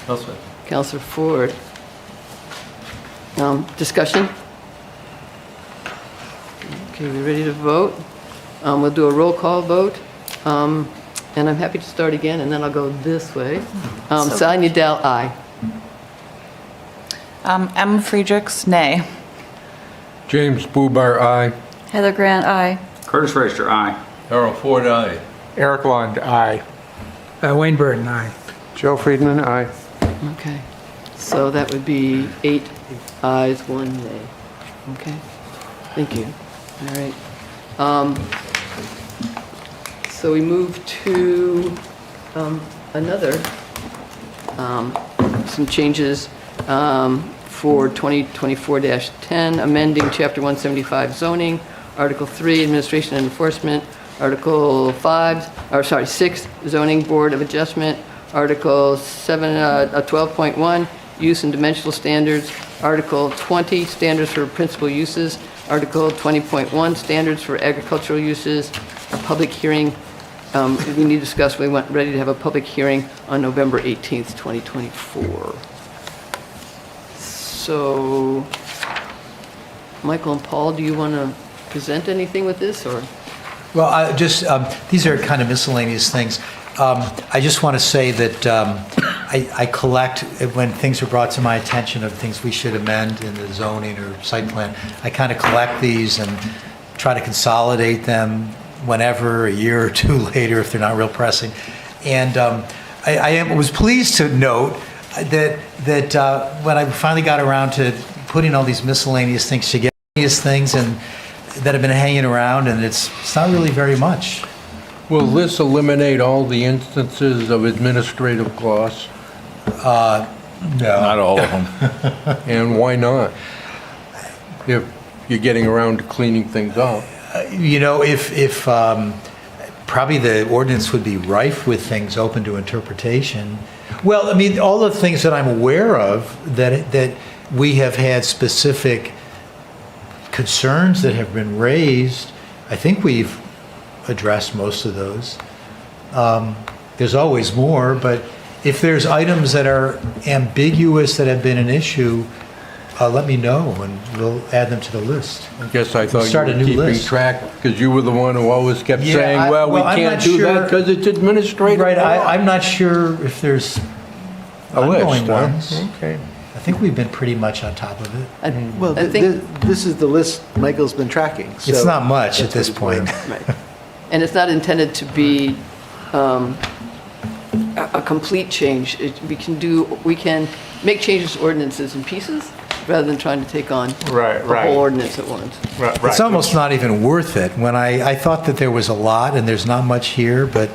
Also, Councilor Ford. Discussion? Okay, we ready to vote? We'll do a roll call vote. And I'm happy to start again, and then I'll go this way. Sally Udell, aye. M. Friedrichs, nay. James Bubar, aye. Heather Grant, aye. Curtis Raster, aye. Harold Ford, aye. Eric Lund, aye. Wayne Burton, aye. Joe Friedman, aye. Okay. So that would be 8 ayes, 1 nay. Okay. Thank you. All right. So we move to another, some changes for 2024-10, amending Chapter 175 zoning, Article 3 administration and enforcement, Article 6 zoning board of adjustment, Article 12.1 use and dimensional standards, Article 20 standards for principal uses, Article 20.1 standards for agricultural uses. A public hearing, we need to discuss, we want ready to have a public hearing on November 18th, 2024. So, Michael and Paul, do you want to present anything with this, or? Well, these are kind of miscellaneous things. I just want to say that I collect, when things are brought to my attention of things we should amend in the zoning or site plan, I kind of collect these and try to consolidate them whenever, a year or two later, if they're not real pressing. And I was pleased to note that when I finally got around to putting all these miscellaneous things together, and that have been hanging around, and it's not really very much. Will this eliminate all the instances of administrative gloss? No. Not all of them. And why not? If you're getting around to cleaning things up. If probably the ordinance would be rife with things open to interpretation. Well, I mean, all the things that I'm aware of that we have had specific concerns that have been raised, I think we've addressed most of those. There's always more, but if there's items that are ambiguous that have been an issue, let me know and we'll add them to the list. I guess I thought you Start a were new keeping list. track because you were the one who always kept Yeah, saying, we I'm can't not do sure- that because it's administrative. Right, law." I'm not sure if there's A list, ongoing huh? ones. Okay. I think we've been pretty much on top of it. Well, I think- this is the list Michael's been tracking. It's so not much at that's this what it's point. Right. And it's not intended to be a complete change. We can make changes to ordinances in pieces rather than trying to take on Right, the right. whole ordinance at once. Right. It's almost not even worth it. When I thought that there was a lot and there's not much here, but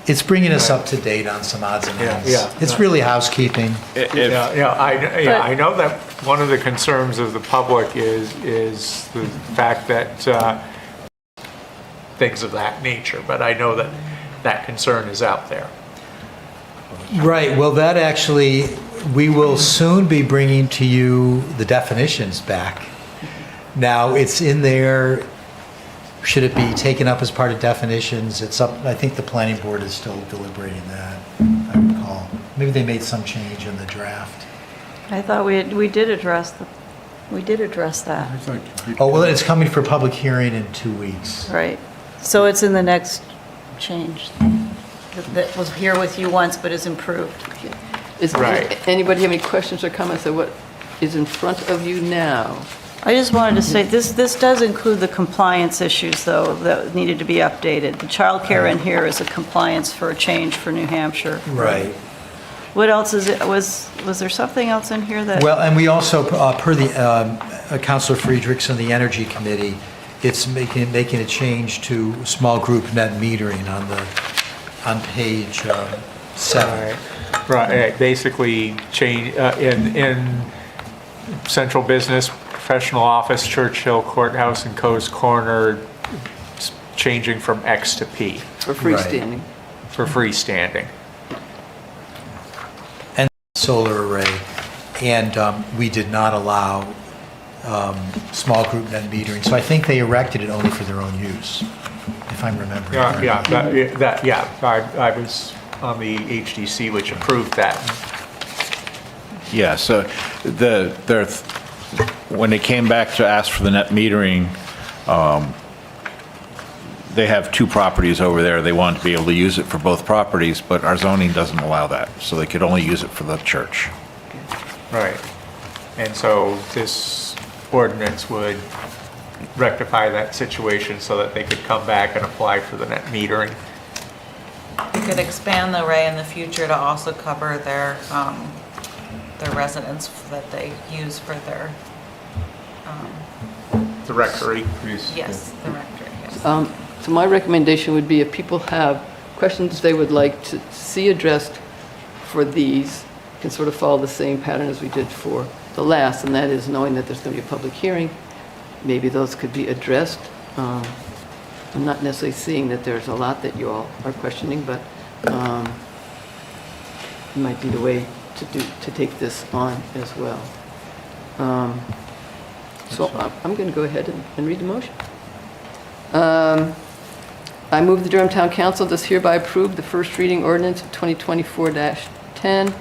it's bringing us up to date on some odds and ends. Yeah. It's really housekeeping. I know that one of the concerns of the public is the fact that things of that nature, but I know that that concern is out there. Right, well, that actually, we will soon be bringing to you the definitions back. Now, it's in there, should it be taken up as part of definitions? It's up, I think the planning board is still deliberating that, I recall. Maybe they made some change in the draft. I thought we did address that, Oh, well, it's coming for public hearing in 2 weeks. right? So it's in the next change that was here with you once but is improved. Does anybody have any questions or comments of what is in front of you now? I just wanted to say, this does include the compliance issues, though, that needed to be updated. The childcare in here is a compliance for a change for New Hampshire. Right. What else is it, was there something else in here that? Well, and we also, per the Councilor Friedrichs and the Energy Committee, it's making a change to small group net metering on page 7. Right, basically change, in central business, professional office, Churchill Courthouse and Coe's Corner, changing from X to P. For freestanding. For freestanding. And solar array. And we did not allow small group net metering. So I think they erected it only for their own use, if I'm remembering correctly. I was on the HDC which approved that. Yeah, so when they came back to ask for the net metering, they have 2 properties over there. They wanted to be able to use it for both properties, but our zoning doesn't allow that. So they could only use it for the church. Right. And so this ordinance would rectify that situation so that they could come back and apply for the net metering. We could expand the array in the future to also cover their residents that they use for their, The rectory. yes, the rectory, yes. So my recommendation would be if people have questions they would like to see addressed for these, can sort of follow the same pattern as we did for the last, and that is knowing that there's going to be a public hearing. Maybe those could be addressed. I'm not necessarily seeing that there's a lot that you all are questioning, but it might be the way to take this on as well. So I'm going to go ahead and read the motion. I move the Durham Town Council does hereby approve the first reading ordinance of 2024-10,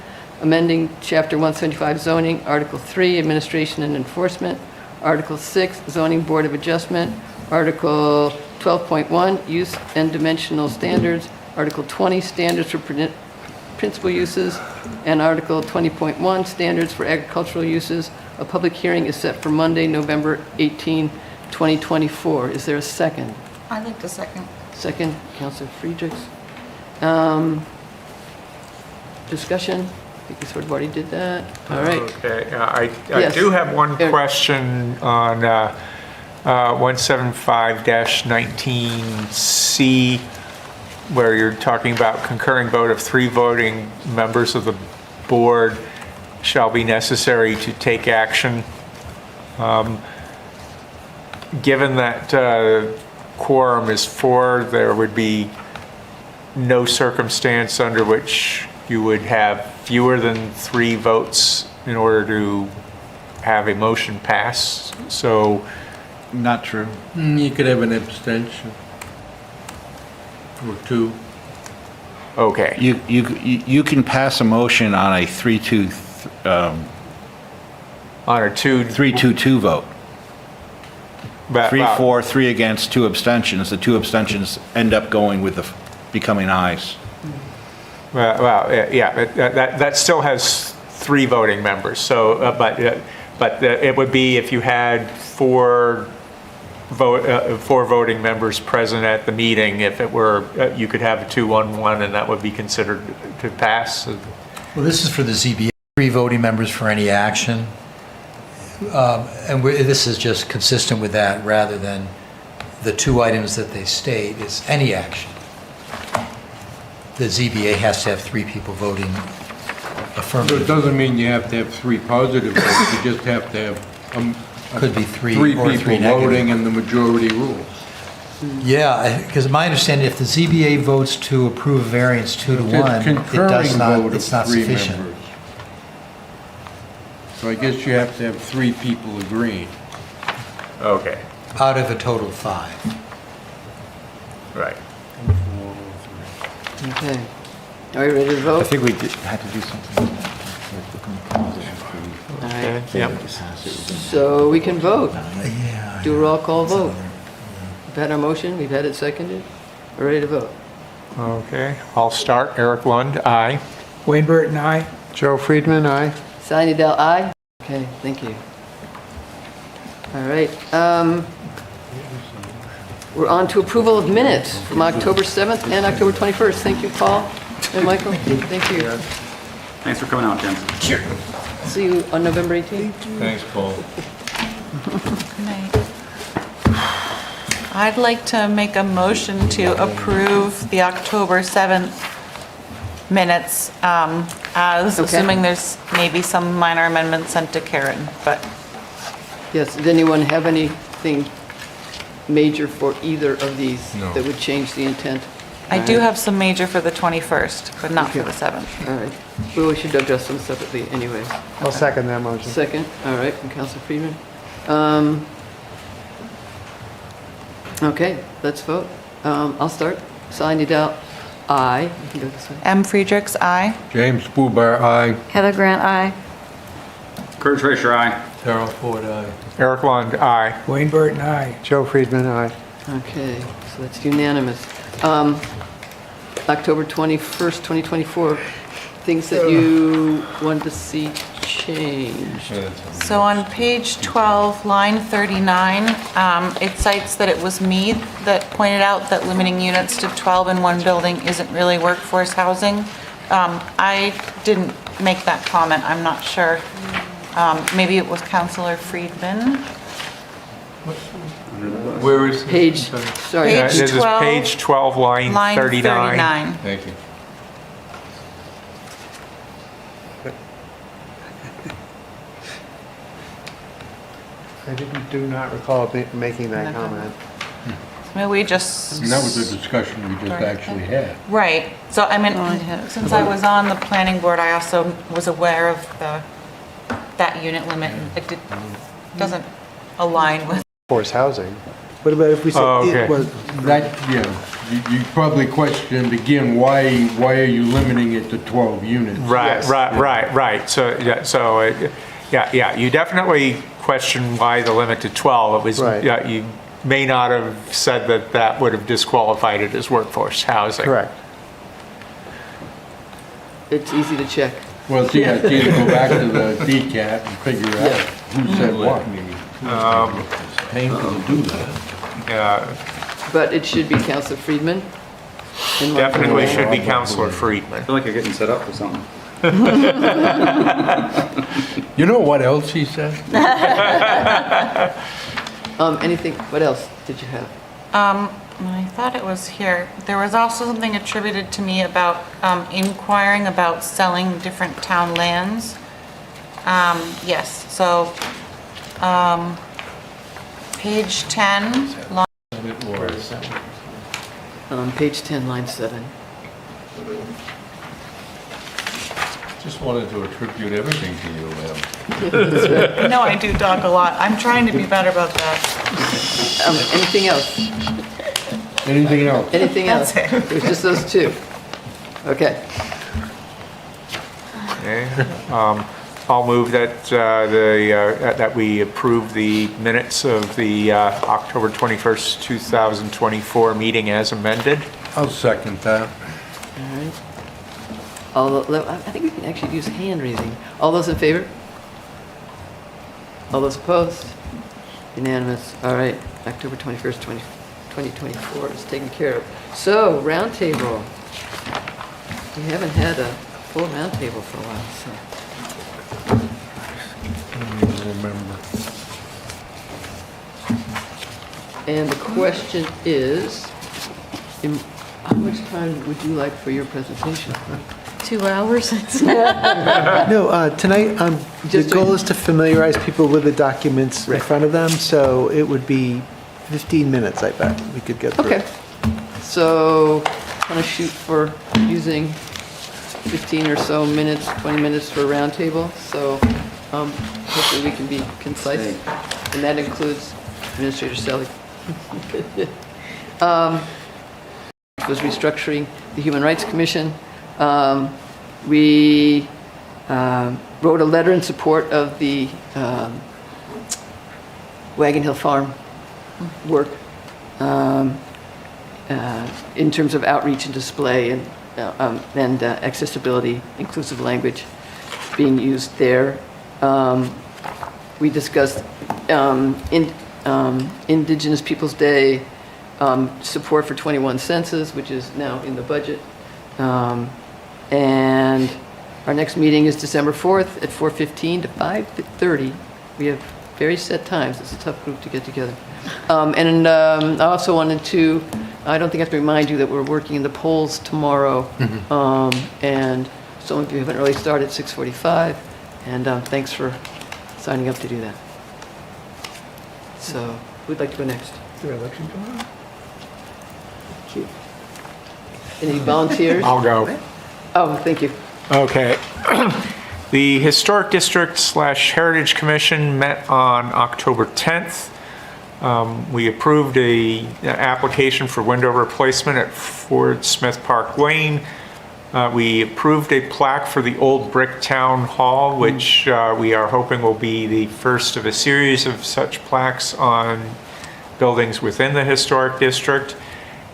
amending Chapter 175 zoning, Article 3, administration and enforcement, Article 6, zoning board of adjustment, Article 12.1, use and dimensional standards, Article 20, standards for principal uses, and Article 20.1, standards for agricultural uses. A public hearing is set for Monday, November 18, 2024. Is there a second? I'd like to second. Second, Councilor Friedrichs. Discussion? I think we sort of already did that. All right. Okay, I Yes. do have one question on 175-19C, where you're talking about concurring vote of 3 voting members of the board shall be necessary to take action. Given that quorum is 4, there would be no circumstance under which you would have fewer than 3 votes in order to have a motion pass. So, not true. You could have an abstention or 2. Okay. You can pass a motion on a 3-2 on a 3-2-2 vote. But, 3-4, 3 against, 2 abstentions. The 2 abstentions end up going with becoming ayes. That still has 3 voting members. So, but it would be if you had 4 voting members present at the meeting. If it were, you could have a 2-1-1, and that would be considered to pass. Well, this is for the ZBA, 3 voting members for any action. And this is just consistent with that, rather than the 2 items that they state is any action. The ZBA has to have 3 people voting So affirmative. it doesn't mean you have to have 3 positive votes, you just have to have Could be 3 3 or 3 people negative. voting and the majority rules. Yeah, because my understanding, if the ZBA votes to approve a variance 2 to 1, it Concurring does vote not, of it's not 3 sufficient. members. So I guess you have to have 3 people agreeing. Okay, Out of a total of 5. right. Okay. Are you ready to vote? I think we had to do something with the composition fee. All right. Yep. So we can vote. Yeah. Do a roll call vote. We've had our motion, we've had it seconded. We're ready to vote. Okay, I'll start. Eric Lund, aye. Wayne Burton, aye. Joe Friedman, aye. Sally Dell, aye. Okay, thank you. All right. We're on to approval of minutes from October 7th and October 21st. Thank you, Paul and Michael. Thank you. Thanks for coming out, Jim. Sure. See you on November 18th. Thanks, Paul. Good night. I'd like to make a motion to approve the October 7th minutes, as Okay. assuming there's maybe some minor amendments sent to Karen, but Yes, does anyone have anything major for either of these No. that would change the intent? I All do right. have some major for the 21st, but not for the 7th. All right. Well, we should address them separately anyway. I'll second that motion. Second, all right, from Council Friedman. Okay, let's vote. I'll start. Sally Dell, aye. You can go this way. M. Friedrichs, aye. James Spoolbar, aye. Heather Grant, aye. Kurt Tracer, aye. Carol Ford, aye. Eric Lund, aye. Wayne Burton, aye. Joe Friedman, aye. Okay, so that's unanimous. October 21st, 2024, things that you wanted to see changed. So on page 12, line 39, it cites that it was me that pointed out that limiting units to 12 in one building isn't really workforce housing. I didn't make that comment, I'm not sure. Maybe it was Councilor Friedman. Where is? Page, sorry. Page This is 12, page 12, line Line 39. 39. Thank you. I do not recall making that No comment. Maybe we just... And that was the discussion we just actually had. Right, so I mean, I had it. since I was on the planning board, I also was aware of that unit limit. It doesn't align with... Force housing. What about if we said Oh, okay. it was, That, yeah, you probably questioned again, why are you limiting it to 12 units? Right, right. So, yeah, you definitely question why the limit to 12. It was, Right. yeah, you may not have said that that would have disqualified it as workforce housing. Correct. It's easy to check. Well, it's either go back to the DCAT and figure out who said what. Painful to do that. But it should be Council Friedman. and Michael. Definitely should be Counselor Friedman. I feel like you're getting set up for something. You know what else he said? Anything, what else did you have? I thought it was here. There was also something attributed to me about inquiring about selling different town lands. Yes, so, page 10, line... Page 10, line 7. Just wanted to attribute everything to you, ma'am. No, I do talk a lot. I'm trying to be better about that. Anything else? Anything else? Anything else? That's it. It was just those two. Okay. Okay. I'll move that that we approve the minutes of the October 21st, 2024 meeting as amended. I'll second that. All right. I think we can actually use hand raising. All those in favor? All those opposed? Unanimous. All right. October 21st, 2024 is taken care of. So, roundtable. We haven't had a full roundtable for a while, so. Remember. And the question is, how much time would you like for your presentation? 2 hours? no, tonight, the Just goal is to familiarize people with the documents in front of them, so it would be 15 minutes, I bet we could get through. Okay. So, want to shoot for using 15 or so minutes, 20 minutes for a roundtable, so hopefully we can be concise. And that includes Administrator Selly. Was restructuring the Human Rights Commission. We wrote a letter in support of the Wagon Hill Farm work in terms of outreach and display and accessibility, inclusive language being used there. We discussed Indigenous Peoples' Day, support for 21 census, which is now in the budget. And our next meeting is December 4th at 4:15 to 5:30. We have very set times. It's a tough group to get together. I also wanted to, I don't think I have to remind you that we're working in the polls tomorrow. And some of you have an early start at 6:45. And thanks for signing up to do that. So, who'd like to go next? Is there election tomorrow? Any volunteers? I'll go. Oh, thank you. Okay. The Historic District / Heritage Commission met on October 10th. We approved an application for window replacement at Ford Smith Park Lane. We approved a plaque for the old brick town hall, which we are hoping will be the first of a series of such plaques on buildings within the historic district.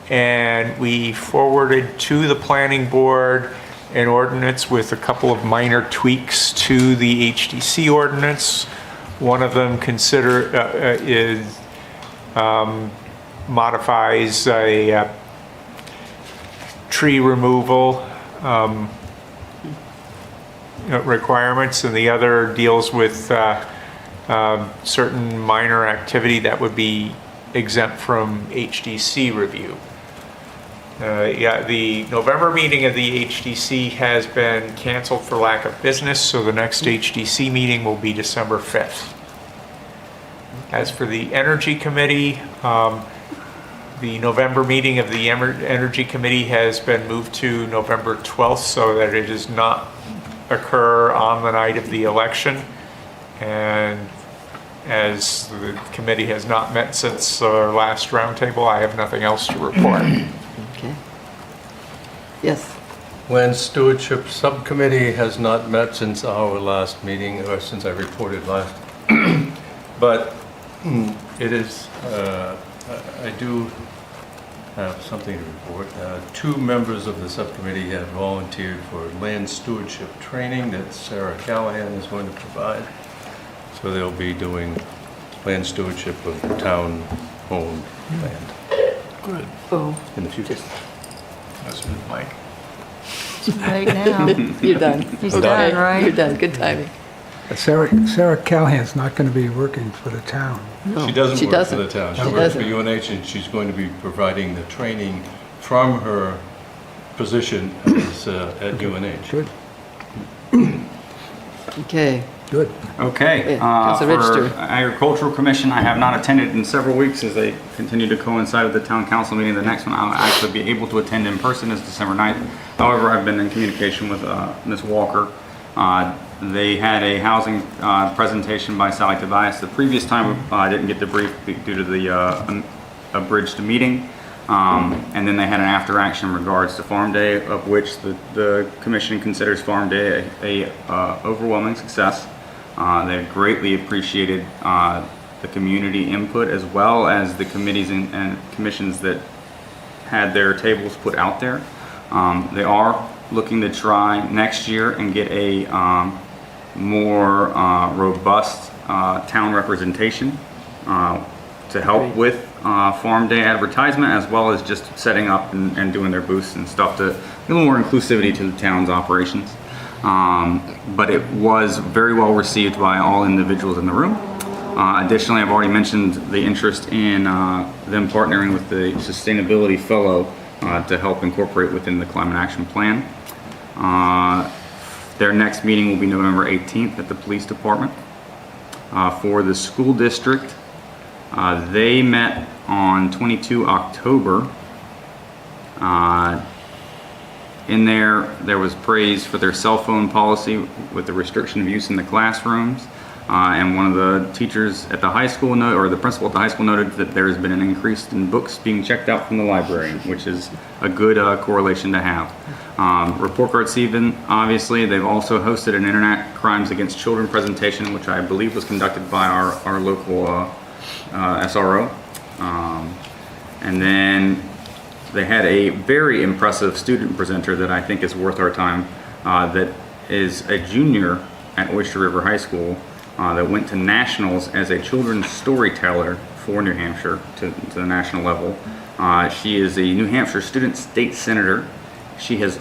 And we forwarded to the planning board an ordinance with a couple of minor tweaks to the HDC ordinance. One of them modifies a tree removal requirements, and the other deals with certain minor activity that would be exempt from HDC review. The November meeting of the HDC has been canceled for lack of business, so the next HDC meeting will be December 5th. As for the Energy Committee, the November meeting of the Energy Committee has been moved to November 12th so that it does not occur on the night of the election. And as the committee has not met since our last roundtable, I have nothing else to report. Okay. Yes. Land Stewardship Subcommittee has not met since our last meeting, or since I reported last. But it is, I do have something to report. Two members of the subcommittee have volunteered for land stewardship training that Sarah Callahan is going to provide. So they'll be doing land stewardship of town-owned land. Good. Oh. In the future. That's with Mike. Right now. You're done. He's done, right? You're done. Good timing. Sarah Callahan's not going to be working for the town. No, She doesn't she work doesn't. for the town. She She works for doesn't. UNH, and she's going to be providing the training from her position as, at UNH. Good. Okay. Good. Okay. Councilor For Register. Agricultural Commission, I have not attended in several weeks as they continue to coincide with the town council meeting. The next one I'll actually be able to attend in person is December 9th. However, I've been in communication with Ms. Walker. They had a housing presentation by Sally Tobias. The previous time I didn't get the brief due to the abridged meeting. And then they had an after action in regards to Farm Day, of which the commission considers Farm Day a overwhelming success. They greatly appreciated the community input as well as the committees and commissions that had their tables put out there. They are looking to try next year and get a more robust town representation to help with Farm Day advertisement, as well as just setting up and doing their booths and stuff to give a little more inclusivity to the town's operations. But it was very well received by all individuals in the room. Additionally, I've already mentioned the interest in them partnering with the Sustainability Fellow to help incorporate within the Climate Action Plan. Their next meeting will be November 18th at the Police Department. For the school district, They met on 22 October. In there was praise for their cell phone policy with the restriction of use in the classrooms. And one of the teachers at the high school, or the principal at the high school, noted that there has been an increase in books being checked out from the library, which is a good correlation to have. Report card season, obviously, they've also hosted an Internet Crimes Against Children presentation, which I believe was conducted by our local SRO. And then they had a very impressive student presenter that I think is worth our time, that is a junior at Oyster River High School, that went to nationals as a children's storyteller for New Hampshire to the national level. She is a New Hampshire student state senator. She has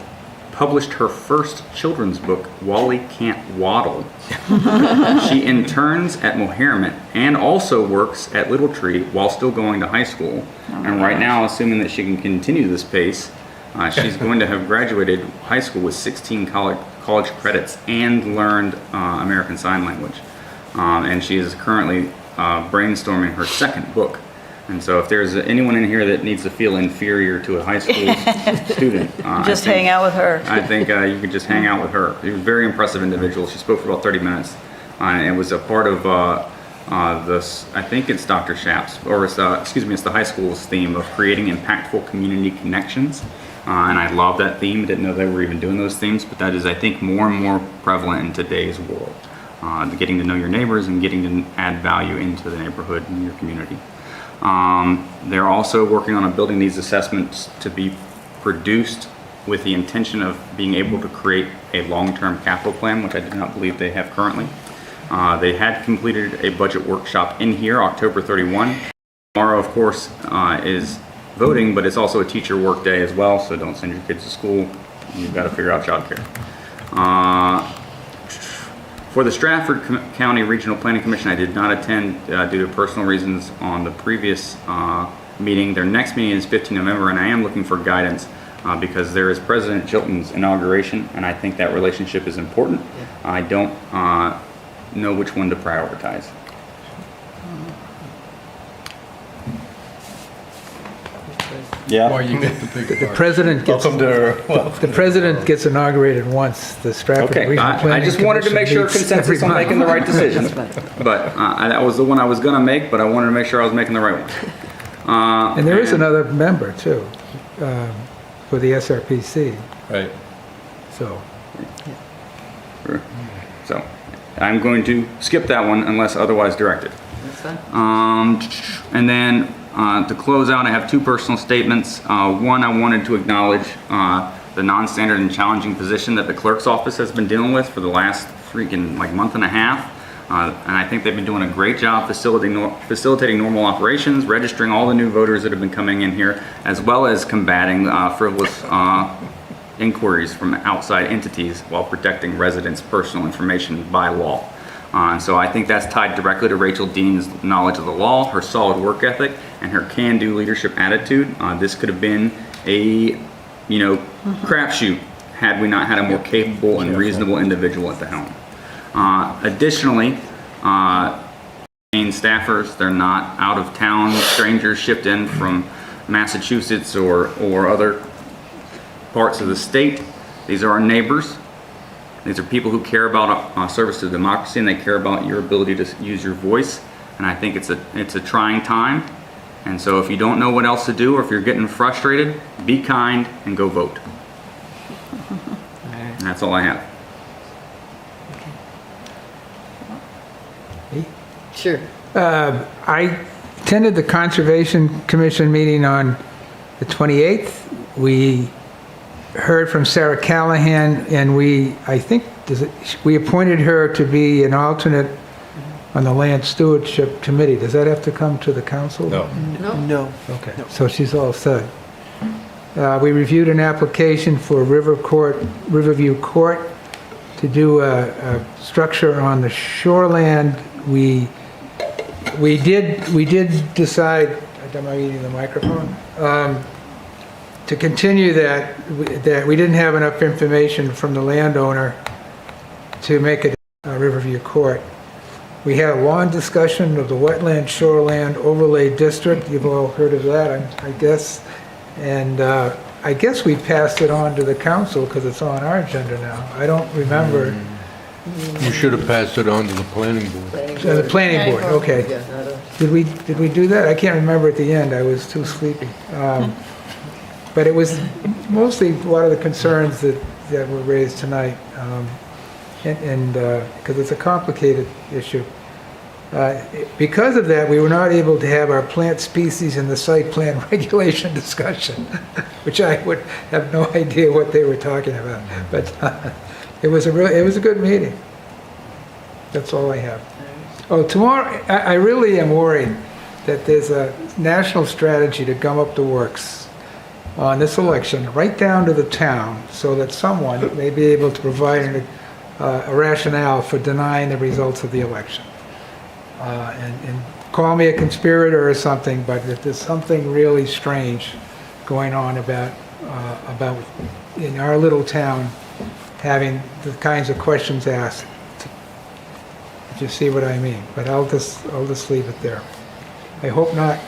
published her first children's book, Wally Can't Waddle. She interns at Moherman and also works at Little Tree while still going to high school. And right now, assuming that she can continue this pace, she's going to have graduated high school with 16 college credits and learned American Sign Language. And she is currently brainstorming her second book. And so if there's anyone in here that needs to feel inferior to a high school student, Just hang out with her. I think you could just hang out with her. She was a very impressive individual. She spoke for about 30 minutes. And it was a part of this, I think it's Dr. Schaap's, or it's the high school's theme of creating impactful community connections. And I love that theme. Didn't know they were even doing those themes, but that is, I think, more and more prevalent in today's world. Getting to know your neighbors and getting to add value into the neighborhood and your community. They're also working on building these assessments to be produced with the intention of being able to create a long-term capital plan, which I do not believe they have currently. They had completed a budget workshop in here, October 31. Tomorrow, of course, is voting, but it's also a teacher work day as well, so don't send your kids to school. You've got to figure out childcare. For the Stratford County Regional Planning Commission, I did not attend due to personal reasons on the previous meeting. Their next meeting is 15 November, and I am looking for guidance because there is President Chilton's inauguration, and I think that relationship is important. I don't know which one to prioritize. Yeah. Why you get the big The part. president gets, Welcome to, the president gets inaugurated once. The Stratford Okay, Regional I Planning just wanted to make Commission sure meets consensus every on month. making the right decision. But that was the one I was gonna make, but I wanted to make sure I was making the right one. And there is another member too, for the SRPC, right. so. So, I'm going to skip that one unless otherwise directed. And then to close out, I have two personal statements. One, I wanted to acknowledge the non-standard and challenging position that the clerk's office has been dealing with for the last freaking month and a half. And I think they've been doing a great job facilitating normal operations, registering all the new voters that have been coming in here, as well as combating frivolous inquiries from outside entities while protecting residents' personal information by law. So I think that's tied directly to Rachel Dean's knowledge of the law, her solid work ethic, and her can-do leadership attitude. This could have been a, crapshoot had we not had a more capable and reasonable individual at the helm. Additionally, main staffers, they're not out-of-town strangers shipped in from Massachusetts or other parts of the state. These are our neighbors. These are people who care about service to democracy, and they care about your ability to use your voice. And I think it's a trying time. And so if you don't know what else to do, or if you're getting frustrated, be kind and go vote. And that's all I have. Sure. I attended the Conservation Commission meeting on the 28th. We heard from Sarah Callahan, and we appointed her to be an alternate on the Land Stewardship Committee. Does that have to come to the council? No. No. Okay, so she's all set. We reviewed an application for Riverview Court to do a structure on the shoreland. We did decide, am I eating the microphone? To continue that we didn't have enough information from the landowner to make it a Riverview Court. We had a long discussion of the Wetland Shoreland Overlay District. You've all heard of that, I guess. And I guess we passed it on to the council because it's on our agenda now. I don't remember. You should have passed it on to the planning board. The planning board, okay. Did we do that? I can't remember at the end. I was too sleepy. But it was mostly a lot of the concerns that were raised tonight. And because it's a complicated issue. Because of that, we were not able to have our plant species in the site plan regulation discussion, which I would have no idea what they were talking about. But it was a good meeting. That's all I have. Oh, tomorrow, I really am worried that there's a national strategy to gum up the works on this election, right down to the town, so that someone may be able to provide a rationale for denying the results of the election. And call me a conspirator or something, but if there's something really strange going on about in our little town having the kinds of questions asked, you see what I mean? But I'll just leave it there. I hope not,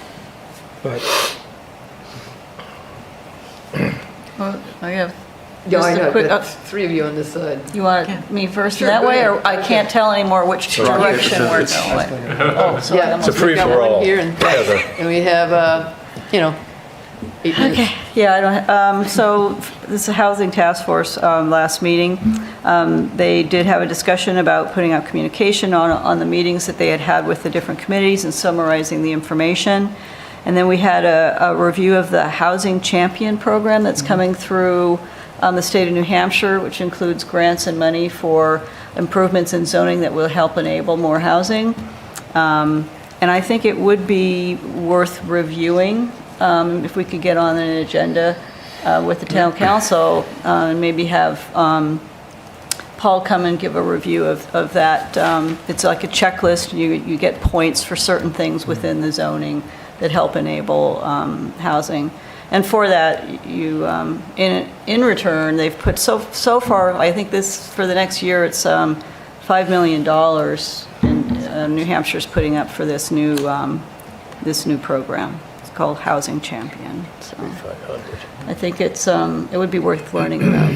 but. Well, I have Yeah, I just a know, quick, that's three of you on this side. you want me first Sure, that go way, ahead. or I can't tell anymore which direction we're going? Oh, so Yeah, I almost- we got one here, and we have, 8 minutes. Okay, yeah, I don't, so this is a Housing Task Force, last meeting. They did have a discussion about putting out communication on the meetings that they had with the different committees and summarizing the information. And then we had a review of the Housing Champion program that's coming through the state of New Hampshire, which includes grants and money for improvements in zoning that will help enable more housing. And I think it would be worth reviewing if we could get on an agenda with the town council and maybe have Paul come and give a review of that. It's like a checklist. You get points for certain things within the zoning that help enable housing. And for that, you in return, they've put so far, I think this, for the next year, it's $5 million in New Hampshire's putting up for this new program. It's called Housing Champion. So I think it would be worth learning about.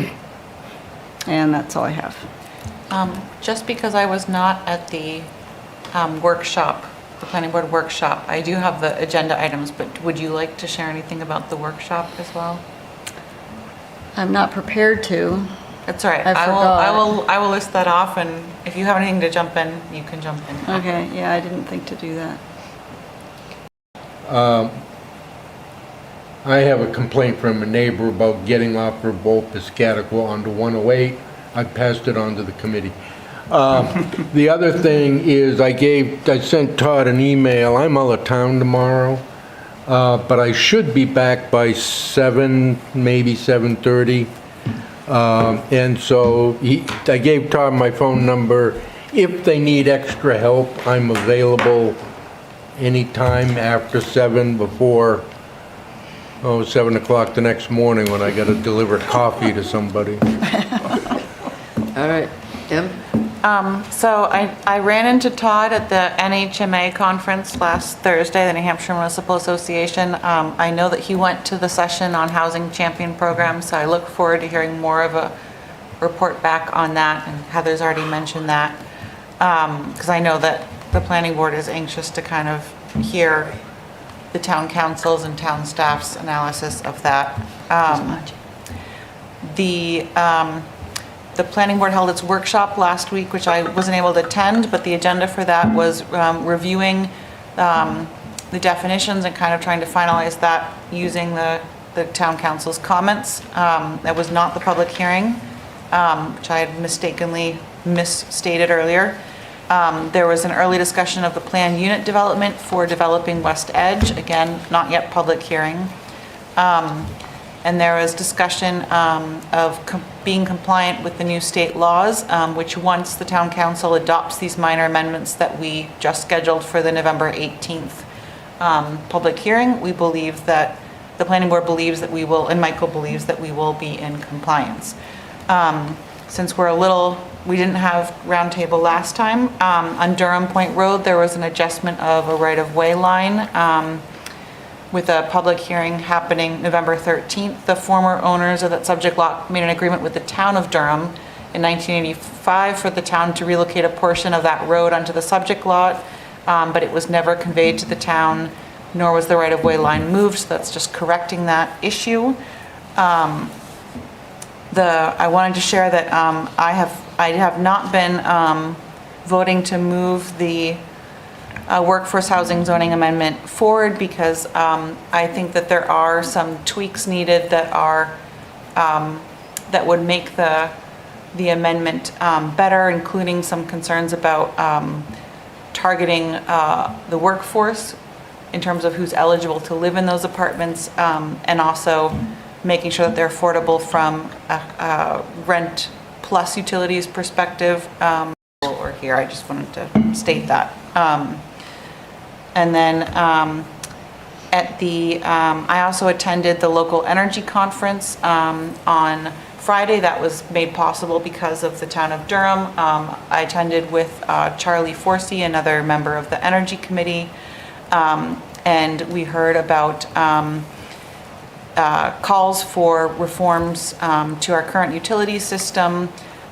And that's all I have. Just because I was not at the workshop, the planning board workshop, I do have the agenda items, but would you like to share anything about the workshop as well? I'm not prepared to. That's all right. I I will list that off, and if you have anything to jump in, you can jump in. Okay, yeah, I didn't think to do that. I have a complaint from a neighbor about getting off of Old Piscataqua onto 108. I passed it on to the committee. The other thing is I sent Todd an email. I'm out of town tomorrow, but I should be back by 7, maybe 7:30. And so I gave Todd my phone number. If they need extra help, I'm available anytime after 7, before 7 o'clock the next morning when I got to deliver coffee to somebody. All right, Em? So I ran into Todd at the NHMA conference last Thursday, the New Hampshire Municipal Association. I know that he went to the session on Housing Champion Program, so I look forward to hearing more of a report back on that, and Heather's already mentioned that, because I know that the planning board is anxious to kind of hear the town councils and town staff's analysis of that. The planning board held its workshop last week, which I wasn't able to attend, but the agenda for that was reviewing the definitions and kind of trying to finalize that using the town council's comments. That was not the public hearing, which I had mistakenly misstated earlier. There was an early discussion of the planned unit development for developing West Edge, again, not yet public hearing. And there was discussion of being compliant with the new state laws, which once the town council adopts these minor amendments that we just scheduled for the November 18th public hearing, we believe that, the planning board believes that we will, and Michael believes that we will be in compliance. Since we're a little we didn't have roundtable last time. On Durham Point Road, there was an adjustment of a right-of-way line with a public hearing happening November 13th. The former owners of that subject lot made an agreement with the town of Durham in 1985 for the town to relocate a portion of that road onto the subject lot, but it was never conveyed to the town, nor was the right-of-way line moved, so that's just correcting that issue. I wanted to share that I have not been voting to move the workforce housing zoning amendment forward because I think that there are some tweaks needed that are that would make the amendment better, including some concerns about targeting the workforce in terms of who's eligible to live in those apartments, and also making sure that they're affordable from a rent plus utilities perspective. Or here, I just wanted to state that. And then I also attended the local energy conference on Friday. That was made possible because of the town of Durham. I attended with Charlie Forsey, another member of the energy committee, and we heard about calls for reforms to our current utility system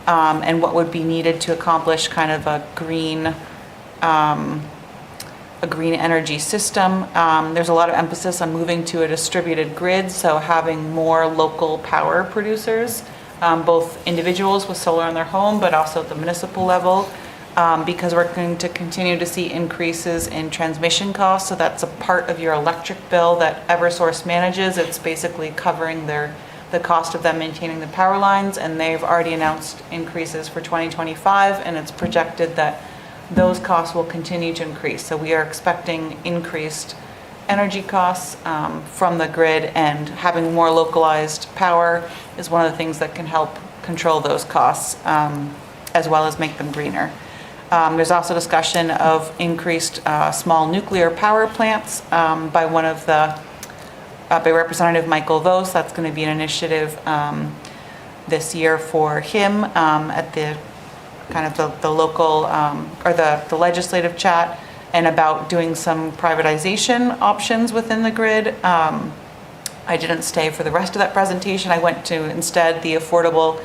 and what would be needed to accomplish kind of a green energy system. There's a lot of emphasis on moving to a distributed grid, so having more local power producers, both individuals with solar in their home, but also at the municipal level, because we're going to continue to see increases in transmission costs. So that's a part of your electric bill that Eversource manages. It's basically covering the cost of them maintaining the power lines, and they've already announced increases for 2025, and it's projected that those costs will continue to increase. So we are expecting increased energy costs from the grid, and having more localized power is one of the things that can help control those costs as well as make them greener. There's also discussion of increased small nuclear power plants by by Representative Michael Vos. That's going to be an initiative this year for him at the kind of the local or the legislative chat, and about doing some privatization options within the grid. I didn't stay for the rest of that presentation. I went to instead the affordable,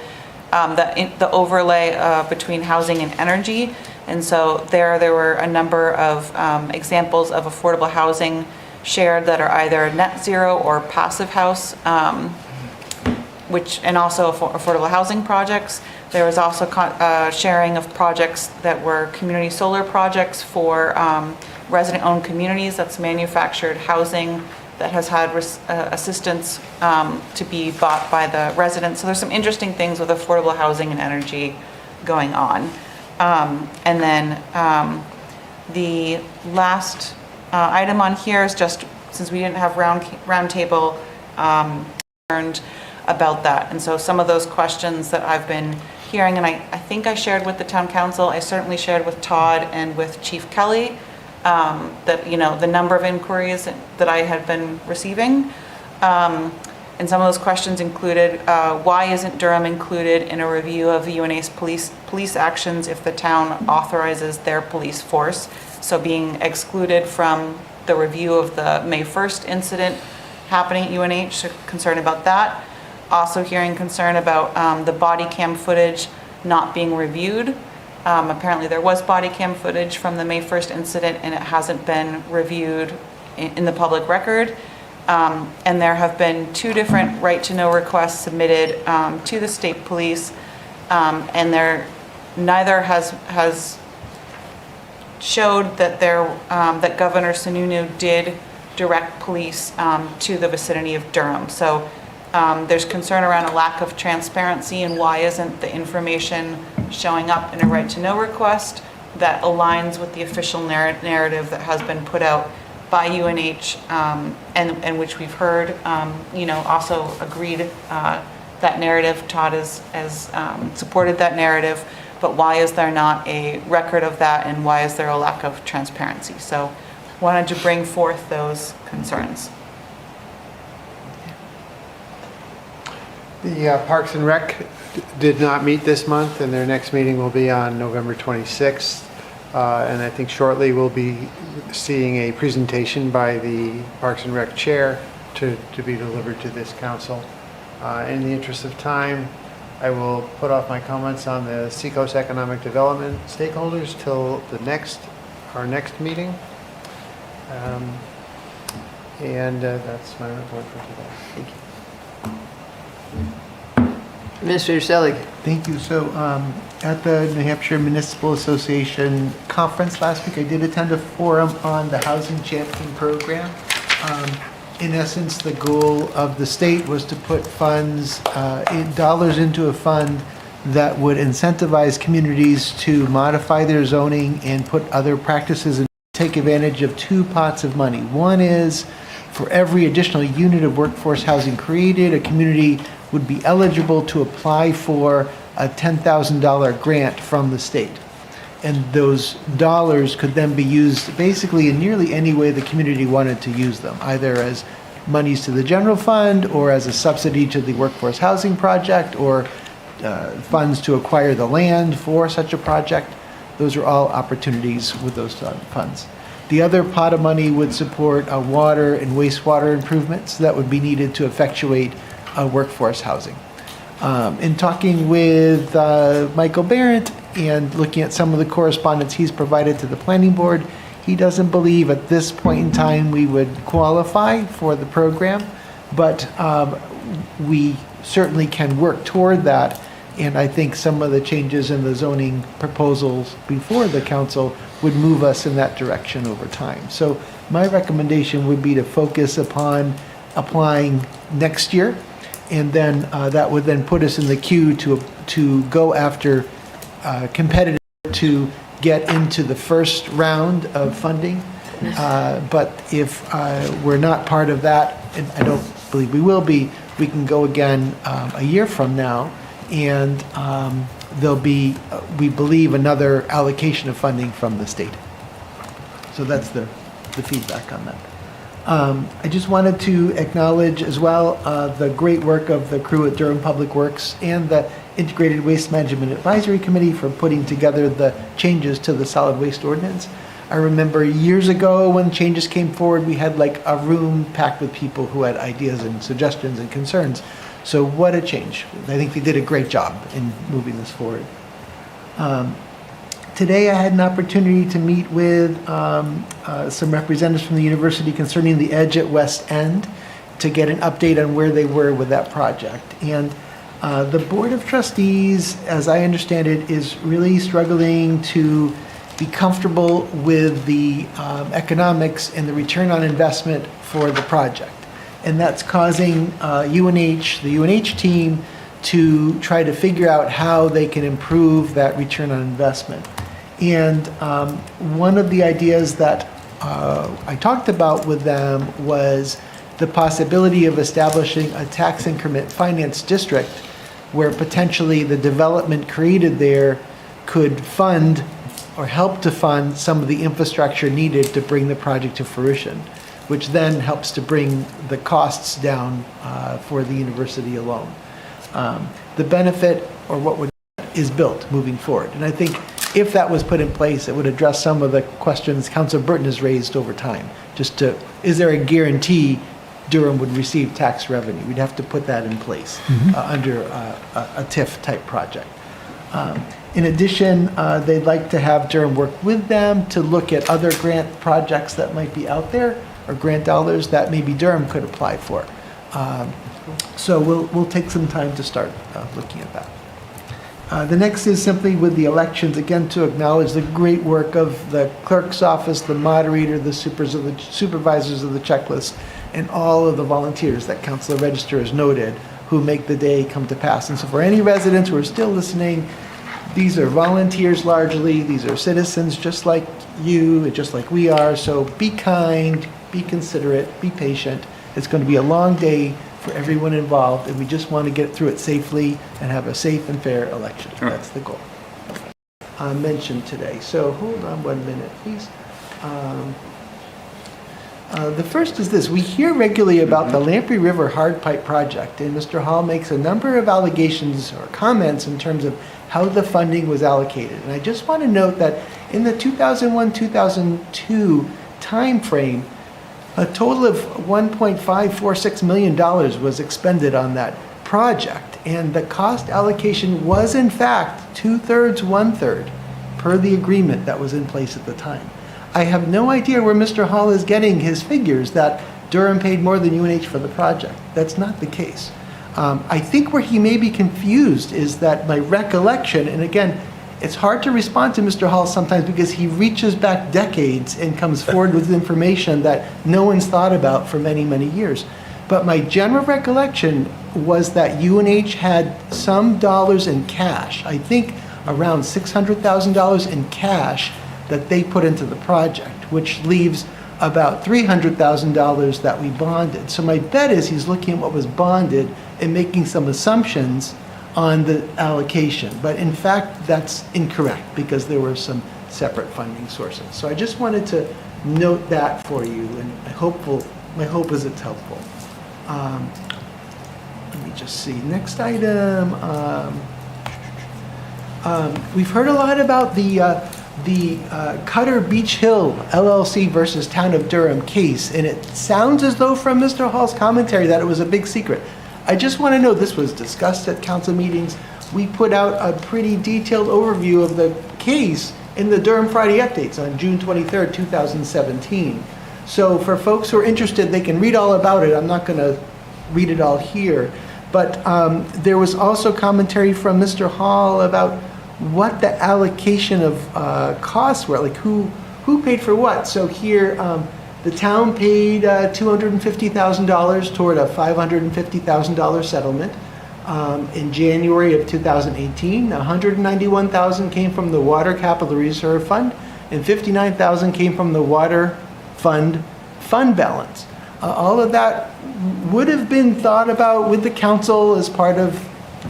the overlay between housing and energy. And so there were a number of examples of affordable housing shared that are either net zero or passive house, and also affordable housing projects. There was also sharing of projects that were community solar projects for resident-owned communities. That's manufactured housing that has had assistance to be bought by the residents. So there's some interesting things with affordable housing and energy going on. And then the last item on here is just, since we didn't have roundtable, concerned about that. And so some of those questions that I've been hearing, and I think I shared with the town council, I certainly shared with Todd and with Chief Kelly, that, the number of inquiries that I had been receiving. And some of those questions included, why isn't Durham included in a review of the UNA's police actions if the town authorizes their police force? So being excluded from the review of the May 1st incident happening at UNH, so concern about that. Also hearing concern about the body cam footage not being reviewed. Apparently there was body cam footage from the May 1st incident, and it hasn't been reviewed in the public record. And there have been 2 different right-to-know requests submitted to the state police, and neither has showed that that Governor Sununu did direct police to the vicinity of Durham. So there's concern around a lack of transparency, and why isn't the information showing up in a right-to-know request that aligns with the official narrative that has been put out by UNH, and which we've heard, also agreed that narrative. Todd has supported that narrative, but why is there not a record of that, and why is there a lack of transparency? So wanted to bring forth those concerns. The Parks and Rec did not meet this month, and their next meeting will be on November 26th. And I think shortly we'll be seeing a presentation by the Parks and Rec Chair to be delivered to this council. In the interest of time, I will put off my comments on the Seacoast Economic Development stakeholders till our next meeting. That's my report for today. Thank you. Administrator Selig. Thank you. So at the New Hampshire Municipal Association conference last week, I did attend a forum on the Housing Champion Program. In essence, the goal of the state was to put dollars into a fund that would incentivize communities to modify their zoning and put other practices and take advantage of two pots of money. One is for every additional unit of workforce housing created, a community would be eligible to apply for a $10,000 grant from the state. And those dollars could then be used basically in nearly any way the community wanted to use them, either as monies to the general fund or as a subsidy to the workforce housing project or funds to acquire the land for such a project. Those are all opportunities with those funds. The other pot of money would support water and wastewater improvements that would be needed to effectuate workforce housing. In talking with Michael Barrett and looking at some of the correspondence he's provided to the planning board, he doesn't believe at this point in time we would qualify for the program, but we certainly can work toward that. And I think some of the changes in the zoning proposals before the council would move us in that direction over time. So my recommendation would be to focus upon applying next year, and then that would then put us in the queue to go after competitive to get into the first round of funding. But if we're not part of that, and I don't believe we will be, we can go again a year from now, and there'll be, we believe, another allocation of funding from the state. So that's the feedback on that. I just wanted to acknowledge as well the great work of the crew at Durham Public Works and the Integrated Waste Management Advisory Committee for putting together the changes to the solid waste ordinance. I remember years ago when changes came forward, we had like a room packed with people who had ideas and suggestions and concerns. So what a change. I think they did a great job in moving this forward. Today I had an opportunity to meet with some representatives from the university concerning the Edge at West End to get an update on where they were with that project. And the Board of Trustees, as I understand it, is really struggling to be comfortable with the economics and the return on investment for the project. And that's causing the UNH team to try to figure out how they can improve that return on investment. And one of the ideas that I talked about with them was the possibility of establishing a tax increment finance district where potentially the development created there could fund or help to fund some of the infrastructure needed to bring the project to fruition, which then helps to bring the costs down for the university alone. The benefit, or what would, is built moving forward. And I think if that was put in place, it would address some of the questions Councilor Burton has raised over time. Is there a guarantee Durham would receive tax revenue? We'd have to put that in place under a TIF type project. In addition, they'd like to have Durham work with them to look at other grant projects that might be out there, or grant dollars that maybe Durham could apply for. So we'll take some time to start looking at that. The next is simply with the elections, again, to acknowledge the great work of the clerk's office, the moderator, the supervisors of the checklist, and all of the volunteers that Councilor Register has noted who make the day come to pass. And so for any residents who are still listening, these are volunteers largely. These are citizens just like you, just like we are. So be kind, be considerate, be patient. It's going to be a long day for everyone involved, and we just want to get through it safely and have a safe and fair election. Sure. That's the goal. Mentioned today. So hold on 1 minute, please. The first is this: we hear regularly about the Lamprey River Hard Pipe Project, and Mr. Hall makes a number of allegations or comments in terms of how the funding was allocated. And I just want to note that in the 2001-2002 timeframe, a total of $1.546 million was expended on that project, and the cost allocation was in fact 2/3, 1/3 per the agreement that was in place at the time. I have no idea where Mr. Hall is getting his figures that Durham paid more than UNH for the project. That's not the case. I think where he may be confused is that my recollection, and again, it's hard to respond to Mr. Hall sometimes because he reaches back decades and comes forward with information that no one's thought about for many, many years. But my general recollection was that UNH had some dollars in cash, I think around $600,000 in cash that they put into the project, which leaves about $300,000 that we bonded. So my bet is he's looking at what was bonded and making some assumptions on the allocation. But in fact, that's incorrect because there were some separate funding sources. So I just wanted to note that for you, and my hope is it's helpful. Let me just see. Next item. We've heard a lot about the Cutter Beach Hill LLC versus Town of Durham case, and it sounds as though from Mr. Hall's commentary that it was a big secret. I just want to know, this was discussed at council meetings. We put out a pretty detailed overview of the case in the Durham Friday Updates on June 23rd, 2017. So for folks who are interested, they can read all about it. I'm not going to read it all here. But there was also commentary from Mr. Hall about what the allocation of costs were, like who paid for what. So here, the town paid $250,000 toward a $550,000 settlement. In January of 2018, $191,000 came from the Water Capital Reserve Fund, and $59,000 came from the Water Fund balance. All of that would have been thought about with the council as part of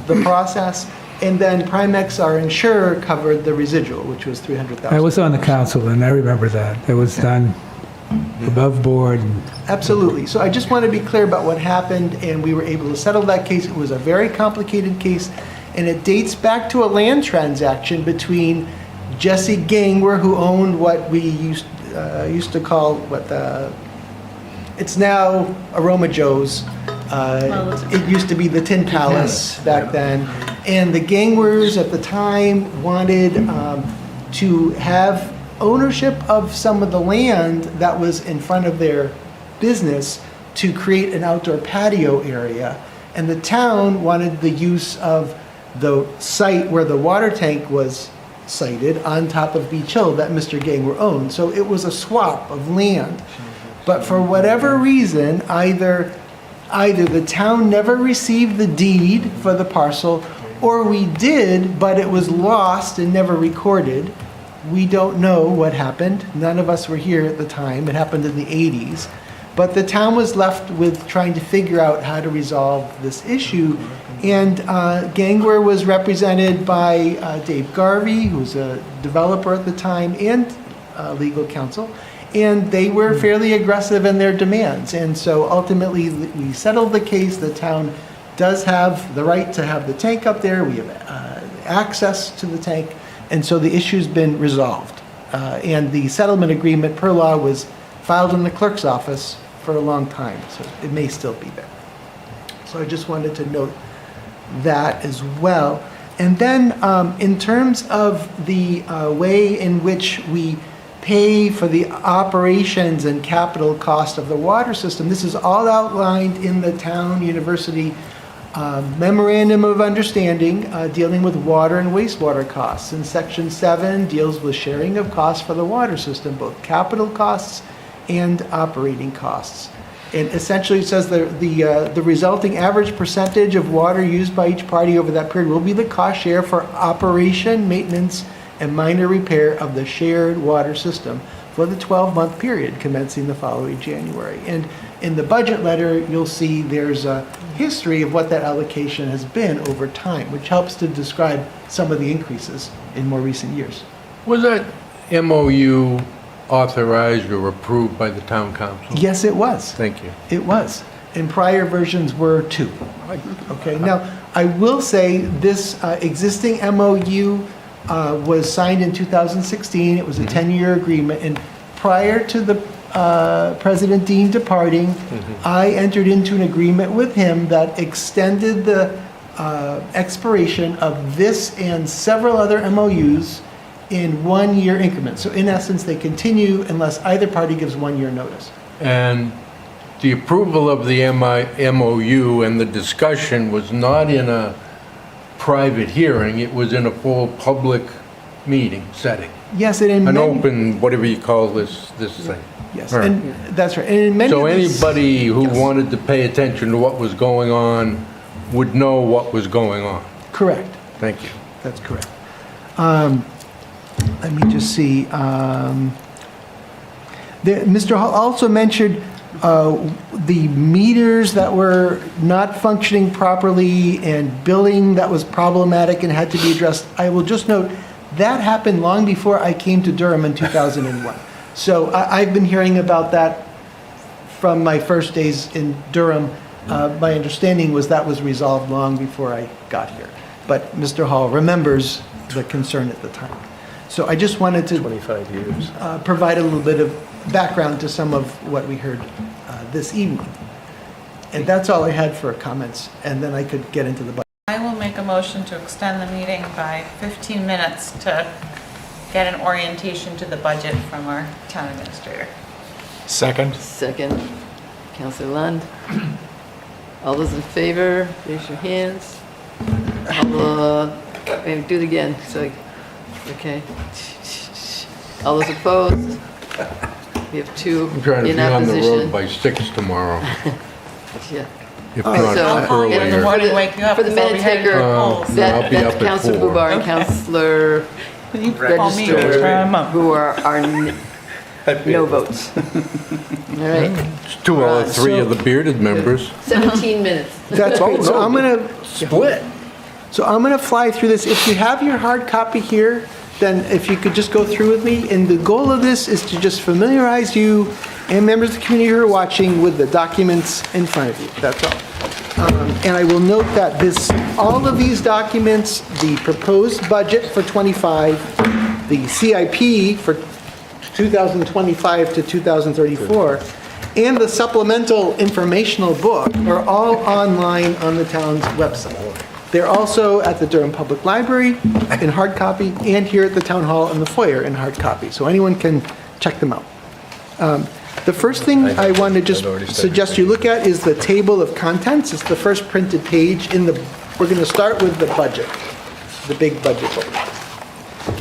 the process. And then Primex, our insurer, covered the residual, which was $300,000. I was on the council, and I remember that. It was done above board. Absolutely. So I just want to be clear about what happened, and we were able to settle that case. It was a very complicated case, and it dates back to a land transaction between Jesse Gangwer, who owned what we used to call it's now Aroma Joe's. It used to be the Tin Palace back then. And the Gangwers at the time wanted to have ownership of some of the land that was in front of their business to create an outdoor patio area. And the town wanted the use of the site where the water tank was sited on top of Beach Hill that Mr. Gangwer owned. So it was a swap of land. But for whatever reason, either the town never received the deed for the parcel, or we did, but it was lost and never recorded. We don't know what happened. None of us were here at the time. It happened in the 80s. But the town was left with trying to figure out how to resolve this issue. And Gangwer was represented by Dave Garvey, who was a developer at the time, and legal counsel. And they were fairly aggressive in their demands. And so ultimately, we settled the case. The town does have the right to have the tank up there. We have access to the tank. And so the issue's been resolved. And the settlement agreement per law was filed in the clerk's office for a long time. So it may still be there. So I just wanted to note that as well. And then in terms of the way in which we pay for the operations and capital cost of the water system, this is all outlined in the town university memorandum of understanding dealing with water and wastewater costs. And section 7 deals with sharing of costs for the water system, both capital costs and operating costs. And essentially it says the resulting average percentage of water used by each party over that period will be the cost share for operation, maintenance, and minor repair of the shared water system for the 12-month period commencing the following January. And in the budget letter, you'll see there's a history of what that allocation has been over time, which helps to describe some of the increases in more recent years. Was that MOU authorized or approved by the town council? Yes, it was. Thank you. It was. And prior versions were too. Okay, now, I will say this existing MOU was signed in 2016. It was a 10-year agreement. And prior to the President Dean departing, I entered into an agreement with him that extended the expiration of this and several other MOUs in 1-year increments. So in essence, they continue unless either party gives 1-year notice. And the approval of the MOU and the discussion was not in a private hearing, it was in a full public meeting setting. Yes, and in An many, open, whatever you call this thing. yes, Right. and that's right. And in many So of these- anybody who Yes. wanted to pay attention to what was going on would know what was going on. Correct. Thank you. That's correct. Let me just see. Mr. Hall also mentioned the meters that were not functioning properly and billing that was problematic and had to be addressed. I will just note, that happened long before I came to Durham in 2001. So I've been hearing about that from my first days in Durham. My understanding was that was resolved long before I got here. But Mr. Hall remembers the concern at the time. So I just wanted to 25 years. provide a little bit of background to some of what we heard this evening. And that's all I had for comments, and then I could get into the budget. I will make a motion to extend the meeting by 15 minutes to get an orientation to the budget from our town administrator. Second. Second, Counselor Lund. All those in favor, raise your hands. Do it again, so, okay. All those opposed? We have 2 I'm trying to in be on the opposition. road by 6 tomorrow, Yeah. if So, not call you in the earlier. morning, wake you up, For the because I'll minute be headed to the taker, polls. No, I'll be up that's at Counselor 4. Bubar and Okay. Counselor You call me, registered, I'm up. who are no votes. All right, It's 2 out of 3 of the bearded members. 17 minutes. That's great. So I'm gonna Split. So I'm going to fly through this. If you have your hard copy here, then if you could just go through with me. And the goal of this is to just familiarize you and members of the community who are watching with the documents in front of you. That's all. And I will note that all of these documents, the proposed budget for 25, the CIP for 2025 to 2034, and the supplemental informational book are all online on the town's website. They're also at the Durham Public Library in hard copy and here at the Town Hall in the foyer in hard copy, so anyone can check them out. The first thing I want to just suggest you look at is the table of contents. It's the first printed page we're going to start with the budget, the big budget book.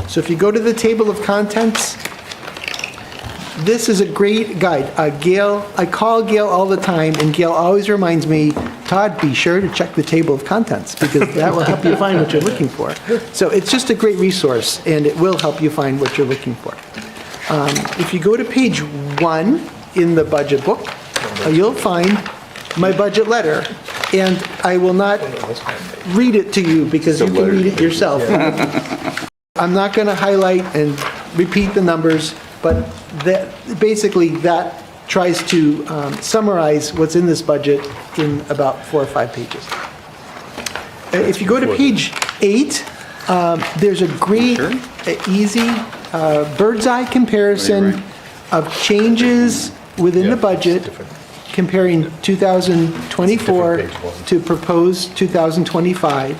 So if you go to the table of contents, this is a great guide. I call Gail all the time, and Gail always reminds me, Todd, be sure to check the table of contents, because that will help you find what you're looking for. So it's just a great resource, and it will help you find what you're looking for. If you go to page 1 in the budget book, you'll find my budget letter, and I will not read it to you, because you can read it yourself. I'm not going to highlight and repeat the numbers, but basically that tries to summarize what's in this budget in about 4 or 5 pages. If you go to page 8, there's a great, easy bird's eye comparison of changes within the budget comparing 2024 to proposed 2025,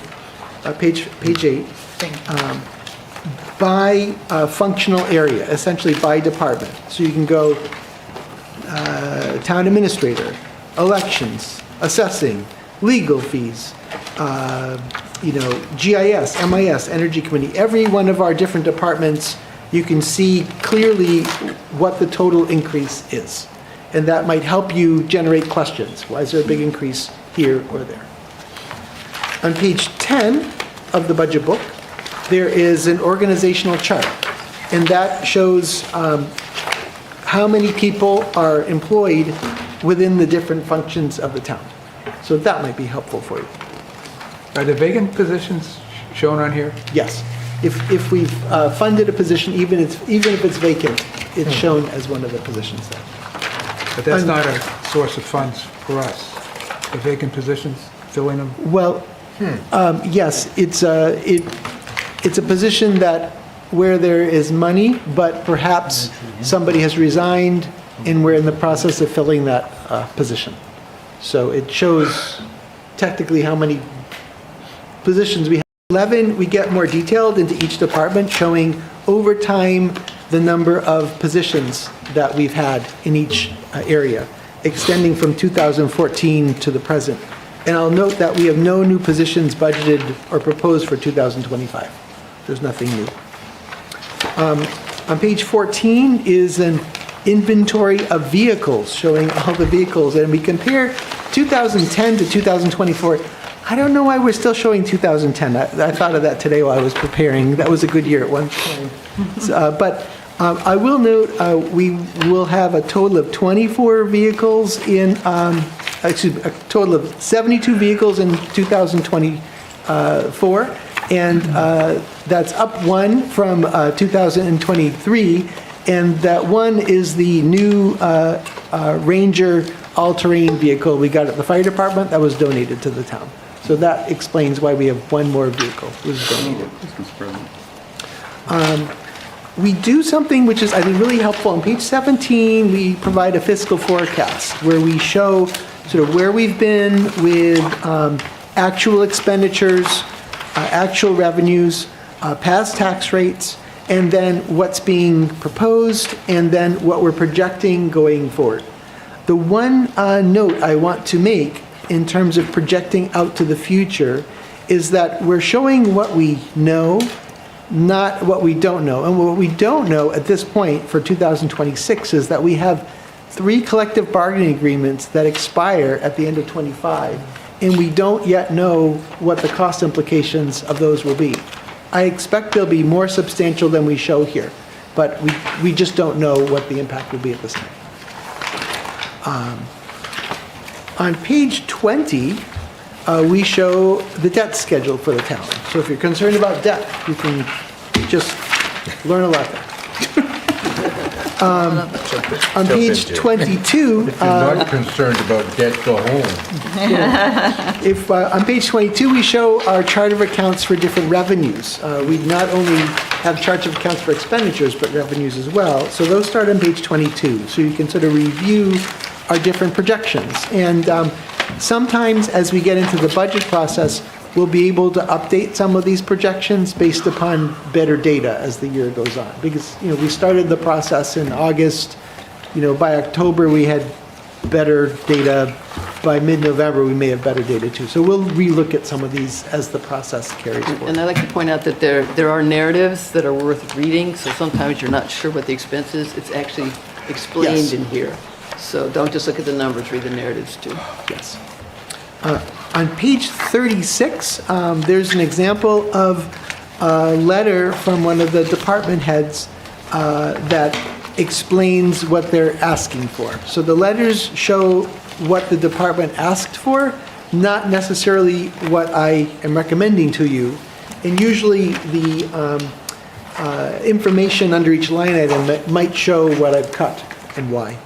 page 8. By functional area, essentially by department. So you can go town administrator, elections, assessing, legal fees, GIS, MIS, energy committee. Every one of our different departments, you can see clearly what the total increase is. And that might help you generate questions. Why is there a big increase here or there? On page 10 of the budget book, there is an organizational chart, and that shows how many people are employed within the different functions of the town. So that might be helpful for you. Are the vacant positions shown on here? Yes. If we've funded a position, even if it's vacant, it's shown as one of the positions there. But that's not a source of funds for us. The vacant positions, filling them? Well, yes, it's a position that where there is money, but perhaps somebody has resigned and we're in the process of filling that position. So it shows technically how many positions we have. 11, we get more detailed into each department, showing over time the number of positions that we've had in each area, extending from 2014 to the present. And I'll note that we have no new positions budgeted or proposed for 2025. There's nothing new. On page 14 is an inventory of vehicles, showing all the vehicles, and we compare 2010 to 2024. I don't know why we're still showing 2010. I thought of that today while I was preparing. That was a good year at one time. But I will note we will have a total of 24 vehicles in, a total of 72 vehicles in 2024, and that's up one from 2023, and that one is the new Ranger all-terrain vehicle we got at the fire department that was donated to the town. So that explains why we have one more vehicle was donated. We do something which is, I think, really helpful. On page 17, we provide a fiscal forecast where we show sort of where we've been with actual expenditures, actual revenues, past tax rates, and then what's being proposed, and then what we're projecting going forward. The one note I want to make in terms of projecting out to the future is that we're showing what we know, not what we don't know. And what we don't know at this point for 2026 is that we have 3 collective bargaining agreements that expire at the end of '25, and we don't yet know what the cost implications of those will be. I expect they'll be more substantial than we show here, but we just don't know what the impact will be at this time. On page 20, we show the debt schedule for the town. So if you're concerned about debt, you can just learn a lot there. On page 22... If you're not concerned about debt, go home. On page 22, we show our chart of accounts for different revenues. We not only have charts of accounts for expenditures, but revenues as well. So those start on page 22. So you can sort of review our different projections. And sometimes as we get into the budget process, we'll be able to update some of these projections based upon better data as the year goes on. Because, we started the process in August. By October, we had better data. By mid-November, we may have better data too. So we'll relook at some of these as the process carries forward. And I'd like to point out that there are narratives that are worth reading, so sometimes you're not sure what the expense is. It's actually explained in here. So don't just look at the numbers, read the narratives too. Yes. On page 36, there's an example of a letter from one of the department heads that explains what they're asking for. So the letters show what the department asked for, not necessarily what I am recommending to you. And usually the information under each line item might show what I've cut and why.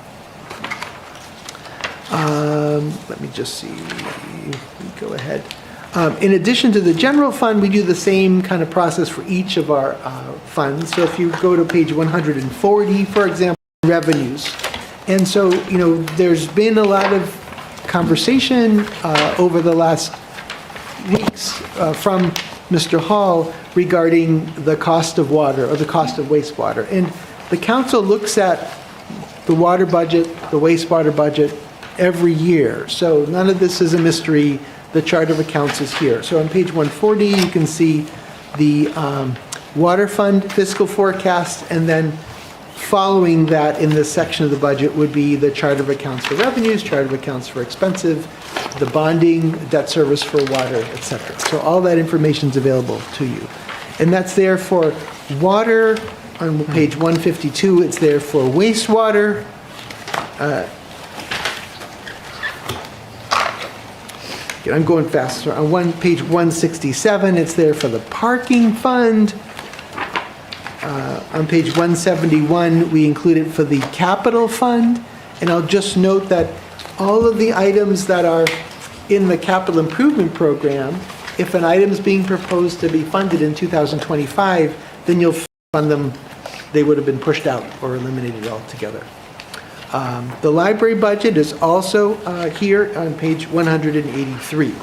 Let me just see. Go ahead. In addition to the general fund, we do the same kind of process for each of our funds. So if you go to page 140, for example, revenues. And so, there's been a lot of conversation over the last weeks from Mr. Hall regarding the cost of water or the cost of wastewater. And the council looks at the water budget, the wastewater budget every year. So none of this is a mystery. The chart of accounts is here. So on page 140, you can see the water fund fiscal forecast, and then following that in this section of the budget would be the chart of accounts for revenues, chart of accounts for expensive, the bonding, debt service for water, etc. So all that information is available to you. And that's there for water. On page 152, it's there for wastewater. I'm going faster. On page 167, it's there for the parking fund. On page 171, we include it for the capital fund, and I'll just note that all of the items that are in the capital improvement program, if an item is being proposed to be funded in 2025, then you'll fund them, they would have been pushed out or eliminated altogether. The library budget is also here on page 183.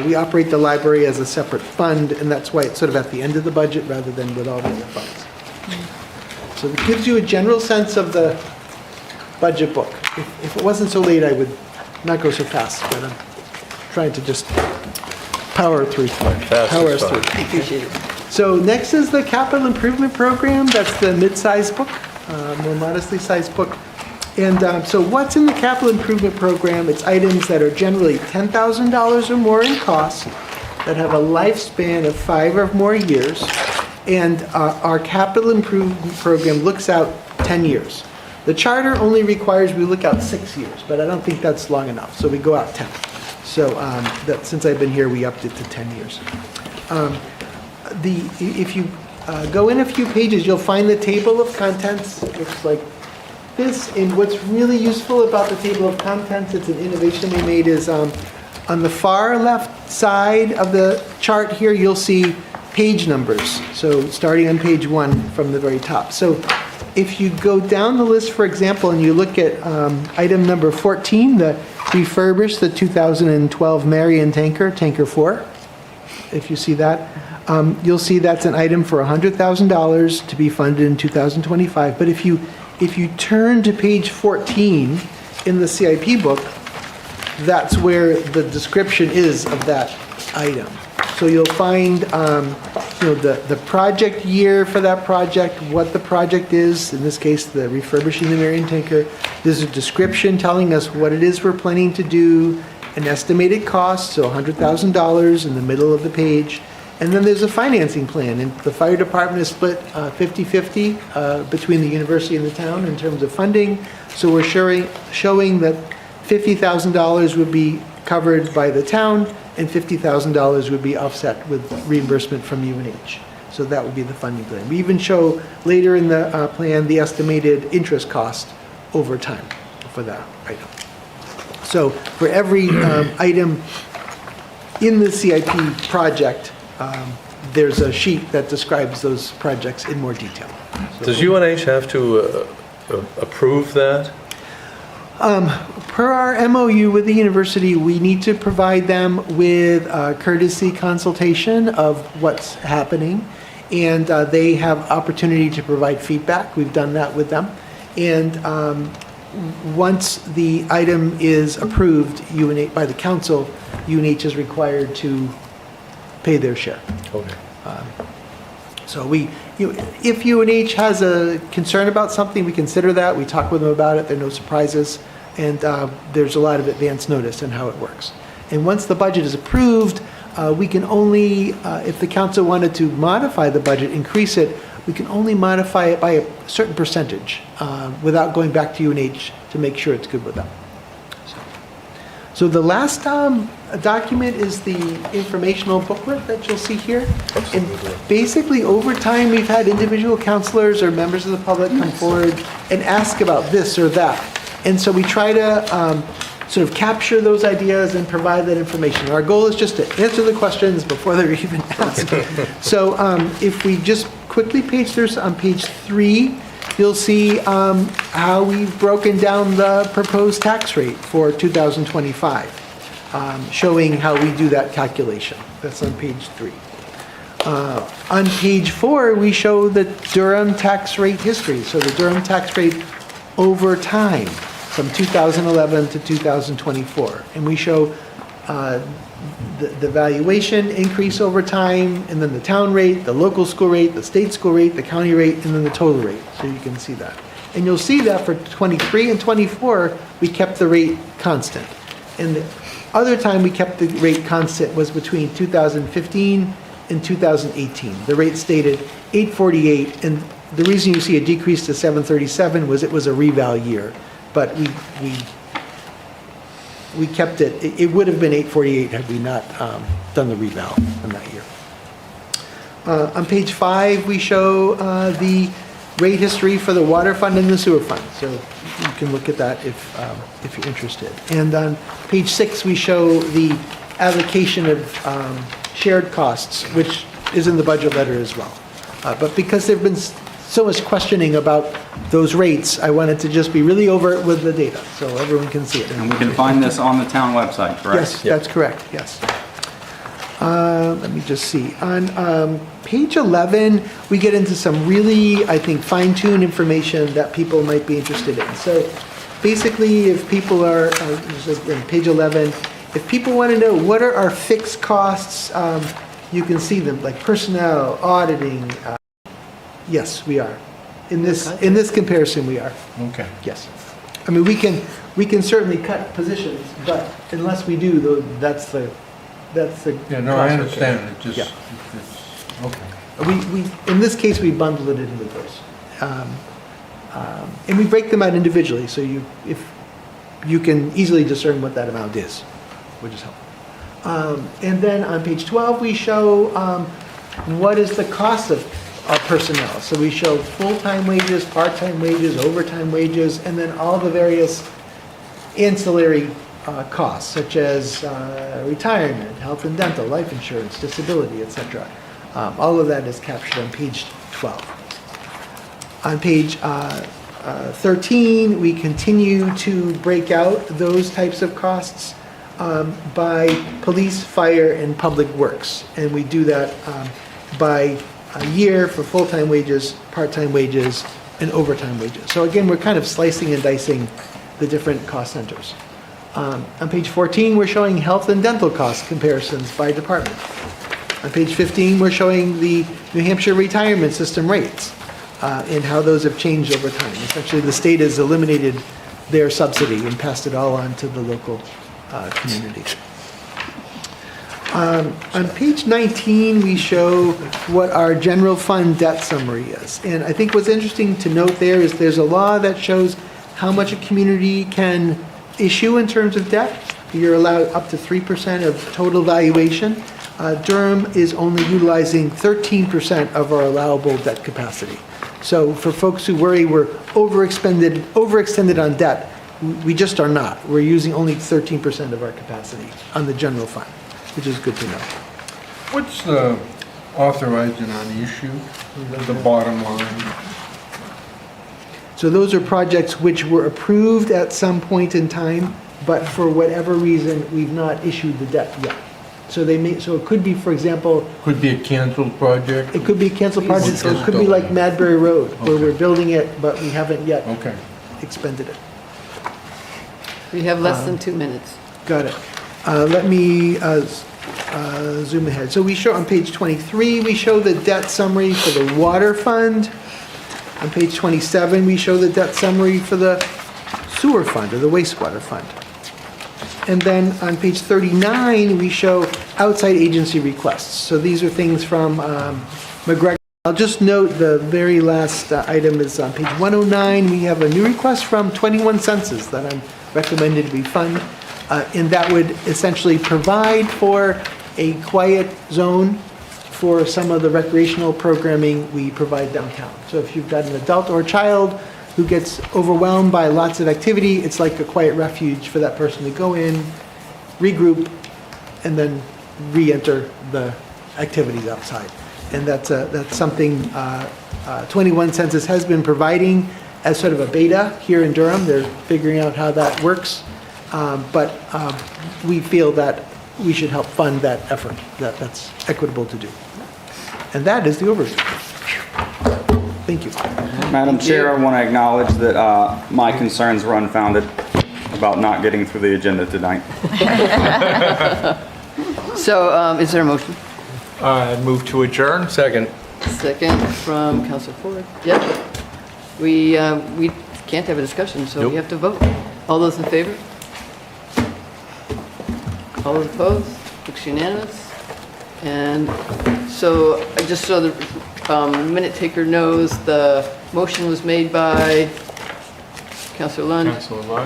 We operate the library as a separate fund, and that's why it's sort of at the end of the budget rather than with all the other funds. So it gives you a general sense of the budget book. If it wasn't so late, I would not go so fast, but I'm trying to just power through. Power us through. Appreciate it. So next is the capital improvement program. That's the mid-sized book, more modestly sized book. And so what's in the capital improvement program? It's items that are generally $10,000 or more in cost, that have a lifespan of 5 or more years, and our capital improvement program looks out 10 years. The charter only requires we look out 6 years, but I don't think that's long enough, so we go out 10. So since I've been here, we upped it to 10 years. If you go in a few pages, you'll find the table of contents. It looks like this, and what's really useful about the table of contents, it's an innovation we made, is on the far left side of the chart here, you'll see page numbers. So starting on page 1 from the very top. So if you go down the list, for example, and you look at item number 14, the refurbish the 2012 Marion tanker, tanker 4, if you see that, you'll see that's an item for $100,000 to be funded in 2025. But if you turn to page 14 in the CIP book, that's where the description is of that item. So you'll find the project year for that project, what the project is, in this case, the refurbishing the Marion tanker. There's a description telling us what it is we're planning to do, an estimated cost, so $100,000 in the middle of the page. And then there's a financing plan, and the fire department is split 50-50 between the university and the town in terms of funding. So we're showing that $50,000 would be covered by the town, and $50,000 would be offset with reimbursement from UNH. So that would be the funding plan. We even show later in the plan the estimated interest cost over time for that item. So for every item in the CIP project, there's a sheet that describes those projects in more detail. Does UNH have to approve that? Per our MOU with the university, we need to provide them with courtesy consultation of what's happening, and they have opportunity to provide feedback. We've done that with them. And once the item is approved by the council, UNH is required to pay their share. Okay. So if UNH has a concern about something, we consider that. We talk with them about it. There are no surprises. And there's a lot of advance notice on how it works. And once the budget is approved, we can only, if the council wanted to modify the budget, increase it, we can only modify it by a certain percentage without going back to UNH to make sure it's good with them. So the last document is the informational booklet that you'll see here. And basically, over time, we've had individual counselors or members of the public come forward and ask about this or that. And so we try to sort of capture those ideas and provide that information. Our goal is just to answer the questions before they're even asked. So if we just quickly page through on page 3, you'll see how we've broken down the proposed tax rate for 2025, showing how we do that calculation. That's on page 3. On page 4, we show the Durham tax rate history. So the Durham tax rate over time from 2011 to 2024. And we show the valuation increase over time, and then the town rate, the local school rate, the state school rate, the county rate, and then the total rate. So you can see that. And you'll see that for 23 and 24, we kept the rate constant. And the other time we kept the rate constant was between 2015 and 2018. The rate stayed at 848, and the reason you see a decrease to 737 was it was a reval year. But we kept it. It would have been 848 had we not done the reval in that year. On page 5, we show the rate history for the water fund and the sewer fund. So you can look at that if you're interested. And on page 6, we show the allocation of shared costs, which is in the budget letter as well. But because there've been so much questioning about those rates, I wanted to just be really overt with the data, so everyone can see it. And we can find this on the town website, correct? Yes, that's correct, yes. Let me just see. On page 11, we get into some really, I think, fine-tuned information that people might be interested in. So basically, if people are, in page 11, if people want to know what are our fixed costs, you can see them, like personnel, auditing. Yes, we are. In this comparison, we are. Okay. Yes. I mean, we can certainly cut positions, but unless we do, though, that's the Yeah, no, I cost. understand, it just, Yeah. it's, okay. We in this case, we bundle it in with those. And we break them out individually, so if you can easily discern what that amount is, which is helpful. And then on page 12, we show what is the cost of personnel. So we show full-time wages, part-time wages, overtime wages, and then all the various ancillary costs, such as retirement, health and dental, life insurance, disability, etc. All of that is captured on page 12. On page 13, we continue to break out those types of costs by police, fire, and public works. And we do that by a year for full-time wages, part-time wages, and overtime wages. So again, we're kind of slicing and dicing the different cost centers. On page 14, we're showing health and dental cost comparisons by department. On page 15, we're showing the New Hampshire retirement system rates and how those have changed over time. Essentially, the state has eliminated their subsidy and passed it all on to the local community. On page 19, we show what our general fund debt summary is. And I think what's interesting to note there is there's a law that shows how much a community can issue in terms of debt. You're allowed up to 3% of total valuation. Durham is only utilizing 13% of our allowable debt capacity. So for folks who worry we're overextended on debt, we just are not. We're using only 13% of our capacity on the general fund, which is good to know. What's the authorizing on issue, the bottom line? So those are projects which were approved at some point in time, but for whatever reason, we've not issued the debt yet. So it could be, for example. Could be a canceled project? It could be a canceled project, so it could be like Madbury Road, where we're building it, but we haven't yet expended it. We have less than 2 minutes. Got it. Let me zoom ahead. So we show on page 23, we show the debt summary for the water fund. On page 27, we show the debt summary for the sewer fund or the wastewater fund. And then on page 39, we show outside agency requests. So these are things from McGregor. I'll just note the very last item is on page 109. We have a new request from 21 Census that I'm recommended we fund. And that would essentially provide for a quiet zone for some of the recreational programming we provide downtown. So if you've got an adult or a child who gets overwhelmed by lots of activity, it's like a quiet refuge for that person to go in, regroup, and then re-enter the activities outside. And that's something 21 Census has been providing as sort of a beta here in Durham. They're figuring out how that works. But we feel that we should help fund that effort, that's equitable to do. And that is the overview. Thank you. Madam Chair, I want to acknowledge that my concerns were unfounded about not getting through the agenda tonight. So is there a motion? I move to adjourn. Second. Second from Councilor Ford. Yep. We can't have a discussion, so we have to vote. All those in favor? All those opposed? Looks unanimous. And so just so the minute taker knows, the motion was made by Councilor Lund.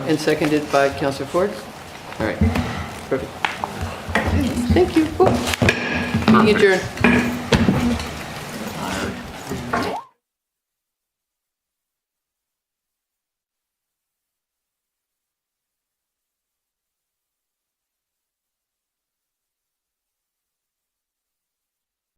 And seconded by Councilor Ford. All right. Perfect. Thank you. Meeting adjourned.